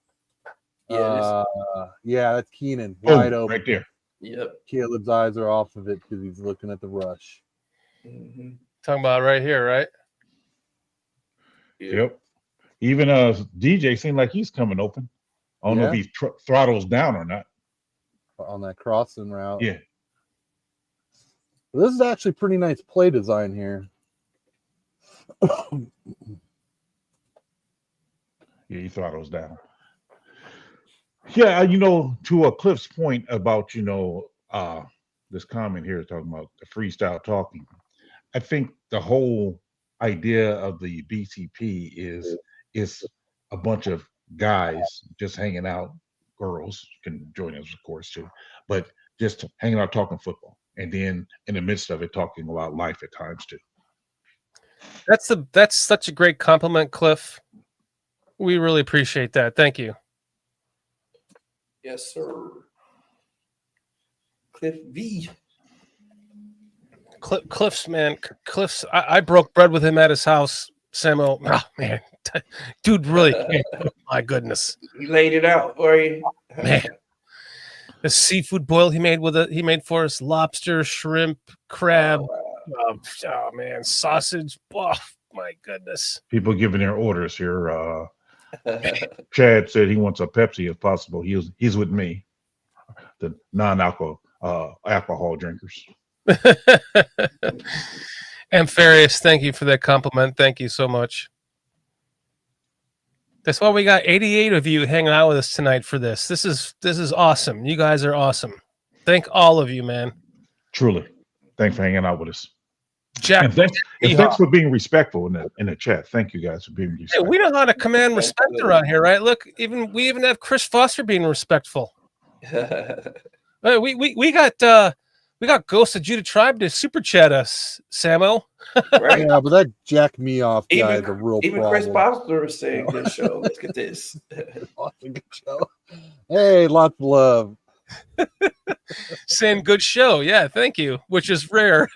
That's Keenan wide open right there. Yep. Caleb's eyes are off of it because he's looking at the rush. Mm-hmm. Talking about right here, right? Yep. Even DJ seemed like he's coming open. I don't know if he throttles down or not on that crossing route. Yeah. This is actually pretty nice play design here. Yeah, he throttles down. Yeah, to Cliff's point about, this comment here talking about the freestyle talking. I think the whole idea of the BCP is a bunch of guys just hanging out. Girls can join us, of course, too, but just hanging out talking football. And then in the midst of it, talking about life at times, too. That's such a great compliment, Cliff. We really appreciate that. Thank you. Yes, sir. Cliff V. Cliff's man. Cliff's. I broke bread with him at his house. Sammo. Oh man, dude, really. Oh, my goodness. He laid it out for you, man. The seafood boil he made for us: lobster, shrimp, crab. Oh man, sausage. Oh my goodness. People giving their orders here. Chad said he wants a Pepsi if possible. He's with me, the alcohol drinkers. Ampharius, thank you for that compliment. Thank you so much. That's why we got 88 of you hanging out with us tonight for this. This is awesome. You guys are awesome. Thank all of you, man. Truly. Thanks for hanging out with us. Jack. And thanks for being respectful in the chat. Thank you guys for being Hey, respectful. we know how to command respect around here, right? Look, we even have Chris Foster being respectful. We got Ghost of Judah Tribe to super chat us, Sammo. Right. Yeah, but that jacked me off guy is a real Even problem. Chris Foster is saying good show. Let's get this. Good show. Hey, lots of love. Saying good show, yeah, thank you, which is rare.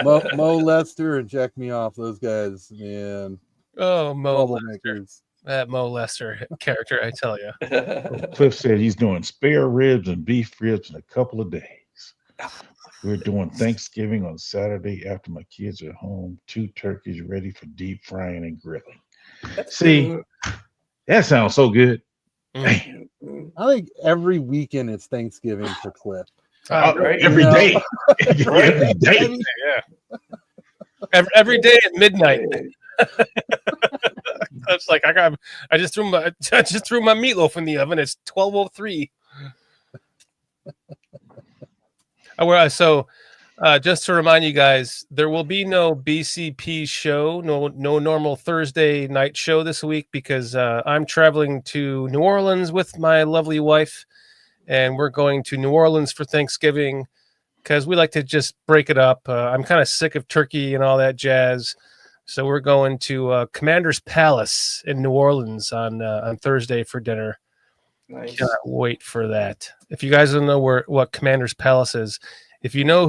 Mo Lester and Jack Me Off, those guys, man. Oh, Mo troublemakers. That Mo Lester character, I tell you. Cliff said he's doing spare ribs and beef ribs in a couple of days. We're doing Thanksgiving on Saturday after my kids are home. 2 turkeys ready for deep frying and grilling. See, that sounds so good. Mm. I think every weekend it's Thanksgiving for Cliff. Right? Every day. Every day. I mean, Yeah. Every day at midnight. It's like I just threw my meatloaf in the oven. It's 12:03. So just to remind you guys, there will be no BCP show, no normal Thursday night show this week because I'm traveling to New Orleans with my lovely wife, and we're going to New Orleans for Thanksgiving because we like to just break it up. I'm kind of sick of turkey and all that jazz. So we're going to Commander's Palace in New Orleans on Thursday for dinner. Nice. Cannot wait for that. If you guys don't know what Commander's Palace is, if you know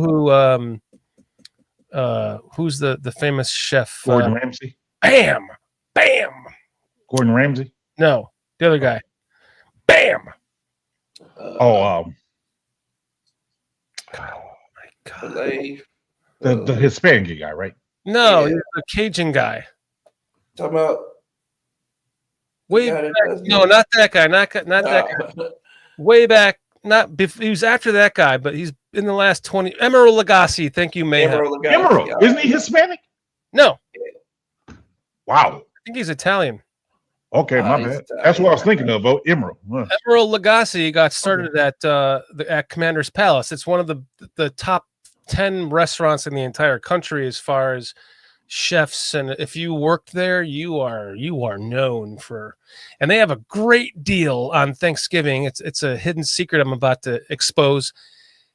who's the famous chef, Gordon Ramsay. Bam. Gordon Ramsay. No, the other guy. Bam. Oh my God. Filet. the Hispanic guy, right? No, Yeah. he's the Cajun guy. Talking about Way Yeah, back, that doesn't- no, not that guy. Not that guy. Way back. He was after that guy, but he's in the last 20. Emeril Lagasse. Thank you, Mayhem. Emerald. Isn't he Hispanic? No, Wow. I think he's Italian. Okay, my he's bad. Italian. That's what I was thinking of. Oh, Emerald. Huh. Emeril Lagasse got started at Commander's Palace. It's one of the top 10 restaurants in the entire country as far as chefs, and if you worked there, you are known for. And they have a great deal on Thanksgiving. It's a hidden secret I'm about to expose.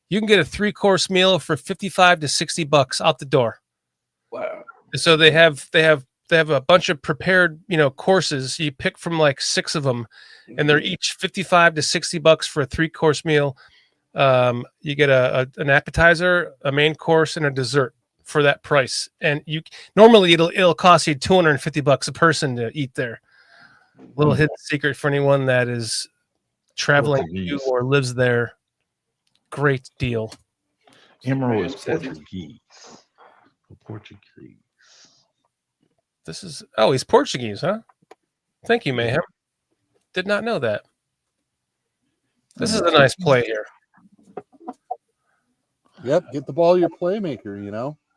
You can get a 3-course meal for $55 to $60 out the door. Wow. So they have a bunch of prepared, courses. You pick from like 6 of them, and they're each $55 to $60 for a 3-course meal. You get an appetizer, a main course, and a dessert for that price. And normally it'll cost you $250 a person to eat there. Little hidden secret for anyone that is traveling to or lives there. Great deal. Emerald is Portuguese. Portuguese. He's Portuguese, huh? Thank you, Mayhem. Did not know that. This is a nice play here. Yep, get the ball to your playmaker,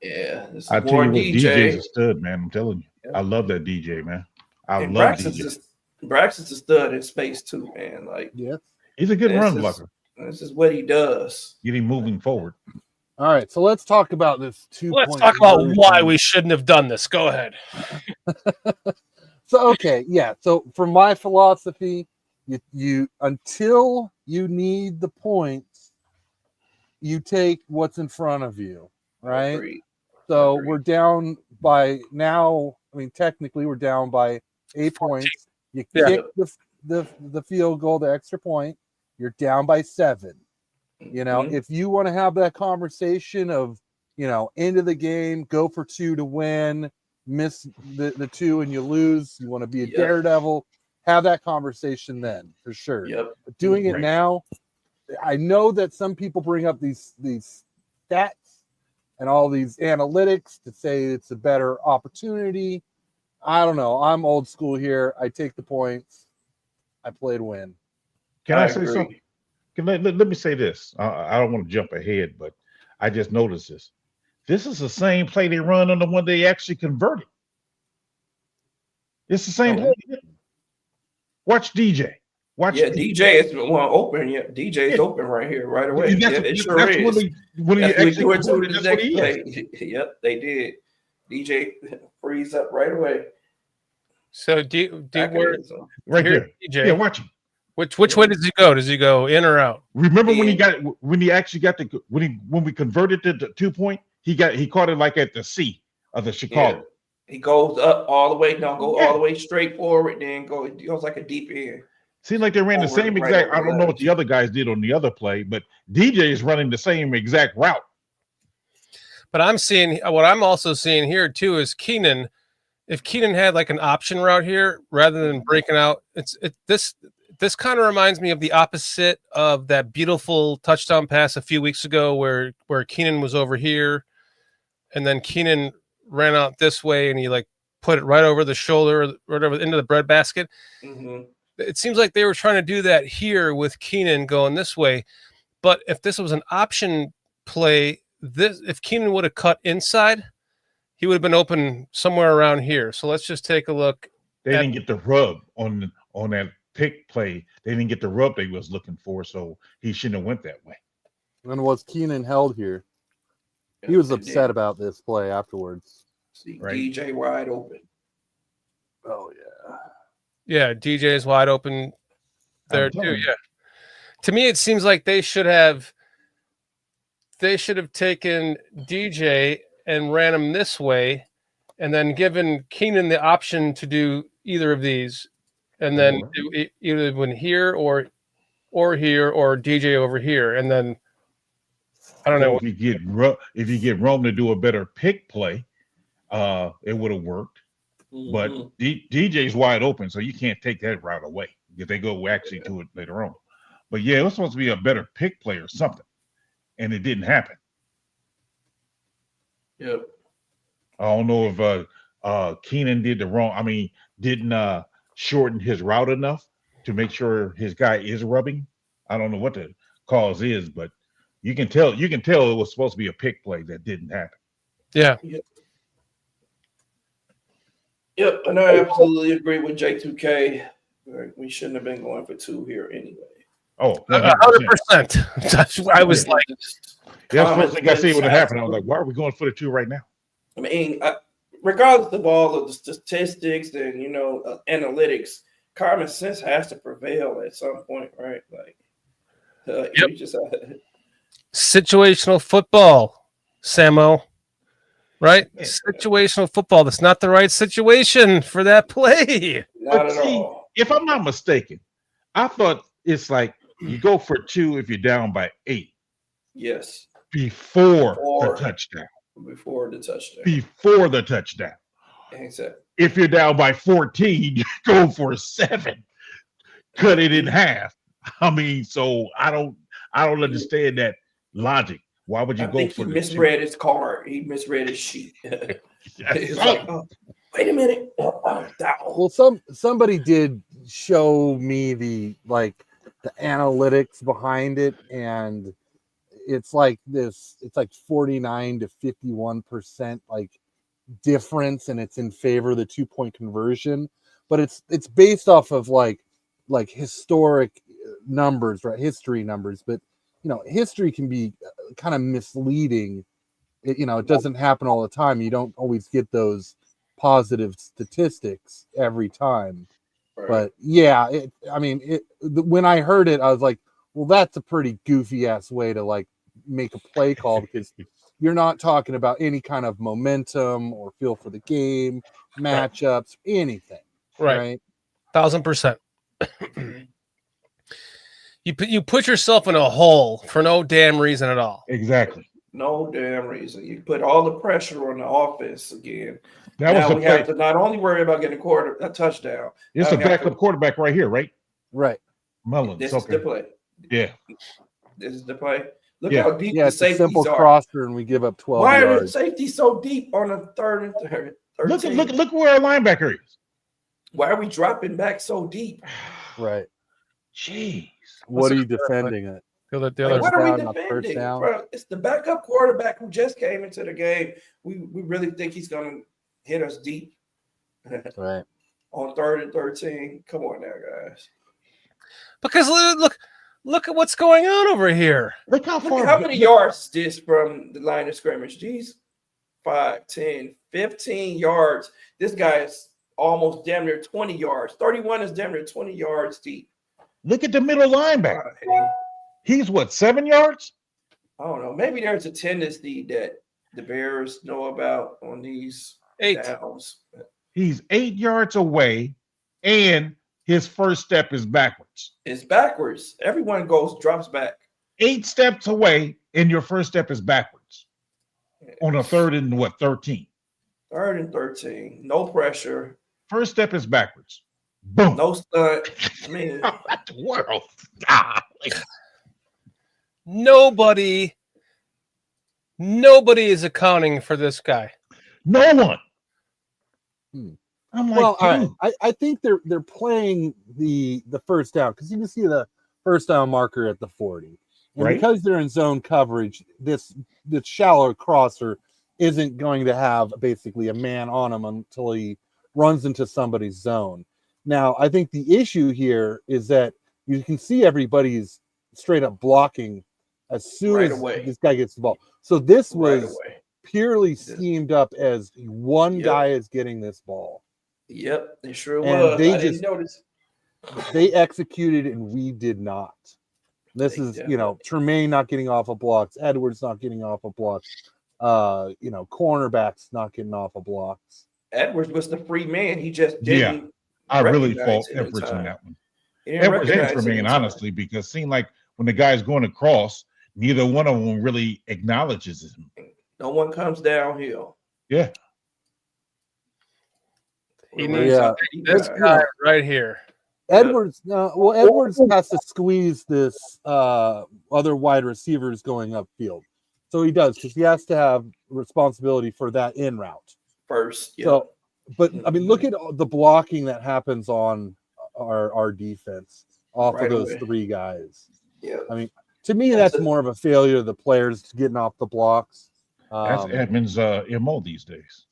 Yeah. This is I tell more you what, DJ. DJ's a stud, man. I'm telling you. I love that DJ, man. I love DJ. Braxton's a stud in space too, man. Like, Yes. He's a good run blocker. This is what he does. Get him moving forward. All right, so let's talk about this 2-point. Let's talk about why we shouldn't have done this. Go ahead. So okay, yeah. So for my philosophy, you until you need the points, you take what's in front of you, right? Agreed. So we're down by now. I mean, technically, we're down by 8 points. You kick the field goal, the extra point. You're down by 7. If you want to have that conversation of, end of the game, go for 2 to win, miss the 2 and you lose. You want to be a daredevil. Have that conversation then, for sure. Yep. But doing it now, I know that some people bring up these stats and all these analytics to say it's a better opportunity. I don't know. I'm old school here. I take the points. I play to win. Can I say something? Let me say this. I don't want to jump ahead, but I just noticed this. This is the same play they run on the one they actually converted. It's the same play. Watch DJ. Watch. Yeah, DJ is the one open. Yeah, DJ is open right here, right away. That's, Yeah, it sure that's is. when he That's what actually do it to converted, the that's what next he is. play. Yep, they did. DJ freeze up right away. So do Back in where the end zone. Right here's there. DJ. Yeah, watch him. Which way does he go? Does he go in or out? Remember when And he actually got the when we converted to the 2-point, he caught it like at the C of the Chicago. yeah, he goes up all the way, don't go all the way straight forward, then it goes like a deep end. Seemed like they ran the same Right exact. over I the don't know what edge. the other guys did on the other play, but DJ is running the same exact route. But what I'm also seeing here too is Keenan. If Keenan had like an option route here rather than breaking out, this kind of reminds me of the opposite of that beautiful touchdown pass a few weeks ago where Keenan was over here and then Keenan ran out this way and he like put it right over the shoulder, right over into the breadbasket. Mm-hmm. It seems like they were trying to do that here with Keenan going this way. But if this was an option play, if Keenan would have cut inside, he would have been open somewhere around here. So let's just take a look. They didn't get the rub on that pick play. They didn't get the rub they was looking for, so he shouldn't have went that way. And was Keenan held here? He was upset about this play afterwards. See Right. DJ wide open. Oh yeah. Yeah, DJ is wide open there I'm too. telling you. Yeah. To me, it seems like they should have taken DJ and ran him this way, and then given Keenan the option to do either of these, and then either one here or here or DJ over here, and then I don't know. If you get Rome to do a better pick play, it would have worked. But DJ's wide open, so you can't take that route away if they go actually to it later on. But yeah, it was supposed to be a better pick play or something, and it didn't happen. Yep. I don't know if Keenan did the wrong. I mean, didn't shorten his route enough to make sure his guy is rubbing. I don't know what the cause is, but you can tell it was supposed to be a pick play that didn't happen. Yeah. Yep, and I absolutely agree with J2K. We shouldn't have been going for 2 here anyway. Oh, 100%. That's why I was like, yeah, first thing I see when it happened, I was like, why are we going for the 2 right now? I mean, regardless of all of the statistics and analytics, common sense has to prevail at some point, right? Like, you just situational football, Sammo. Right? Yeah. Situational football. That's not the right situation for that play. not at all. If I'm not mistaken, I thought it's like you go for 2 if you're down by 8. Yes. Before the touchdown. Before the touchdown. Before the touchdown. Exactly. If you're down by 14, you go for 7. Cut it in half. I mean, so I don't understand that logic. Why would you go for he the misread his card. He misread his sheet. It's like, wait a minute. Well, somebody did show me the analytics behind it, and it's like 49 to 51% like difference, and it's in favor of the 2-point conversion. But it's based off of like historic numbers, right? History numbers, but history can be kind of misleading. It doesn't happen all the time. You don't always get those positive statistics every time. Right. But yeah, when I heard it, I was like, well, that's a pretty goofy ass way to like make a play call, because you're not talking about any kind of momentum or feel for the game, matchups, anything. Right? 1,000%. You put yourself in a hole for no damn reason at all. Exactly. No damn reason. You put all the pressure on the offense again. Now we have to not only worry about getting a touchdown. It's a backup quarterback right here, right? Right. Mullins. This is the play. Yeah. This is the play. Look how deep the it's a safeties simple are. crosser, and we give up 12 Why yards. are the safeties so deep on a 3rd and 13? Look where our linebacker is. Why are we dropping back so deep? Right. Jeez. What are you defending it? What are we defending? Bro, it's the backup quarterback who just came into the game. We really think he's going to hit us deep. Right. On 3rd and 13. Come on now, guys. Because look at what's going on over here. Look how far. Look how many yards this from the line of scrimmage. Jeez, 5, 10, 15 yards. This guy is almost damn near 20 yards. 31 is damn near 20 yards deep. Look at the middle linebacker. He's what, 7 yards? I don't know. Maybe there's a tendency that the Bears know about on these 8 downs. He's 8 yards away, and his first step is backwards. It's backwards. Everyone drops back. 8 steps away, and your first step is backwards. On a 3rd and 13? 3rd and 13. No pressure. First step is backwards. Boom. No stunt. I mean, what the world? Nobody is accounting for this guy. No one. I'm like, Well, all right. I think they're playing the first down because you can see the first down marker at the 40. And Right. because they're in zone coverage, this shallow crosser isn't going to have basically a man on him until he runs into somebody's zone. Now, I think the issue here is that you can see everybody's straight up blocking as soon Right as away. this guy gets the ball. So this right was away. purely schemed up as one Yep. guy is getting this ball. Yep, they sure And was. they I just- didn't notice. They executed and we did not. This They is, Tremaine not getting off of blocks, Edwards not getting off of blocks, cornerbacks not getting off of blocks. Edwards was the free man. He just Yeah. didn't. I really recognize fault it in Edwards time. on that one. He didn't Edwards and recognize it in Tremaine, time. honestly, because it seemed like when the guy's going across, neither one of them really acknowledges him. No one comes downhill. Yeah. He Well, needs Yeah. this guy right here. Edwards has to squeeze this other wide receivers going upfield. So he does, because he has to have responsibility for that in route. first. Yep. So, but I mean, look at the blocking that happens on our defense off Right of those away. 3 guys. Yeah. I mean, to me, that's more of a failure of the players getting off the blocks. That's Edmonds' MO these days.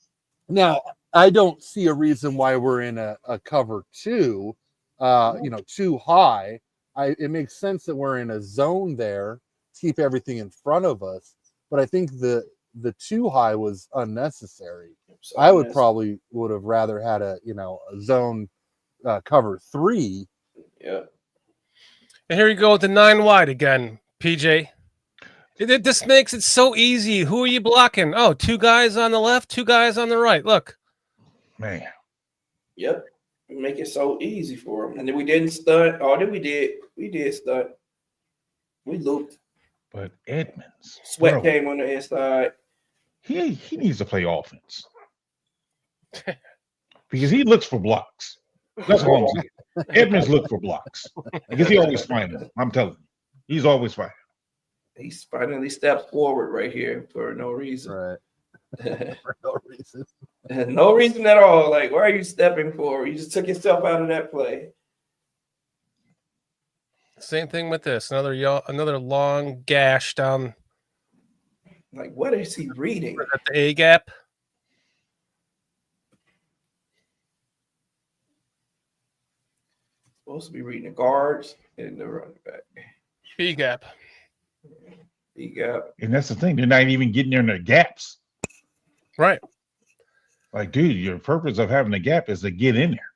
Now, I don't see a reason why we're in a cover 2, too high. It makes sense that we're in a zone there to keep everything in front of us. But I think the too high was unnecessary. So I would that's- would have rather had a zone cover 3. Yeah. And here you go with the 9 wide again, PJ. This makes it so easy. Who are you blocking? Oh, 2 guys on the left, 2 guys on the right. Look. Man. Yep. We make it so easy for him. And then we didn't stunt. Oh, then we did. We did stunt. We looped. But Edmonds. Sweat bro, came on the inside. he needs to play offense. Because he looks for blocks. That's all I'm saying. Edmonds look for blocks. Because he always finds them. I'm telling you. He's always finding He finally steps forward right here for no reason. Right. For no reason. No reason at all. Like, why are you stepping forward? You just took yourself out of that play. Same thing with this. Another long gash down Like, what is he reading? at the A gap. Supposed to be reading the guards and the running back. B gap. He got And that's the thing. They're not even getting in their gaps. Right. Like, dude, your purpose of having a gap is to get in there,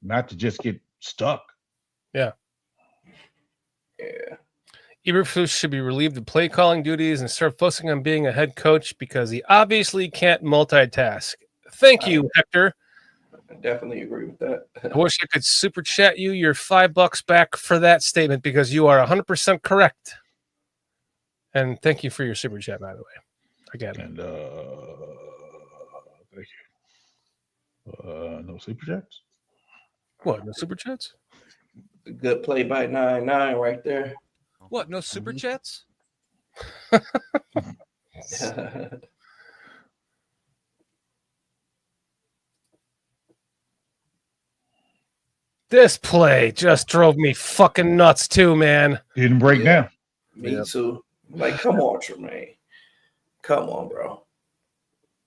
not to just get stuck. yeah. Eberflus should be relieved of play calling duties and start focusing on being a head coach because he obviously can't multitask. Thank you, Hector. I definitely agree with that. I wish I could super chat you your $5 back for that statement because you are 100% correct. And thank you for your super chat, by the way. Again. And thank you. No super chats. What? No super chats? A good play by 9-9 right there. What? No super chats? This play just drove me fucking nuts too, man. Didn't break Yeah. down. Me Yep. too. Like, come on, Tremaine. Come on, bro.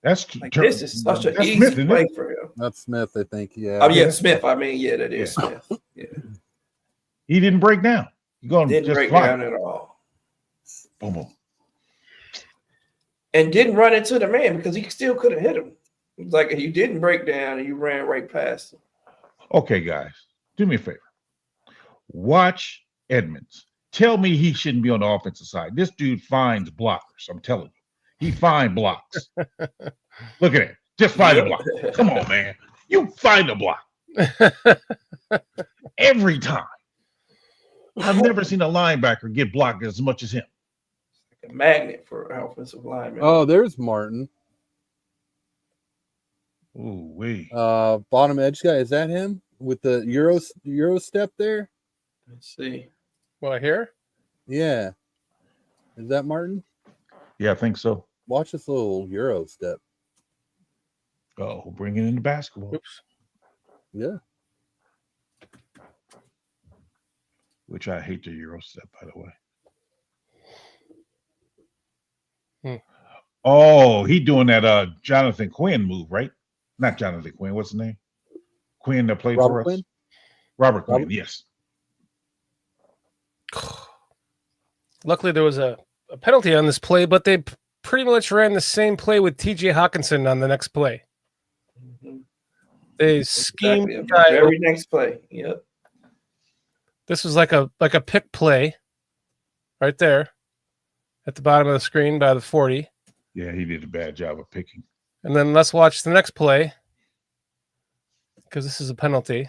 That's Like, this is such an that's easy Smith, isn't play it? for him. That's Smith, I think. Yeah. Oh, yeah, Smith. I mean, yeah, that is Smith. Yeah. He didn't break down. He going Didn't just break fly. down at all. Boom, boom. And didn't run into the man because he still could have hit him. It's like you didn't break down and you ran right past him. Okay, guys, do me a favor. Watch Edmonds. Tell me he shouldn't be on the offensive side. This dude finds blockers. I'm telling you. He finds blocks. Look at it. Just find a block. Come on, man. You find a block. Every time. I've never seen a linebacker get blocked as much as him. A magnet for offensive lineman. Oh, there's Martin. Ooh, wee. Bottom edge guy. Is that him with the Euro step there? Let's see. Well, here? Yeah. Is that Martin? Yeah, I think so. Watch this little Euro step. Oh, bring it into basketball. Oops. Yeah. Which I hate the Euro step, by the way. Oh, he doing that Jonathan Quinn move, right? Not Jonathan Quinn. What's his name? Quinn that played Robert for us. Quinn? Robert Quinn, yes. Luckily, there was a penalty on this play, but they pretty much ran the same play with T.J. Hawkinson on the next play. They schemed Exactly. the guy. Very next play. Yep. This was like a pick play right there at the bottom of the screen by the 40. Yeah, he did a bad job of picking. And then let's watch the next play because this is a penalty.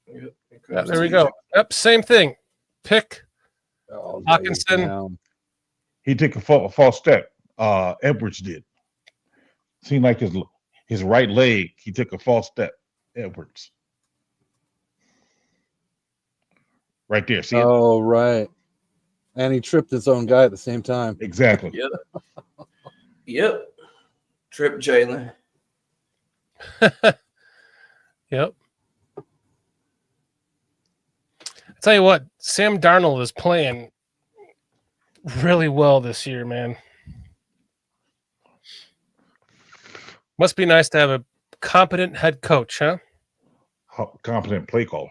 Yep. Yeah, there we go. Yep, same thing. Pick. Oh, Hawkinson. down. He took a false step. Edwards did. Seemed like his right leg, he took a false step. Edwards. Right there. See it? Oh, right. And he tripped his own guy at the same time. Exactly. Yep. Yep. Trip Jalen. Yep. I tell you what, Sam Darnold is playing really well this year, man. Must be nice to have a competent head coach, huh? Competent play caller.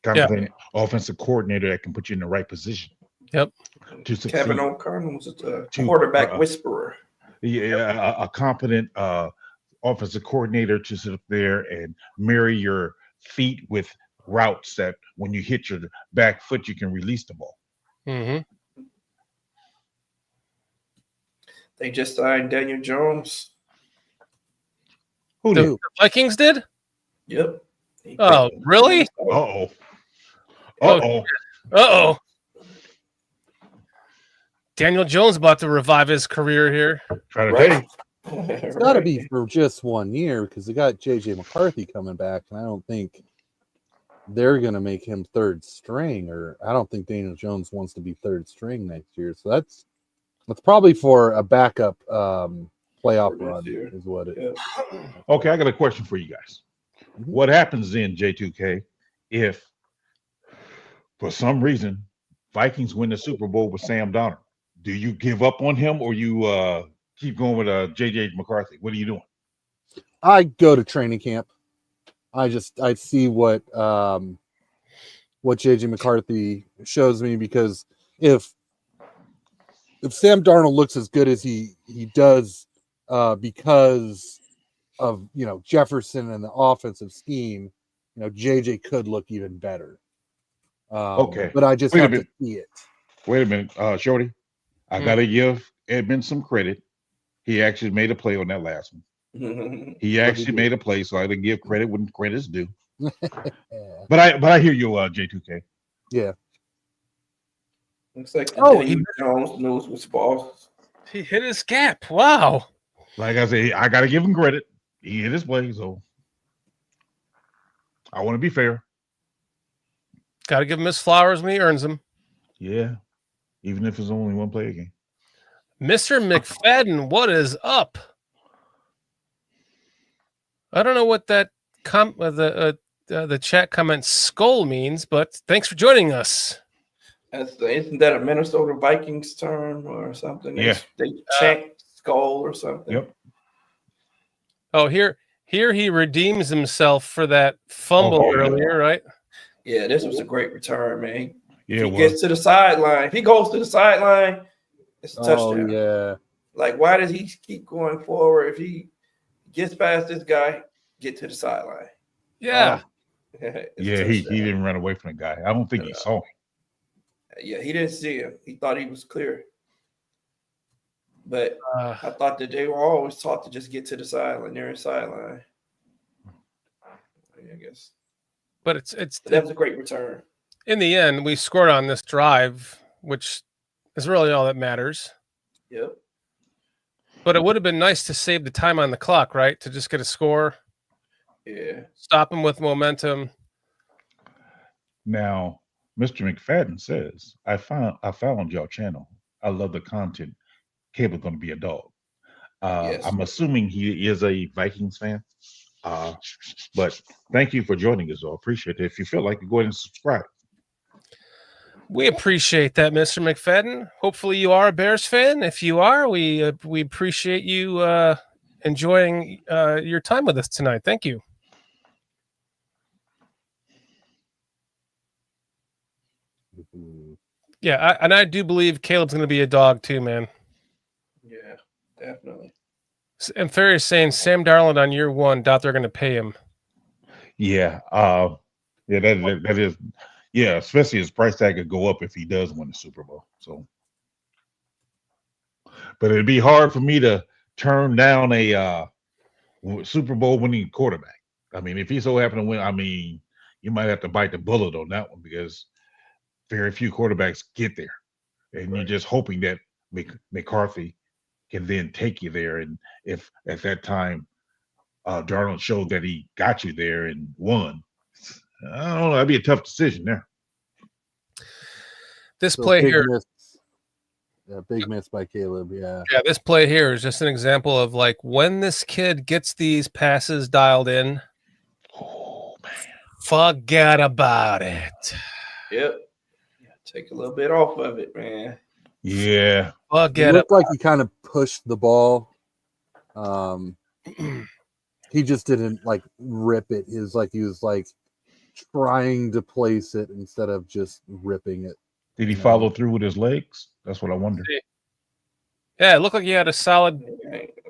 Competent offensive coordinator that can put you in the right position. Yep. To succeed. Kevin O'Connell was a quarterback whisperer. Yeah, a competent offensive coordinator to sit up there and marry your feet with routes that when you hit your back foot, you can release the ball. Mm-hmm. They just signed Daniel Jones. Who did? The Vikings did? Yep. Oh, really? Uh-oh. Uh-oh. Uh-oh. Daniel Jones about to revive his career here. Try to Right. It's got to be for just 1 year because they got J.J. McCarthy coming back, and I don't think they're going to make him third string, or I don't think Daniel Jones wants to be third string next year. So that's probably for a backup playoff run is what it is. Okay, I got a question for you guys. Mhm. What happens then, J2K, if for some reason Vikings win the Super Bowl with Sam Darnold? Do you give up on him or you keep going with J.J. McCarthy? What are you doing? I go to training camp. I see what J.J. McCarthy shows me, because if Sam Darnold looks as good as he does because of Jefferson and the offensive scheme, JJ could look even better. Okay. But I just Wait a have to minute. see it. Wait a minute, Shorty. I gotta give Edmonds some credit. He actually made a play on that last one. He actually made a play, so I didn't give credit when credit's due. But I hear you, J2K. Yeah. Looks like he- Daniel Jones knows what's balls. He hit his gap. Wow. Like I say, I gotta give him credit. He hit his play, so I want to be fair. Got to give him his flowers when he earns them. Yeah, even if it's only one play a game. Mr. McFadden, what is up? I don't know what that the chat comment skull means, but thanks for joining us. Isn't that a Minnesota Vikings term or something? Yeah. They chant skull or something. Yep. Oh, here Here he redeems himself for that fumble earlier, right? Yeah, this was a great return, man. Yeah, If he gets to the sideline, if he goes to the sideline, it's a touchdown. Yeah. Like, why does he keep going forward? If he gets past this guy, get to the sideline. Yeah. Yeah, he didn't run away from the guy. I don't think he saw him. Yeah, he didn't see him. He thought he was clear. But I thought that they were always taught to just get to the sideline, near the sideline. I guess. But that was a great return. In the end, we scored on this drive, which is really all that matters. Yep. But it would have been nice to save the time on the clock, right? To just get a score. Yeah. Stop him with momentum. Now, Mr. McFadden says, I found your channel. I love the content. Cable's going to be a dog. Yes. I'm assuming he is a Vikings fan. But thank you for joining us. I appreciate it. If you feel like it, go ahead and subscribe. We appreciate that, Mr. McFadden. Hopefully you are a Bears fan. If you are, we appreciate you enjoying your time with us tonight. Thank you. Yeah, I do believe Caleb's going to be a dog too, man. Yeah, definitely. And Ferry is saying Sam Darnold on year one, doubt they're going to pay him. Yeah, that is, yeah, especially his price tag could go up if he does win the Super Bowl. So, but it'd be hard for me to turn down a Super Bowl winning quarterback. I mean, if he so happen to win, I mean, you might have to bite the bullet on that one because very few quarterbacks get there, and you're just hoping that McCarthy can then take you there. And if at that time Darnold showed that he got you there and won, I don't know, that'd be a tough decision there. This play here, big miss by Caleb. Yeah, this play here is just an example of like when this kid gets these passes dialed in. Oh man, forget about it. Yep. Take a little bit off of it, man. Yeah. It looked like he kind of pushed the ball. He just didn't like rip it. He was like trying to place it instead of just ripping it. Did he follow through with his legs? That's what I wonder. Yeah, it looked like he had a solid.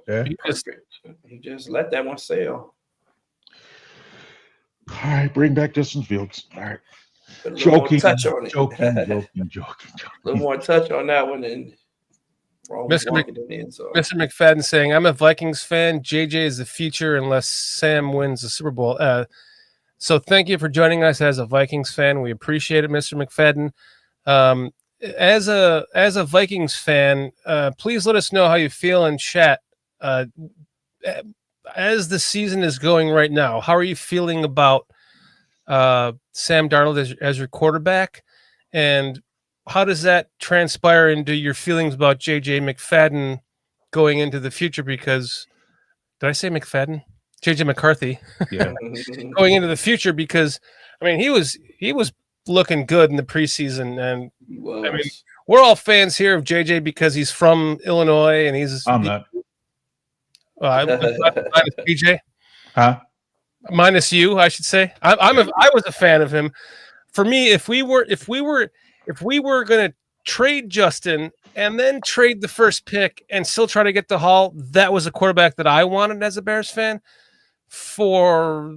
Yeah. He just let that one sail. All right, bring back Justin Fields. All right. Joking, touch on it. Joking. A little more touch on that one and Mr. McFadden saying, I'm a Vikings fan. JJ is the future unless Sam wins the Super Bowl. So thank you for joining us as a Vikings fan. We appreciate it, Mr. McFadden. As a Vikings fan, please let us know how you feel in chat. As the season is going right now, how are you feeling about Sam Darnold as your quarterback, and how does that transpire into your feelings about JJ McFadden going into the future? Because did I say McFadden? JJ McCarthy. Yeah. Going into the future, because I mean he was looking good in the preseason, and I mean we're all fans here of JJ because he's from Illinois and I'm not. Minus PJ. Huh? Minus you, I should say. I was a fan of him. For me, if we were going to trade Justin and then trade the first pick and still try to get the Hall, that was a quarterback that I wanted as a Bears fan. For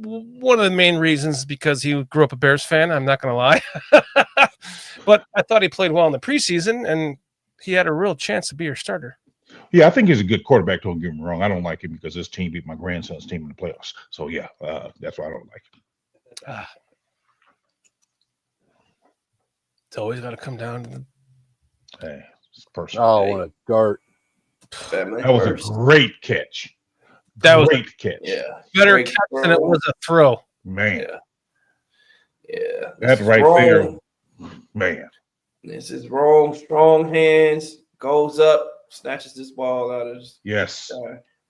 one of the main reasons, because he grew up a Bears fan. I'm not going to lie, but I thought he played well in the preseason and he had a real chance to be your starter. Yeah, I think he's a good quarterback. Don't get me wrong. I don't like him because his team beat my grandson's team in the playoffs. So yeah, that's why I don't like him. It's always got to come down to the. Hey, it's personal. Oh, what a dart! That was a great catch. That was a great catch. Yeah, better catch than it was a throw. Man. Yeah. That right there, man. This is wrong. Strong hands, goes up, snatches this ball out of his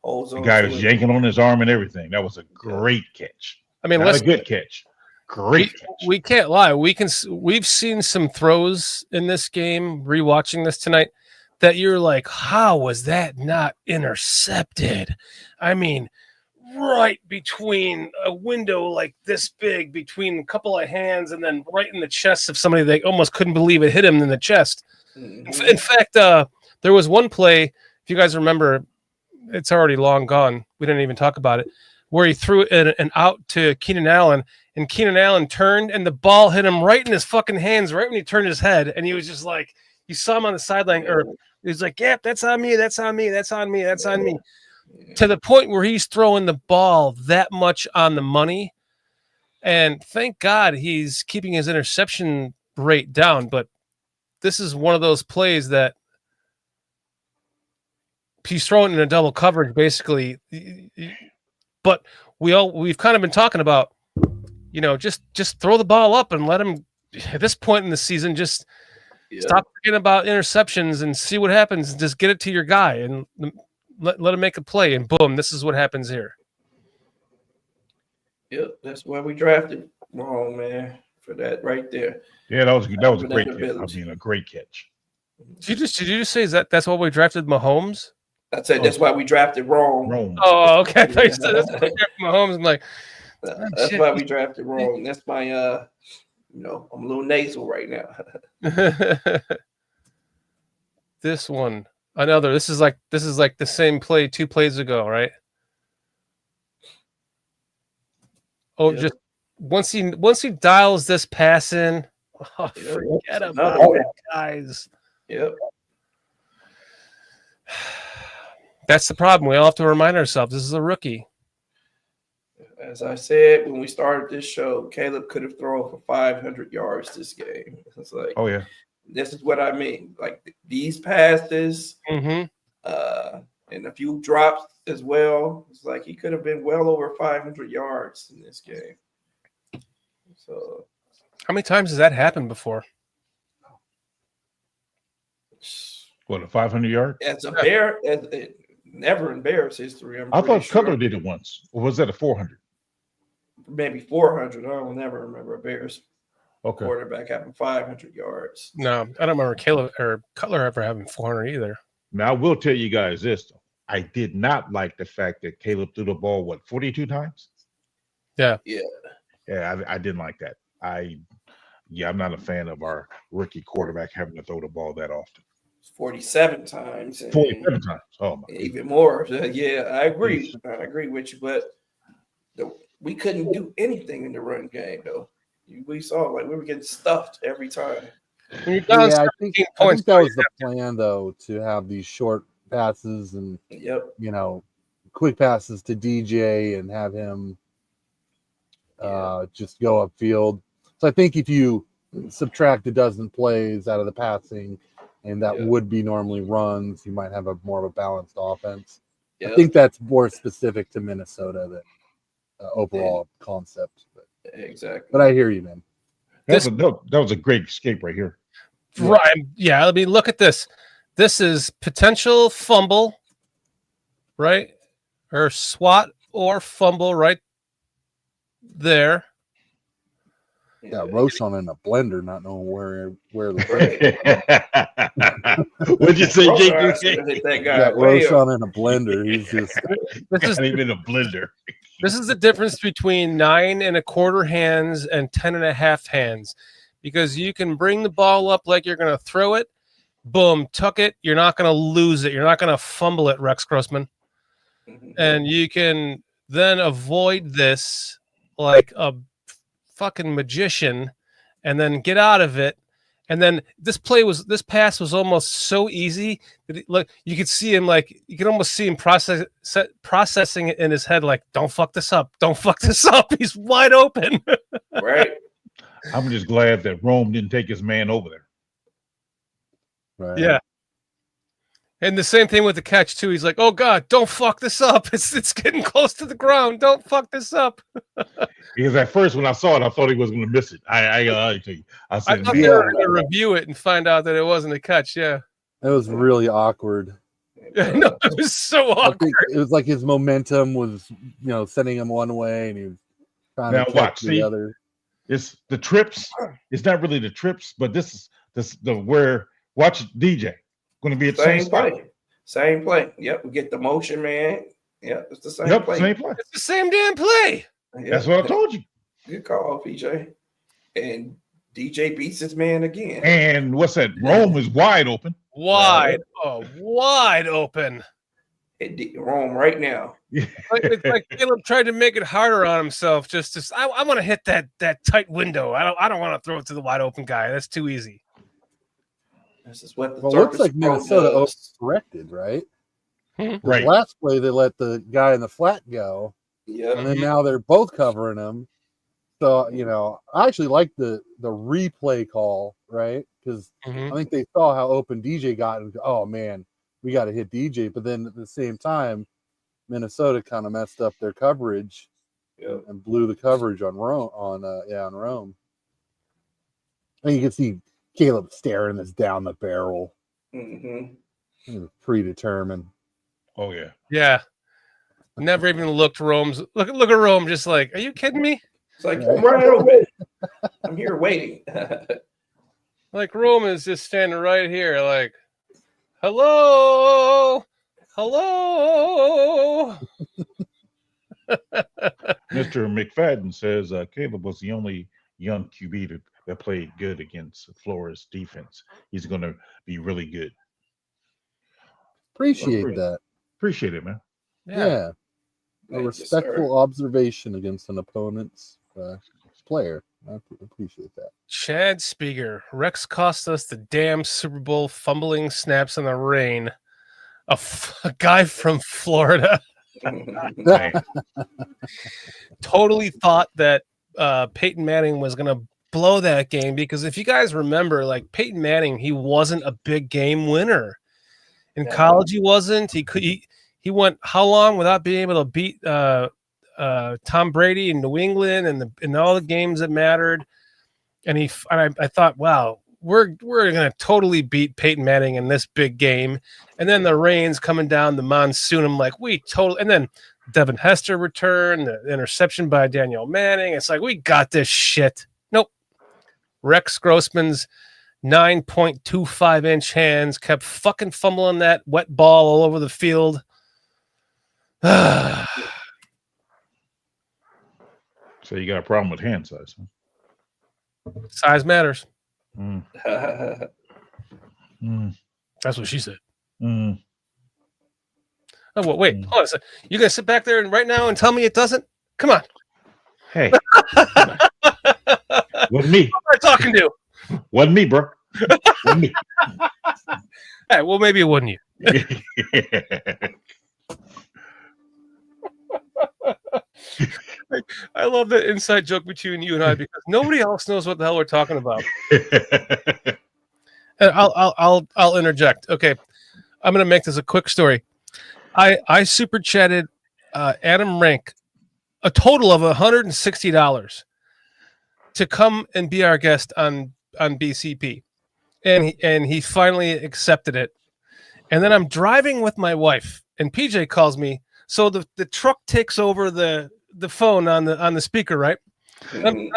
holds on. The guy was yanking on his arm and everything. That was a great catch. I mean, a good catch. Great catch. We can't lie. We've seen some throws in this game, rewatching this tonight, that you're like, how was that not intercepted? I mean, right between a window like this big, between a couple of hands, and then right in the chest of somebody they almost couldn't believe it hit him in the chest. Mhm. In fact, there was one play, if you guys remember, it's already long gone. We didn't even talk about it, where he threw an out to Keenan Allen, and Keenan Allen turned, and the ball hit him right in his fucking hands, right when he turned his head, and he was just like, you saw him on the sideline, or he was like, "Yep, that's on me, that's on me, that's on me, that's on me," to the point where he's throwing the ball that much on the money. And thank God he's keeping his interception rate down. But this is one of those plays that he's throwing in a double coverage, basically. But we've kind of been talking about, just throw the ball up and let him, at this point in the season, just stop forgetting about interceptions and see what happens. And just get it to your guy and let him make a play. And boom, this is what happens here. Yep, that's why we drafted wrong, man, for that right there. Yeah, that was a great catch. Ability. I mean, a great catch. Did you just say that's why we drafted Mahomes? I said that's why we drafted wrong. Rome. Oh, okay. I thought you said that's why we drafted Mahomes. I'm like, That's shit. why we drafted wrong. That's my I'm a little nasal right now. this one, another. This is like the same play 2 plays ago, right? Oh, Yep. just once he dials this pass in, forget about Another it, guys. Yep. That's the problem. We all have to remind ourselves this is a rookie. As I said when we started this show, Caleb could have thrown for 500 yards this game. It's like, Oh yeah. This is what I mean. Like these passes, Mm-hmm. and a few drops as well. It's like he could have been well over 500 yards in this game. So, How many times has that happened before? What, a 500-yard? as a Bear, never in Bears history. I thought Cutler did it once. Or was that a 400? Maybe 400. I will never remember a Bears Okay. quarterback having 500 yards. No, I don't remember Caleb or Cutler ever having 400 either. Now I will tell you guys this though. I did not like the fact that Caleb threw the ball 42 times. Yeah. Yeah, I didn't like that. I'm not a fan of our rookie quarterback having to throw the ball that often. 47 times. And 47 times. Oh my. even more. Yeah, I agree. I agree with you, but we couldn't do anything in the run game though. We saw like we were getting stuffed every time. When you're down Yeah, I 17 think points, that was the plan, though, to have these short passes and Yep. quick passes to DJ and have him just go upfield. So I think if you subtract a dozen plays out of the passing, and that would be normally runs, you might have more of a balanced offense. Yep. I think that's more specific to Minnesota than overall concept. Exactly. But I hear you, man. That was a great escape right here. Right. Yeah. I mean, look at this. This is potential fumble, right? Or swat or fumble right there. Yeah, Roshan in a blender, not knowing where the What'd you say, Roshan JJ? hit that guy. yeah, way up. Roshan in a blender. He's just This is in a blender. This is the difference between 9 1/4 hands and 10 1/2 hands, because you can bring the ball up like you're going to throw it, boom, tuck it. You're not going to lose it. You're not going to fumble it, Rex Grossman. And you can then avoid this like a fucking magician and then get out of it. And then this pass was almost so easy that you could see him, like you can almost see him processing it in his head, like, don't fuck this up. Don't fuck this up. He's wide open. Right. I'm just glad that Rome didn't take his man over there. right. Yeah. And the same thing with the catch too. He's like, "Oh God, don't fuck this up. It's getting close to the ground. Don't fuck this up." Because at first when I saw it, I thought he was going to miss it. I said, I thought they were going to review it and find out that it wasn't a catch. Yeah. It was really awkward. No, it was so I awkward. think it was like his momentum was, sending him one way, and he was trying Now to catch watch, the see? other. It's the trips. It's not really the trips, but this the where watch DJ going to be at the same spot. Same play. Yep. We get the motion, man. Yeah, it's the same Yep, play. same play. It's the same damn play. Yeah, That's what I told you. Good call, PJ. And DJ beats his man again. And what's that? Rome is wide open. Wide open. Rome right now. It's like Caleb tried to make it harder on himself. I want to hit that tight window. I don't want to throw it to the wide open guy. That's too easy. This is what the Well, it looks like Pro Minnesota does. overcorrected, right? The Right. last play, they let the guy in the flat go, Yep. and then now they're both covering him. So, I actually like the replay call, right? Because I think they saw how open DJ got and go, oh, man, we got to hit DJ. But then at the same time, Minnesota kind of messed up their coverage and blew the coverage on Rome. On Rome. And you can see Caleb staring this down the barrel. Mm-hmm. He was predetermined. Oh yeah. Yeah. Never even looked Rome's. Look at Rome. Just like, are you kidding me? It's like, I'm right over. I'm here waiting. Like Rome is just standing right here, like, hello. Mr. McFadden says Caleb was the only young QB that played good against Florida's defense. He's going to be really good. Appreciate that. Appreciate it, man. Yeah. A respectful observation against an opponent's player. I appreciate that. Chad Speaker. Rex cost us the damn Super Bowl fumbling snaps in the rain. A guy from Florida. Totally thought that Peyton Manning was going to blow that game, because if you guys remember, like Peyton Manning, he wasn't a big game winner. In college, he wasn't. He went how long without being able to beat Tom Brady in New England and in all the games that mattered. And I thought, wow, we're going to totally beat Peyton Manning in this big game. And then the rain's coming down the monsoon. I'm like, and then Devin Hester returned, the interception by Daniel Manning. It's like, we got this shit. Nope. Rex Grossman's 9.25-inch hands kept fucking fumbling that wet ball all over the field. So you got a problem with hand size, huh? Size matters. Mm. That's what she said. Mm. Oh, well, wait. Hold on a second. You gonna sit back there and right now and tell me it doesn't? Come on. Hey. Wasn't me. Who am I talking to? Wasn't me, bro. Wasn't me. Hey, well, maybe it wasn't you. I love that inside joke between you and I, because nobody else knows what the hell we're talking about. And I'll interject. Okay, I'm going to make this a quick story. I super chatted Adam Rink a total of $160 to come and be our guest on BCP, and he finally accepted it. And then I'm driving with my wife, and PJ calls me. So the truck takes over the phone on the speaker, right? I'm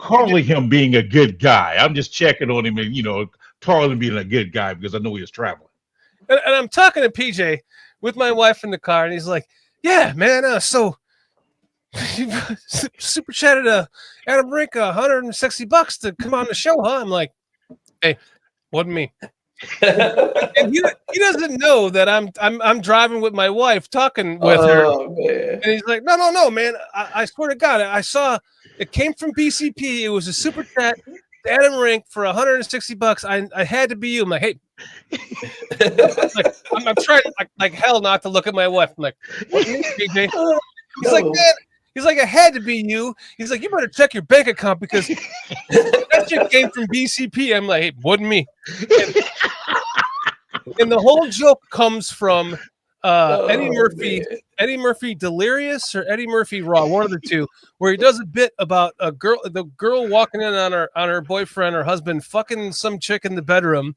calling him being a good guy. I'm just checking on him and, calling him being a good guy because I know he was traveling. And I'm talking to PJ with my wife in the car, and he's like, yeah, man, so super chatted Adam Rink $160 to come on the show, huh? I'm like, hey, wasn't me. And he doesn't know that I'm driving with my wife talking with her, man. and he's like, no, man, I swear to God, I saw it came from BCP. It was a super chat to Adam Rink for $160. I had to be you. I'm like, hey, I'm trying like hell not to look at my wife. I'm like, what is it, DJ? He's like, man. He's like, it had to be you. He's like, you better check your bank account because that shit came from BCP. I'm like, hey, wasn't me. And the whole joke comes from Eddie Murphy, man. Eddie Murphy Delirious or Eddie Murphy Raw, one of the two, where he does a bit about the girl walking in on her boyfriend or husband fucking some chick in the bedroom,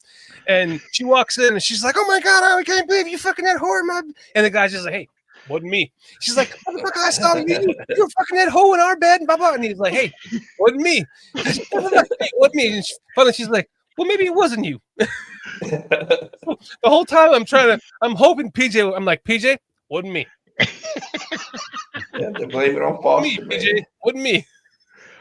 and she walks in and she's like, oh my God, I can't believe you fucking that whore, man. And the guy's just like, hey, wasn't me. She's like, motherfucker, I saw you were fucking that hoe in our bed, blah, blah. And he's like, hey, wasn't me. Hey, wasn't me. And she's like, well, maybe it wasn't you. The whole time I'm hoping PJ, I'm like, PJ, wasn't me. Yeah, they blame it on Me, Foster, man. PJ. Wasn't me.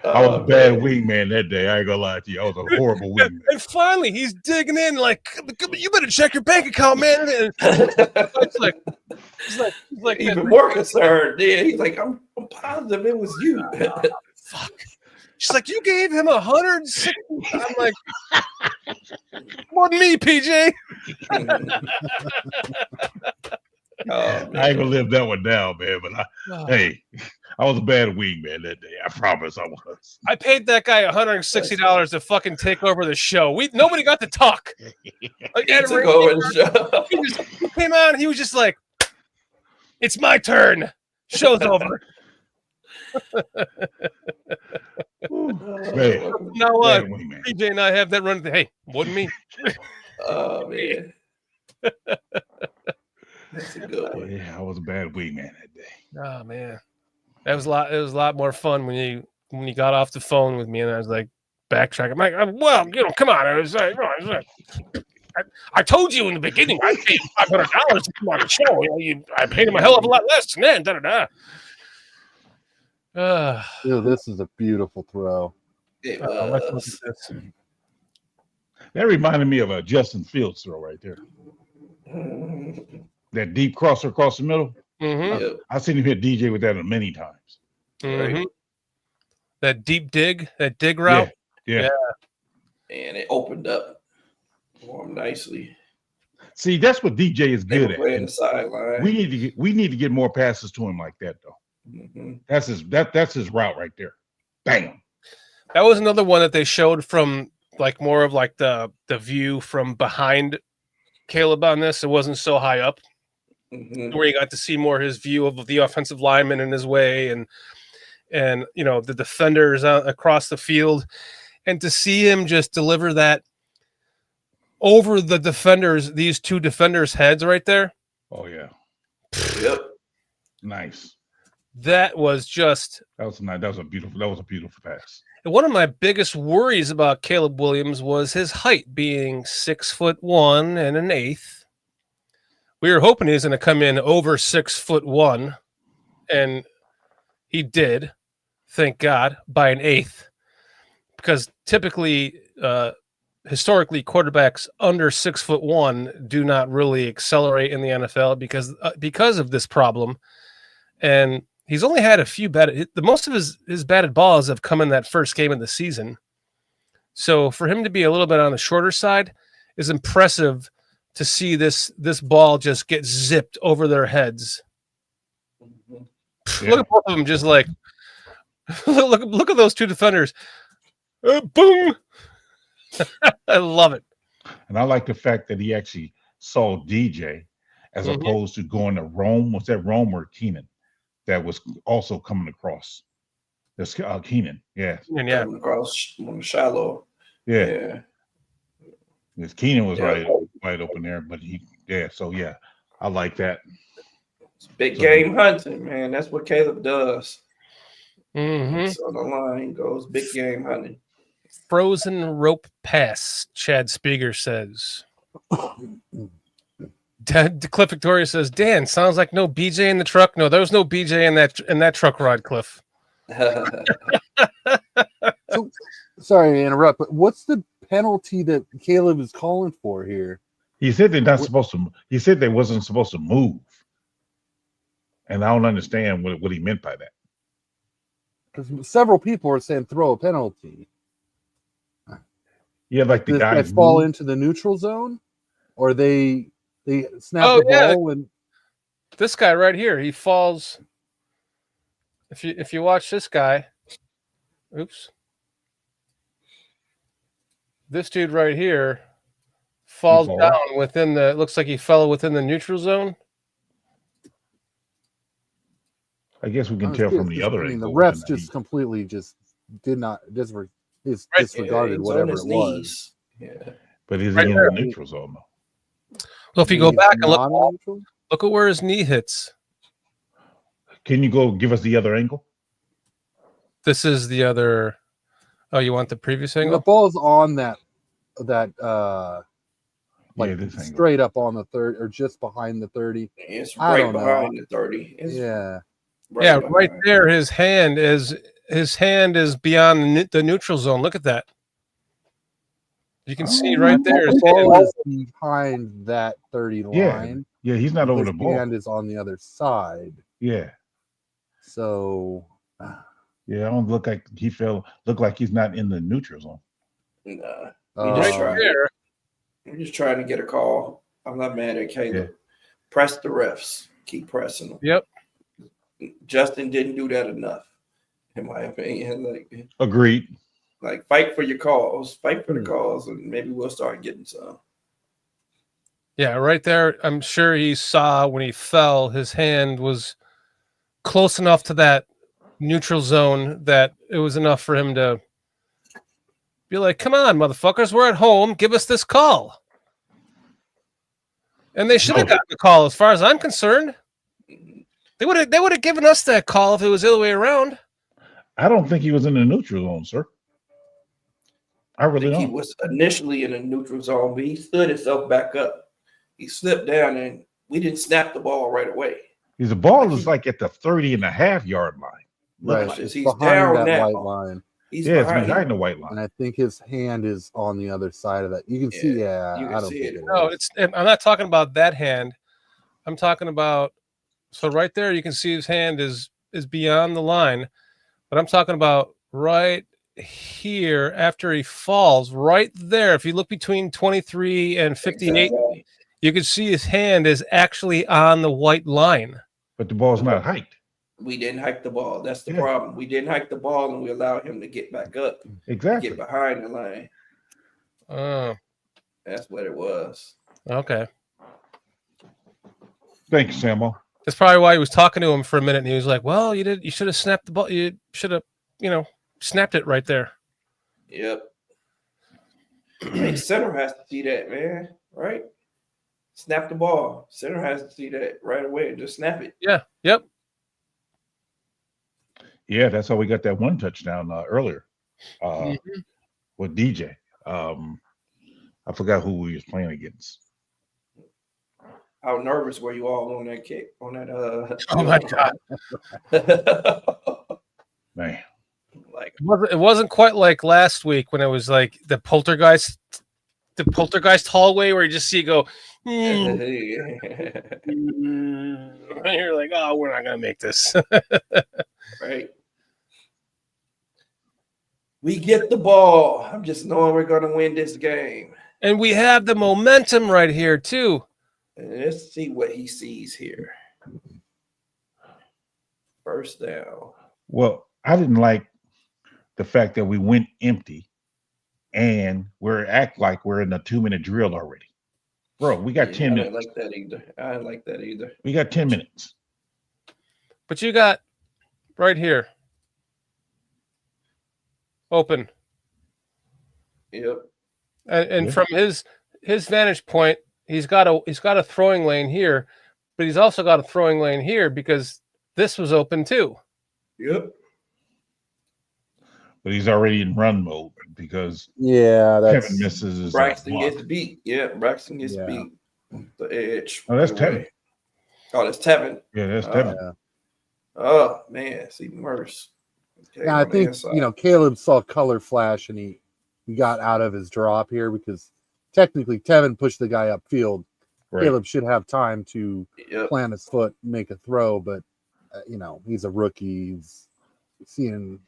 I was a bad man. wingman that day. I ain't gonna lie to you. I was a horrible wingman. And finally, he's digging in like, you better check your bank account, man. And it's like, he's like Even more concerned. Yeah, he's like, I'm positive it was you. fuck. She's like, you gave him 160. I'm like, wasn't me, PJ. I ain't gonna live that one down, man. But hey, I was a bad wingman that day. I promise I was. I paid that guy $160 to fucking take over the show. Nobody got to talk. Like, He took over the show. He came out and he was just like, it's my turn. Show's over. Man, Now bad wingman. PJ and I have that run. Hey, wasn't me. Oh man. That's a good one. Yeah, I was a bad wingman that day. Oh man, that was a lot. It was a lot more fun when you got off the phone with me and I was like backtracking. I'm like, well, come on. I told you in the beginning I paid $500 to come on the show. I paid him a hell of a lot less than that. Da da da. Ew, this is a beautiful throw. It Let's look was. at this. That reminded me of a Justin Fields throw right there. That deep crosser across the middle. Mm-hmm. Yep. I've seen him hit DJ with that many times. Mm-hmm. That deep dig, that dig route. Yeah. And it opened up for him nicely. See, that's what DJ is They were good at. playing the sideline. We need to get more passes to him like that though. Mm-hmm. That's his route right there. Bam. That was another one that they showed from like more of like the view from behind Caleb on this. It wasn't so high up, where you got to see more his view of the offensive lineman in his way and the defenders across the field, and to see him just deliver that over the defenders, these two defenders' heads right there. Oh yeah. Yep. Nice. That was just That was nice. That was a beautiful pass. and one of my biggest worries about Caleb Williams was his height being 6'1" and an eighth. We were hoping he was going to come in over 6'1", and he did, thank God, by an eighth. Because typically, historically, quarterbacks under 6'1" do not really accelerate in the NFL because of this problem. And he's only had a few the most of his batted balls have come in that first game of the season. So for him to be a little bit on the shorter side is impressive to see this ball just get zipped over their heads. Yeah. Look at both of them, just like look at those two defenders. Boom! I love it. And I like the fact that he actually saw DJ as opposed to going to Rome. Was that Rome or Keenan that was also coming across? That's Keenan. Yeah. Yeah. Coming across on the shallow. Yeah. Yeah. Because Keenan was right open there, but so I like that. It's big game hunting, man. That's what Caleb does. Mm-hmm. So the line goes big game hunting. Frozen rope pass, Chad Speaker says. Cliff Victoria says, Dan, sounds like no BJ in the truck. No, there was no BJ in that truck ride, Cliff. So, sorry to interrupt, but what's the penalty that Caleb is calling for here? He said they're not supposed to. He said they wasn't supposed to move, and I don't understand what he meant by that. Because several people are saying throw a penalty. Yeah, like the Did guy this guy fall into the neutral zone, or they snap the ball and this guy right here, he falls. If you watch this guy, oops, this dude right here falls down within the. Looks like he fell within the neutral zone. I guess we can tell from the other angle. The refs just completely disregarded whatever it was. Yeah. But is he in the neutral zone though? Well, if you go back and look at where his knee hits. Can you go give us the other angle? This is the other. Oh, you want the previous angle? The ball's on that like this ain't straight up on the 30 or just behind the 30. It's I right don't know. behind the 30. It's Yeah. Right behind. there. His hand is beyond the neutral zone. Look at that. You can see right there. The His ball hand. is behind that 30 Yeah, line. yeah, he's not over His the ball. hand is on the other side. Yeah, So yeah, I don't look like look like he's not in the neutral zone. Nah, There. we're just trying to get a call. I'm not mad at Caleb. Press the refs. Keep pressing them. Yep. Justin didn't do that enough, in my opinion. Agreed. Like fight for your calls. Fight for the calls, and maybe we'll start getting some. Yeah, right there. I'm sure he saw when he fell, his hand was close enough to that neutral zone that it was enough for him to be like, come on, motherfuckers, we're at home. Give us this call. And they should have gotten the call as far as I'm concerned. They would have given us that call if it was the other way around. I don't think he was in the neutral zone, sir. I really don't. He was initially in a neutral zone, but he stood himself back up. He slipped down, and we didn't snap the ball right away. The ball is like at the 30.5-yard line. right, Like, it's he's behind down that now. white line. He's It's behind the white line. And I think his hand is on the other side of that. You can see, you I can don't see think it. No, I'm not talking about that hand. I'm talking about, so right there you can see his hand is beyond the line, but I'm talking about right here after he falls, right there. If you look between 23 and 58, you can see his hand is actually on the white line. But the ball's not hiked. We didn't hike the ball. That's the problem. We didn't hike the ball, and we allowed him to get back up. Exactly. Get behind the line. Oh, that's what it was. Okay. Thank you, Sammo. That's probably why he was talking to him for a minute, and he was like, "Well, you should have snapped the ball. You should have, snapped it right there." Yep. Hey, center has to see that, man. Right? Snap the ball. Center has to see that right away and just snap it. Yeah. Yep. Yeah, that's how we got that one touchdown earlier with DJ. I forgot who we was playing against. How nervous were you all on that kick? On that oh my God. Man. Like it wasn't quite like last week when it was like the poltergeist hallway where you just see you go, and you're like, oh, we're not gonna make this. Right. We get the ball. I'm just knowing we're gonna win this game. And we have the momentum right here too. Let's see what he sees here. First down. Well, I didn't like the fact that we went empty and we're act like we're in a 2-minute drill already. Bro, we got 10 minutes. I didn't like that either. We got 10 minutes. But you got right here. Open. Yep. And from his vantage point, he's got a throwing lane here, but he's also got a throwing lane here because this was open too. Yep. But he's already in run mode because that's Kevin misses his Braxton gets beat. Yeah, Braxton gets beat. The edge. Oh, that's Tevin. Oh, that's Tevin. Yeah, that's Tevin. Oh man, it's even worse. Okay, I think Caleb saw color flash and he got out of his drop here because technically Tevin pushed the guy upfield. Right. Caleb should have time to plant his foot, make a throw, but he's a rookie. He's seeing.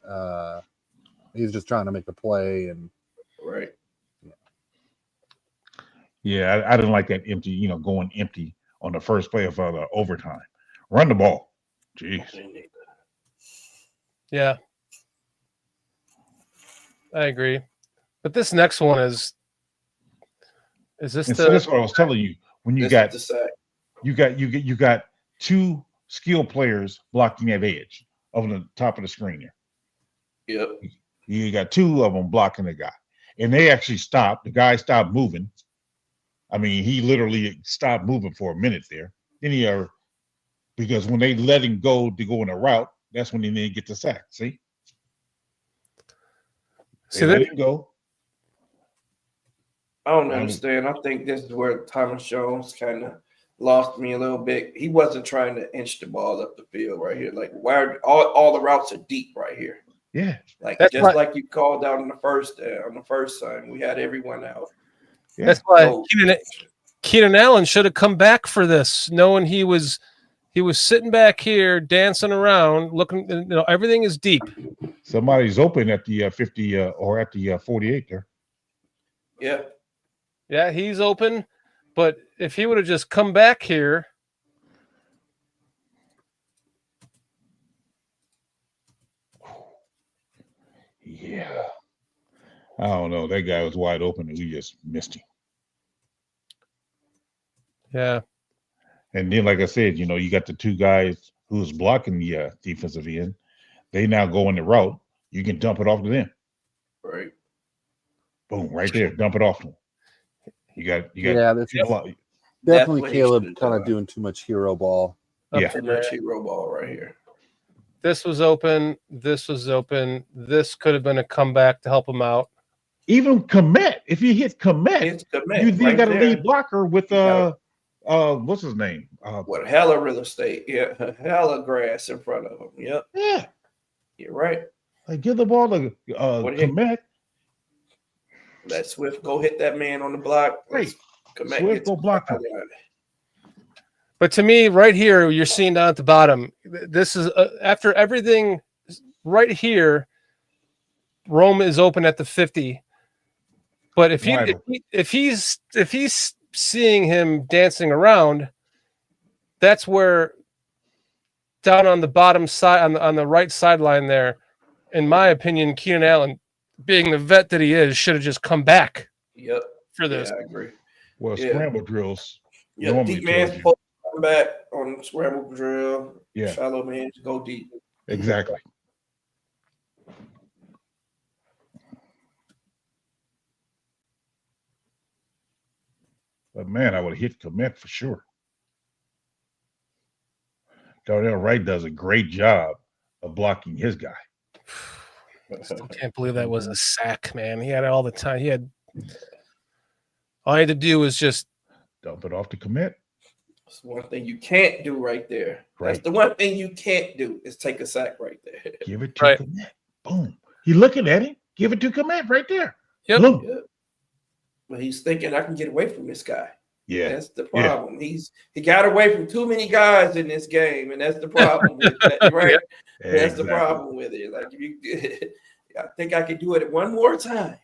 He's just trying to make a play and right. Yeah, I didn't like that empty. Going empty on the first play of the overtime. Run the ball. Jeez. Yeah, I agree. But this next one is this the? So that's what I was telling you. When you got two skilled players blocking that edge on the top of the screen there. Yep. You got two of them blocking the guy, and they actually stopped. The guy stopped moving. I mean, he literally stopped moving for a minute there. Then because when they let him go to go in a route, that's when he didn't get the sack. See, they let him go. I don't understand. I think this is where Thomas Jones kind of lost me a little bit. He wasn't trying to inch the ball up the field right here. Like, why are all the routes are deep right here? Yeah, like That's just why- like you called out on the first time, we had everyone out. yeah. That's why So- Keenan Allen should have come back for this, knowing he was sitting back here dancing around, looking. Everything is deep. Somebody's open at the 50 or at the 48 there. Yeah, Yeah, he's open, but if he would have just come back here, Yeah. I don't know. That guy was wide open and we just missed him. yeah, And then, like I said, you got the two guys who's blocking the defensive end. They now go in the route. You can dump it off to them. right. Boom, right there. Dump it off to them. You got. Yeah, that's a lot. definitely what he Caleb should've kind of done. doing too much hero ball. up Yeah. to Too there. much hero ball right here. This was open. This was open. This could have been a comeback to help him out. Even commit. If you hit commit, It's commit you then right got a there. lead blocker with You what's his name? What hella real estate? Yeah, hella grass in front of him. Yep, Yeah. you're right. Like give the ball to What the heck? commit. Let Swift go hit that man on the block. Great. Commit Swift gets go block him. But to me, right here, you're seeing down at the bottom. This is after everything. Right here, Rome is open at the 50. But if he's seeing him dancing around, that's where down on the bottom side on the right sideline there, in my opinion, Keenan Allen, being the vet that he is, should have just come back Yep. for this. Yeah, I agree. Well, Yeah. scramble drills. Yep. Normally Deep man tells you. supposed to come back on scramble drill. Yeah. Shallow man to go deep. Exactly. But man, I would have hit commit for sure. Darnell Wright does a great job of blocking his guy. Still can't believe that was a sack, man. He had it all the time. All he had to do was just Dump it off to commit. That's one thing you can't do right there. Right. That's the one thing you can't do is take a sack right there. Give it to Right. commit. Boom. He looking at him. Give it to commit right there. Yep. Boom. Yep. But he's thinking I can get away from this guy. Yeah. That's the problem. He got away from too many guys in this game, and that's the problem with that, right? That's the Exactly. problem with it. Like if you, I think I could do it one more time.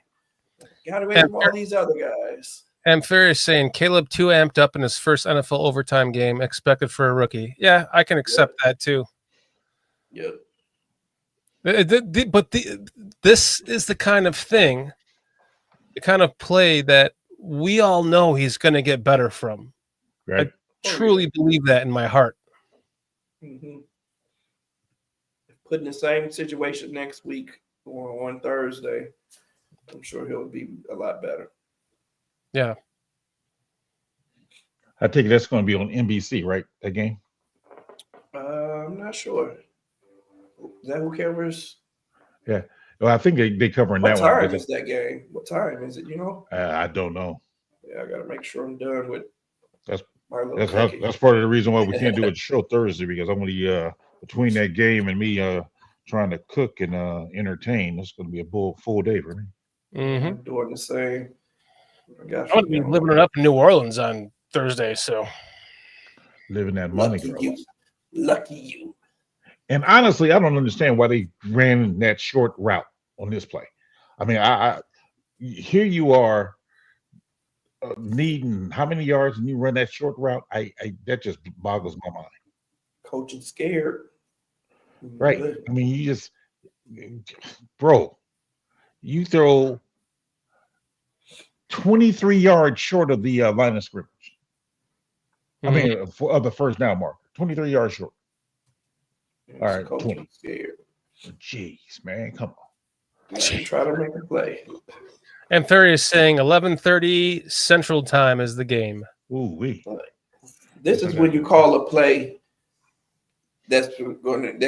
Got away from all these other guys. And Ferry is saying Caleb too amped up in his first NFL overtime game, expected for a rookie. Yeah, I can accept that too. Yep. But this is the kind of thing, the kind of play that we all know he's going to get better from. Right. Truly believe that in my heart. Mm-hmm. Put in the same situation next week or on Thursday, I'm sure he'll be a lot better. Yeah. I think that's going to be on NBC, right? That game. I'm not sure. Is that who covers? Yeah. Well, I think they covering What that one. time because is that game? What time is it? You know? I don't know. Yeah, I got to make sure I'm done with That's- my little. That's part of the reason why we can't do a show Thursday, because I'm going to between that game and me trying to cook and entertain, it's going to be a full day for me. Mm-hmm. I'm doing the same. I'm going to be living it up in New Orleans on Thursday, so. Living that money. Lucky girl. you. Lucky you. And honestly, I don't understand why they ran that short route on this play. I mean, I here you are needing how many yards and you run that short route? I that just boggles my mind. Coach is scared. Right? I mean, you just, bro, you throw 23 yards short of the line of scrimmage. I mean, of the first down marker, 23 yards short. All right, Coach 20. is scared. Jeez, man, come on. Try to make a play. And Ferry is saying 11:30 Central Time is the game. Ooh, wee. This is when you call a play that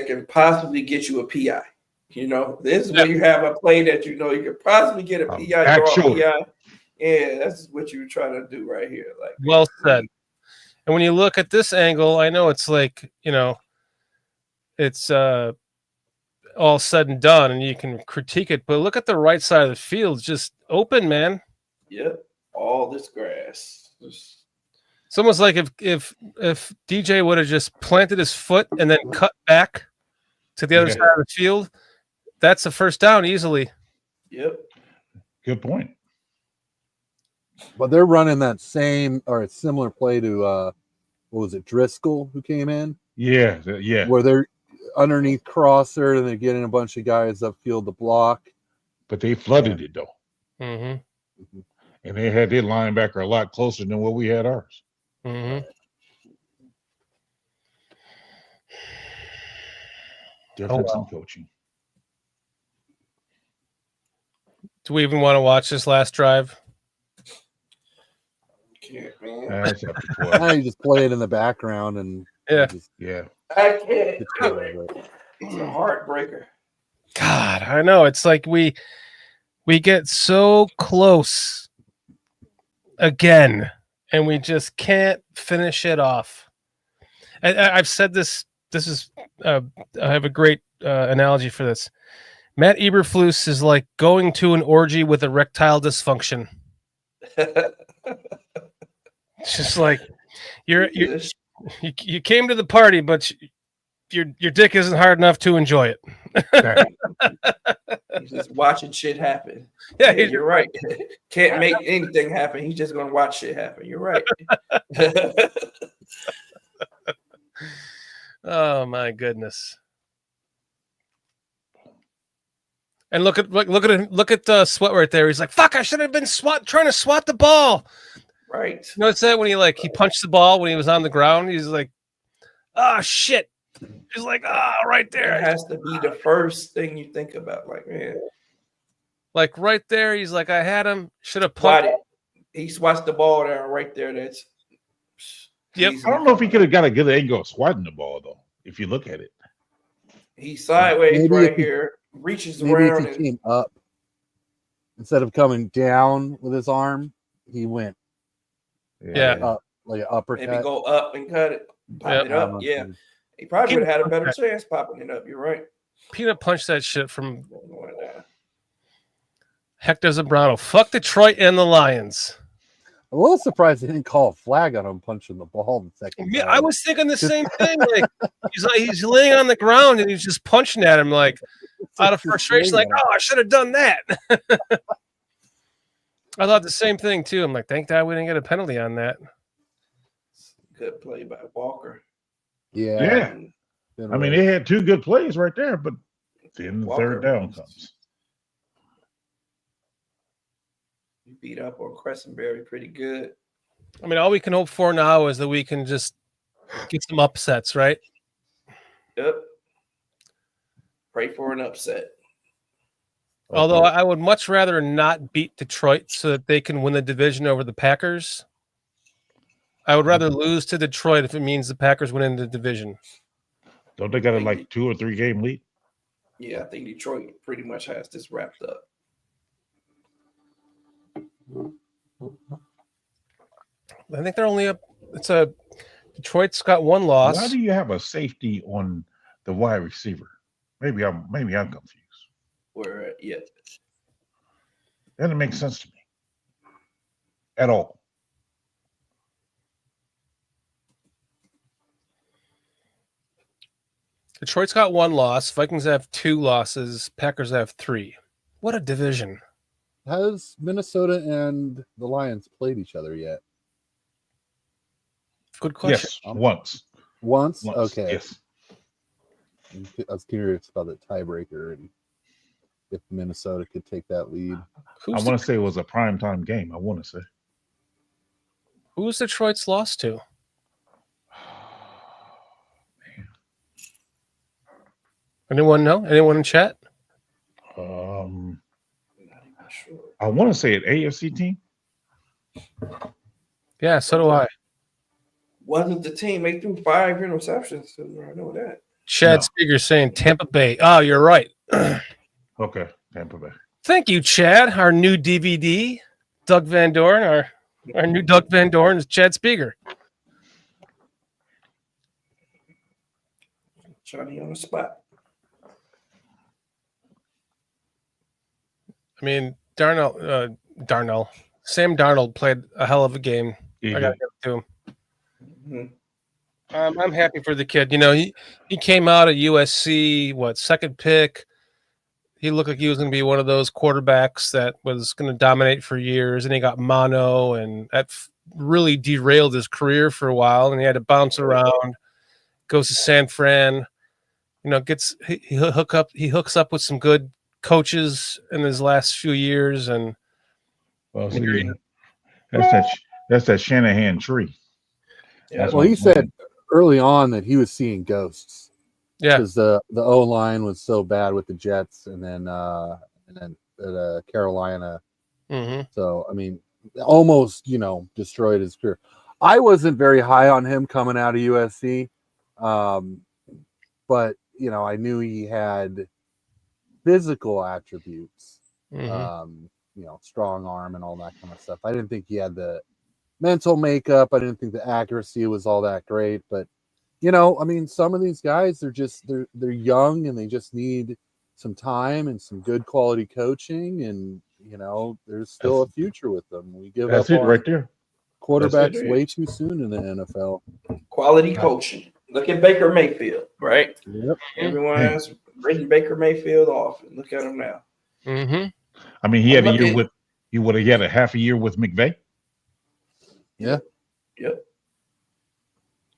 can possibly get you a PI. You know, this is when you have a play that you know you could possibly get a PI. Back draw a shoulder. PI. Yeah, that's what you were trying to do right here. Like, Well said. And when you look at this angle, I know it's like, it's all said and done and you can critique it, but look at the right side of the field, just open, man. Yep, all this grass. It's almost like if DJ would have just planted his foot and then cut back to the other side of the field, that's a first down easily. Yep. Good point. But they're running that same or a similar play to what was it, Driscoll, who came in? Yeah. Where they're underneath crosser and they're getting a bunch of guys upfield to block. But they flooded it though. Mm-hmm. And they had their linebacker a lot closer than what we had ours. Mm-hmm. Difference in coaching. Do we even want to watch this last drive? Can't, man. That's after 12. Now you just play it in the background and Yeah. I can't. It's a heartbreaker. God, I know. It's like we get so close again, and we just can't finish it off. I've said this. This is I have a great analogy for this. Matt Eberflus is like going to an orgy with erectile dysfunction. It's just like you came to the party, but your dick isn't hard enough to enjoy it. He's just watching shit happen. Yeah, you're right. Can't make anything happen. He's just gonna watch shit happen. You're right. Oh my goodness! And look at Sweat right there. He's like, "Fuck! I should have been trying to swat the ball." Right. You know what's that when he punched the ball when he was on the ground? He's like, "Ah, shit." He's like, right there. It has to be the first thing you think about. Like, man. Like right there, he's like, I had him. Should have punched. He swats the ball down right there. That's yep. I don't know if he could have got a good angle of swatting the ball though. If you look at it, he's sideways here, reaches around. If he came up instead of coming down with his arm, he went up like an uppercut. Maybe go up and cut it, pop it up. Yeah. He probably would have had a better chance popping it up. You're right. Peanut punched that shit from Hector Zambrano. Fuck Detroit and the Lions. I'm a little surprised they didn't call a flag on him punching the ball the second time. I was thinking the same thing. Like he's laying on the ground and he's just punching at him like out of frustration. Like, I should have done that. I thought the same thing too. I'm like, thank God we didn't get a penalty on that. Good play by Walker. Yeah. I mean, they had two good plays right there, but then the third down comes. You beat up on Crescenberry pretty good. I mean, all we can hope for now is that we can just get some upsets, right? Yep. Pray for an upset. Although I would much rather not beat Detroit so that they can win the division over the Packers. I would rather lose to Detroit if it means the Packers win in the division. Don't they got a 2 or 3 game lead? Yeah, I think Detroit pretty much has this wrapped up. I think they're only up. Detroit's got one loss. Why do you have a safety on the wide receiver? Maybe I'm confused. Where yeah, That doesn't make sense to me at all. Detroit's got one loss. Vikings have 2 losses. Packers have 3. What a division. Has Minnesota and the Lions played each other yet? Good question. Yes, once. Once? Okay. Yes. I was curious about the tiebreaker and if Minnesota could take that lead. I want to say it was a primetime game. I want to say. Who's Detroit's loss to? Anyone know? Anyone in chat? I want to say an AFC team. Yeah, so do I. Wasn't the team? They threw 5 interceptions. So I know that. Chad Speaker saying Tampa Bay. Oh, you're right. Okay, Tampa Bay. Thank you, Chad. Our new DVD. Doug Van Dorn. Our new Doug Van Dorn is Chad Speaker. Johnny on the spot. I mean, Sam Darnold played a hell of a game. I got to give it to him. Mm-hmm. I'm happy for the kid. You know, he came out at USC, second pick. He looked like he was going to be one of those quarterbacks that was going to dominate for years, and he got mono, and that really derailed his career for a while, and he had to bounce around. Goes to San Fran, you know, he hooks up with some good coaches in his last few years, and well, see, that's that Shanahan tree. Yeah. Well, he said early on that he was seeing ghosts. Yeah, because the O line was so bad with the Jets, and then Carolina. mm-hmm. So I mean, almost destroyed his career. I wasn't very high on him coming out of USC, but I knew he had physical attributes, strong arm and all that kind of stuff. I didn't think he had the mental makeup. I didn't think the accuracy was all that great, but I mean, some of these guys, they're young and they just need some time and some good quality coaching, and there's still a future with them. We give up on right there. quarterbacks way too soon in the NFL. Quality coaching. Look at Baker Mayfield, right? Yep. Everyone has written Baker Mayfield off, and look at him now. Mm-hmm. I mean, he had a year with. He would have had a half a year with McVay. Yeah. Yep.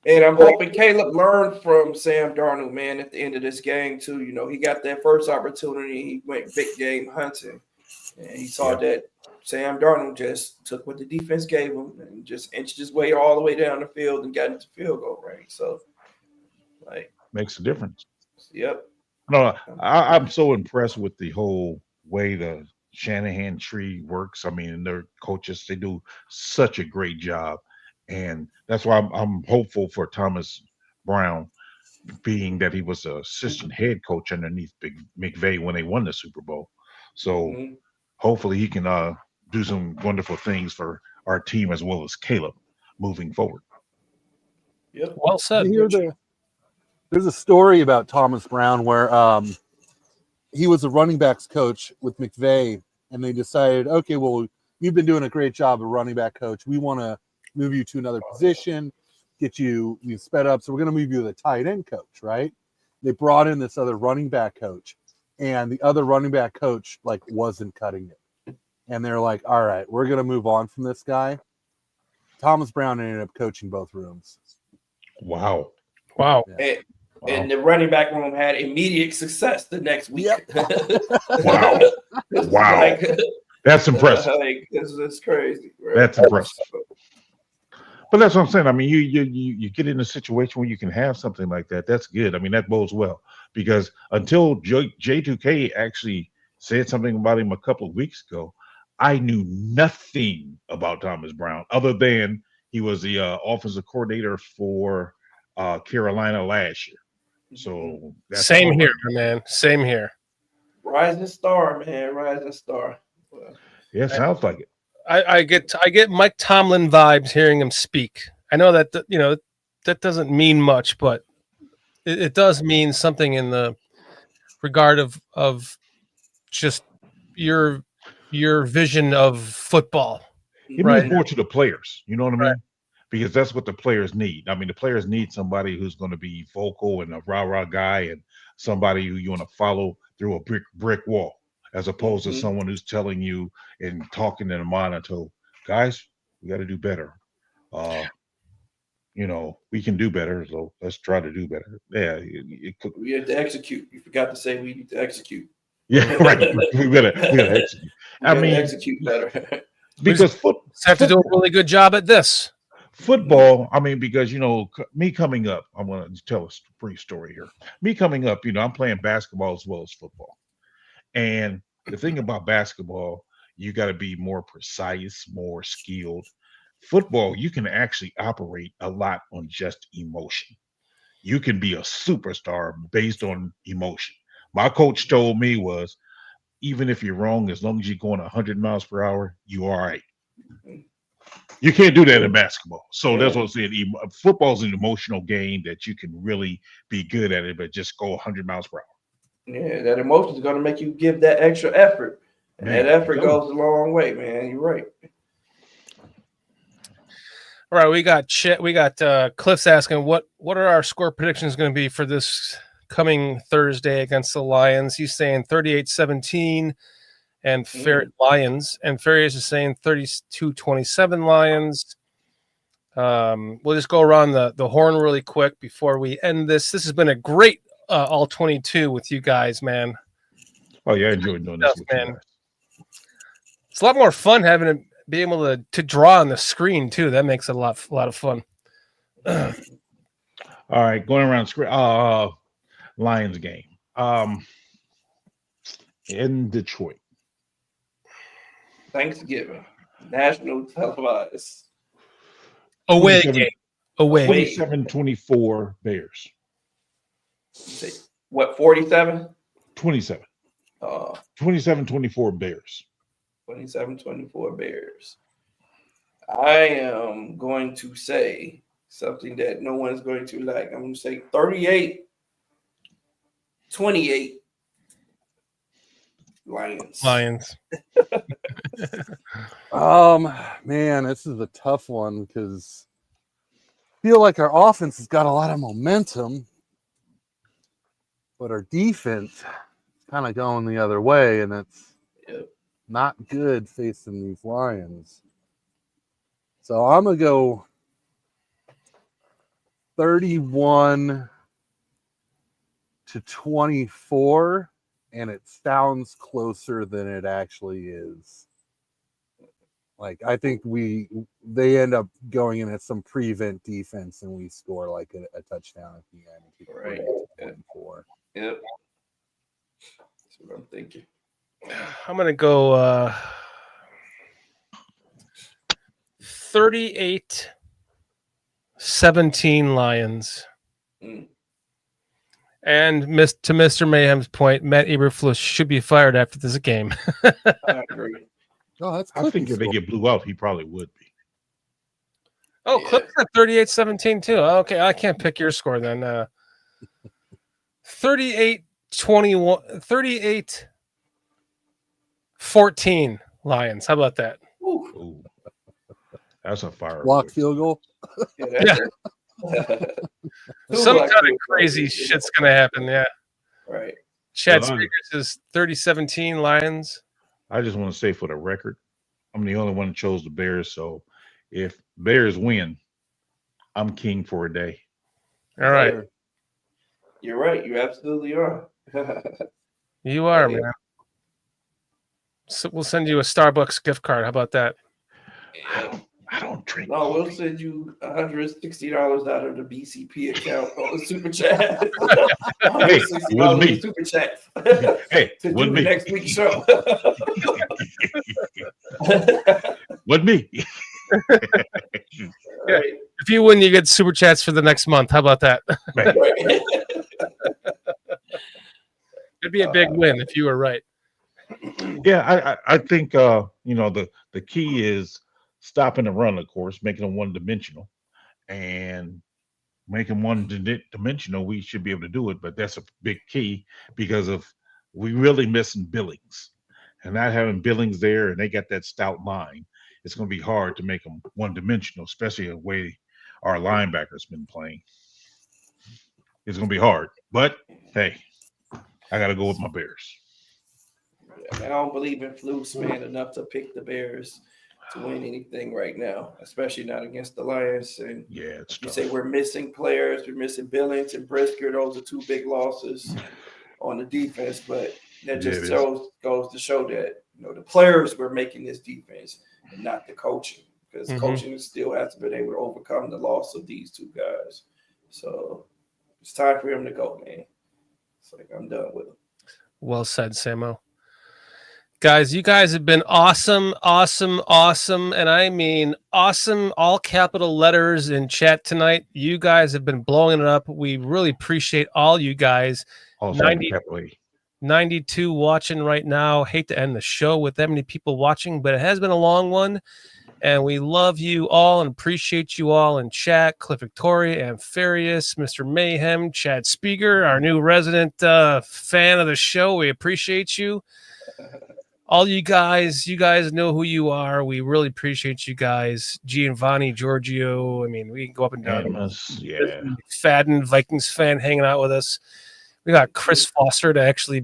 And I'm hoping Caleb learned from Sam Darnold, man, at the end of this game, too. He got that first opportunity. He went big game hunting. And he saw that Sam Darnold just took what the defense gave him and just inched his way all the way down the field and got into field goal range. So, makes a difference. Yep. No, I'm so impressed with the whole way the Shanahan tree works. I mean, their coaches, they do such a great job. And that's why I'm hopeful for Thomas Brown, being that he was an assistant head coach underneath McVay when they won the Super Bowl. So hopefully he can do some wonderful things for our team as well as Caleb moving forward. Yep. Well said. There's a story about Thomas Brown where he was a running backs coach with McVay, and they decided, okay, well, you've been doing a great job of running back coach. We want to move you to another position, get you sped up. So we're going to move you to the tight end coach, right? They brought in this other running back coach, and the other running back coach wasn't cutting it. And they're like, all right, we're going to move on from this guy. Thomas Brown ended up coaching both rooms. Wow. Yeah. And the running back room had immediate success the next week. Wow. Wow. That's impressive. It's crazy. Right? That's impressive. But that's what I'm saying. I mean, you get in a situation where you can have something like that. That's good. I mean, that bodes well, because until J2K actually said something about him a couple of weeks ago, I knew nothing about Thomas Brown other than he was the offensive coordinator for Carolina last year. So that's same here, man. Same here. Rising star, man. Rising star. Well, yeah, sounds like it. I get Mike Tomlin vibes hearing him speak. I know that that doesn't mean much, but it does mean something in the regard of just your vision of football. It means more to the players. You know what I mean? Right. Because that's what the players need. I mean, the players need somebody who's going to be vocal and a rah-rah guy, and somebody who you want to follow through a brick wall, as opposed to someone who's telling you and talking in a monitor, guys, we got to do better. We can do better, so let's try to do better. Yeah, we have to execute. You forgot to say we need to execute. Yeah, right. we gotta execute. Execute better. Because have to do a really good job at this. Football, I mean, because, me coming up, I'm going to tell a brief story here. Me coming up, I'm playing basketball as well as football. And the thing about basketball, you got to be more precise, more skilled. Football, you can actually operate a lot on just emotion. You can be a superstar based on emotion. My coach told me was, even if you're wrong, as long as you're going 100 miles per hour, you're all right. You can't do that in basketball. So that's what I'm saying. Football's an emotional game that you can really be good at it, but just go 100 miles per hour. Yeah, that emotion is going to make you give that extra effort. And Man, that effort goes a long way, man. You're right. All right, we got Cliff's asking what are our score predictions going to be for this coming Thursday against the Lions. He's saying 38-17 and Lions, and Farias is saying 32-27 Lions. We'll just go around the horn really quick before we end this. This has been a great all 22 with you guys, man. Oh yeah, I enjoyed doing this with you guys. It's a lot more fun having to be able to draw on the screen too. That makes it a lot of fun. All right, going around screen. Lions game. In Detroit. Thanksgiving. National televised. Away game. Away. 27-24 Bears. What, 47? 27. 27-24 Bears. 27-24 Bears. I am going to say something that no one's going to like. I'm going to say 38-28 Lions. Man, this is a tough one because I feel like our offense has got a lot of momentum, but our defense is kind of going the other way, and it's not good facing these Lions. So I'm going to go 31-24, and it sounds closer than it actually is. Like, I think they end up going in at some prevent defense, and we score like a touchdown at the end. Right. Yep. That's what I'm thinking. I'm going to go 38-17 Lions. And to Mr. Mayhem's point, Matt Eberflus should be fired after this game. I agree. Oh, that's I think if they get blew out, he probably would be. Oh, Clip's at 38-17 too. Okay, I can't pick your score then. 38-21, 38-14 Lions. How about that? Ooh. That's a fire. Block field goal. Yeah. Some kind of crazy shit's going to happen, yeah. Right. Chad Speakers is 30-17 Lions. I just want to say for the record, I'm the only one that chose the Bears. So if Bears win, I'm king for a day. All right. You're right. You absolutely are. You are, man. So we'll send you a Starbucks gift card. How about that? I don't drink. No, we'll send you $160 out of the BCP account on the super chat. Hey, with me. Super chat. Hey, to with do me. Next week's show. With me. Yeah. If you win, you get super chats for the next month. How about that? It'd be a big win if you were right. Yeah, I think the key is stopping the run, of course, making them one-dimensional, and making one-dimensional. We should be able to do it, but that's a big key because we really missing Billings, and not having Billings there, and they got that stout line. It's going to be hard to make them one-dimensional, especially the way our linebackers been playing. It's going to be hard, but hey, I got to go with my Bears. I don't believe in flukes, man, enough to pick the Bears to win anything right now, especially not against the Lions. And yeah, it's you say we're missing players, we're missing Billings and Brisker. Those are two big losses on the defense, but that just goes to show that the players were making this defense and not the coaching, because coaching still hasn't been able to overcome the loss of these two guys. So it's time for him to go, man. It's like I'm done with him. Well said, Sammo. Guys, you guys have been awesome, awesome, awesome. And I mean awesome, all capital letters in chat tonight. You guys have been blowing it up. We really appreciate all you guys. 92 watching right now. Hate to end the show with that many people watching, but it has been a long one. And we love you all and appreciate you all in chat. Cliff Victoria, Ampharius, Mr. Mayhem, Chad Speaker, our new resident fan of the show. We appreciate you. All you guys know who you are. We really appreciate you guys. Giovanni, Giorgio. I mean, we can go up and down. Fadden, Vikings fan hanging out with us. We got Chris Foster to actually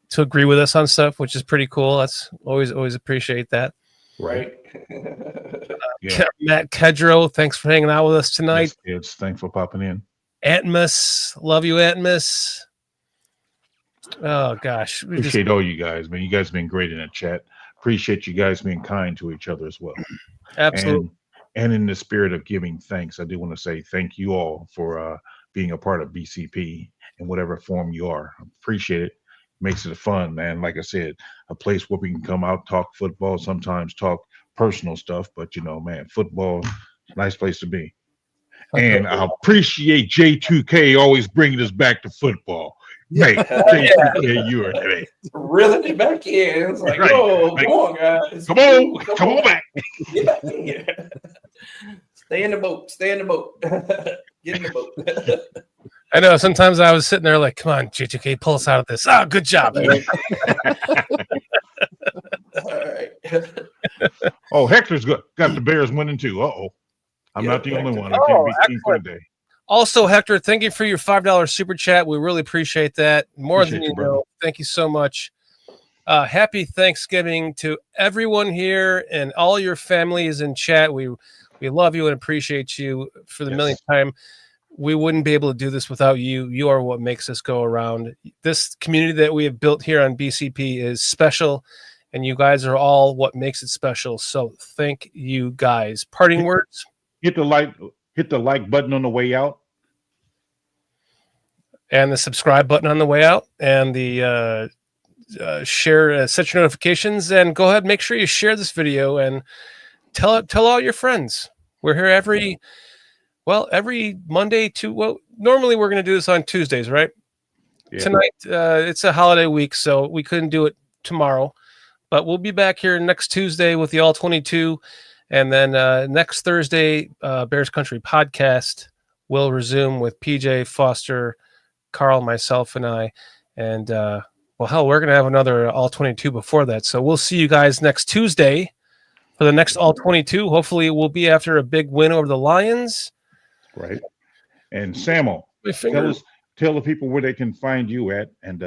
to agree with us on stuff, which is pretty cool. That's always appreciate that. Right. Matt Kedro, thanks for hanging out with us tonight. Yes, thanks for popping in. Antmus, love you, Antmus. Oh gosh, Appreciate all you guys, man. You guys have been great in the chat. Appreciate you guys being kind to each other as well. Absolutely. And in the spirit of giving thanks, I do want to say thank you all for being a part of BCP in whatever form you are. Appreciate it. Makes it fun, man. Like I said, a place where we can come out, talk football, sometimes talk personal stuff, but man, football, nice place to be. Okay. And I appreciate J2K always bringing us back to football. Mate, J2K, you are great. Reeling it back in. It's like, come on, guys. Come on back. Get back in here. Stay in the boat. Get in the boat. I know. Sometimes I was sitting there like, come on, J2K, pull us out of this. Oh, good job. All right. Oh, Hector's got the Bears winning too. Uh-oh. I'm not the only one. I can't be seen for the day. Also, Hector, thank you for your $5 super chat. We really appreciate that. More than you know. Thank you so much. Happy Thanksgiving to everyone here and all your families in chat. We love you and appreciate you for the millionth time. We wouldn't be able to do this without you. You are what makes us go around. This community that we have built here on BCP is special, and you guys are all what makes it special. So thank you guys. Parting words? Hit the like button on the way out. And the subscribe button on the way out. And the share, set your notifications. And go ahead and make sure you share this video and tell all your friends. We're here every Monday normally we're going to do this on Tuesdays, right? Yeah. Tonight, it's a holiday week, so we couldn't do it tomorrow, but we'll be back here next Tuesday with the ALL-22. And then next Thursday, Bears Country podcast will resume with PJ, Foster, Carl, myself, and I. And, we're going to have another ALL-22 before that. So we'll see you guys next Tuesday for the next ALL-22. Hopefully it will be after a big win over the Lions. Right. And Sammo, tell the people where they can find you at and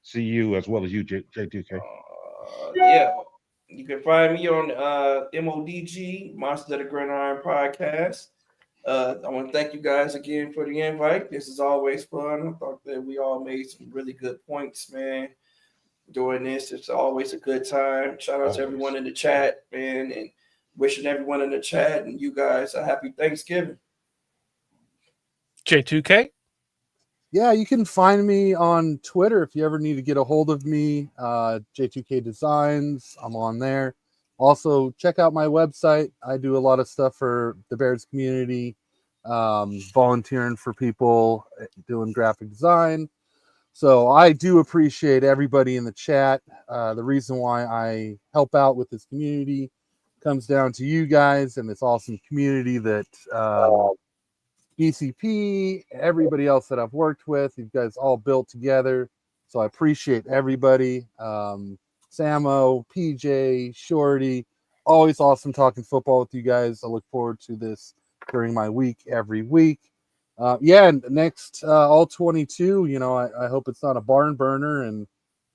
see you as well as you, J2K. You can find me on MODG, Monsters of the Gridiron podcast. I want to thank you guys again for the invite. This is always fun. I thought that we all made some really good points, man, doing this. It's always a good time. Shout out to everyone in the chat, man, and wishing everyone in the chat and you guys a happy Thanksgiving. J2K? Yeah, you can find me on Twitter if you ever need to get a hold of me. J2K Designs, I'm on there. Also, check out my website. I do a lot of stuff for the Bears community, volunteering for people, doing graphic design. So I do appreciate everybody in the chat. The reason why I help out with this community comes down to you guys and this awesome community that BCP, everybody else that I've worked with, you guys all built together. So I appreciate everybody. Sammo, PJ, Shorty, always awesome talking football with you guys. I look forward to this during my week every week. And next ALL-22, I hope it's not a barn burner and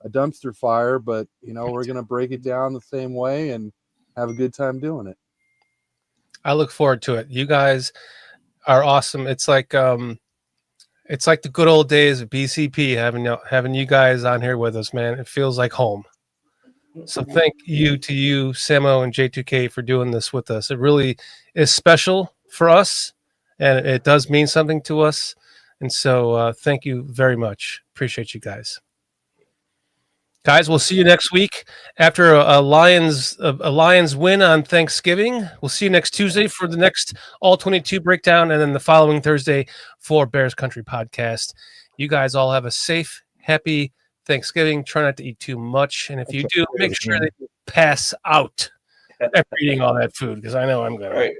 a dumpster fire, but we're gonna break it down the same way and have a good time doing it. I look forward to it. You guys are awesome. It's like the good old days of BCP having you guys on here with us, man. It feels like home. So thank you to you, Sammo and J2K, for doing this with us. It really is special for us, and it does mean something to us. And so thank you very much. Appreciate you guys. Guys, we'll see you next week after a Lions win on Thanksgiving. We'll see you next Tuesday for the next ALL-22 breakdown, and then the following Thursday for Bears Country podcast. You guys all have a safe, happy Thanksgiving. Try not to eat too much, and if you do, make sure that you pass out. after eating all that food because I know I'm gonna. Right.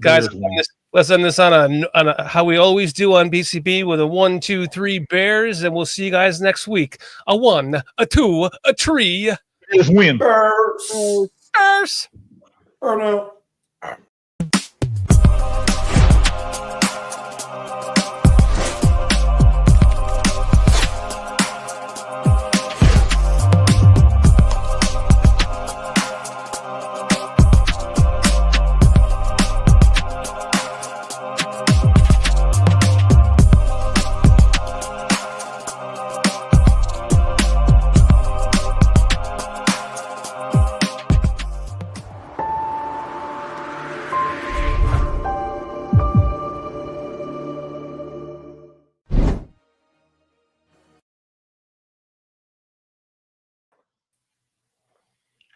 Guys, Bears win. let's end this on a how we always do on BCB with a 1, 2, 3 Bears, and we'll see you guys next week. A 1, a 2, a 3. Bears win. Birds. Bears. Oh no.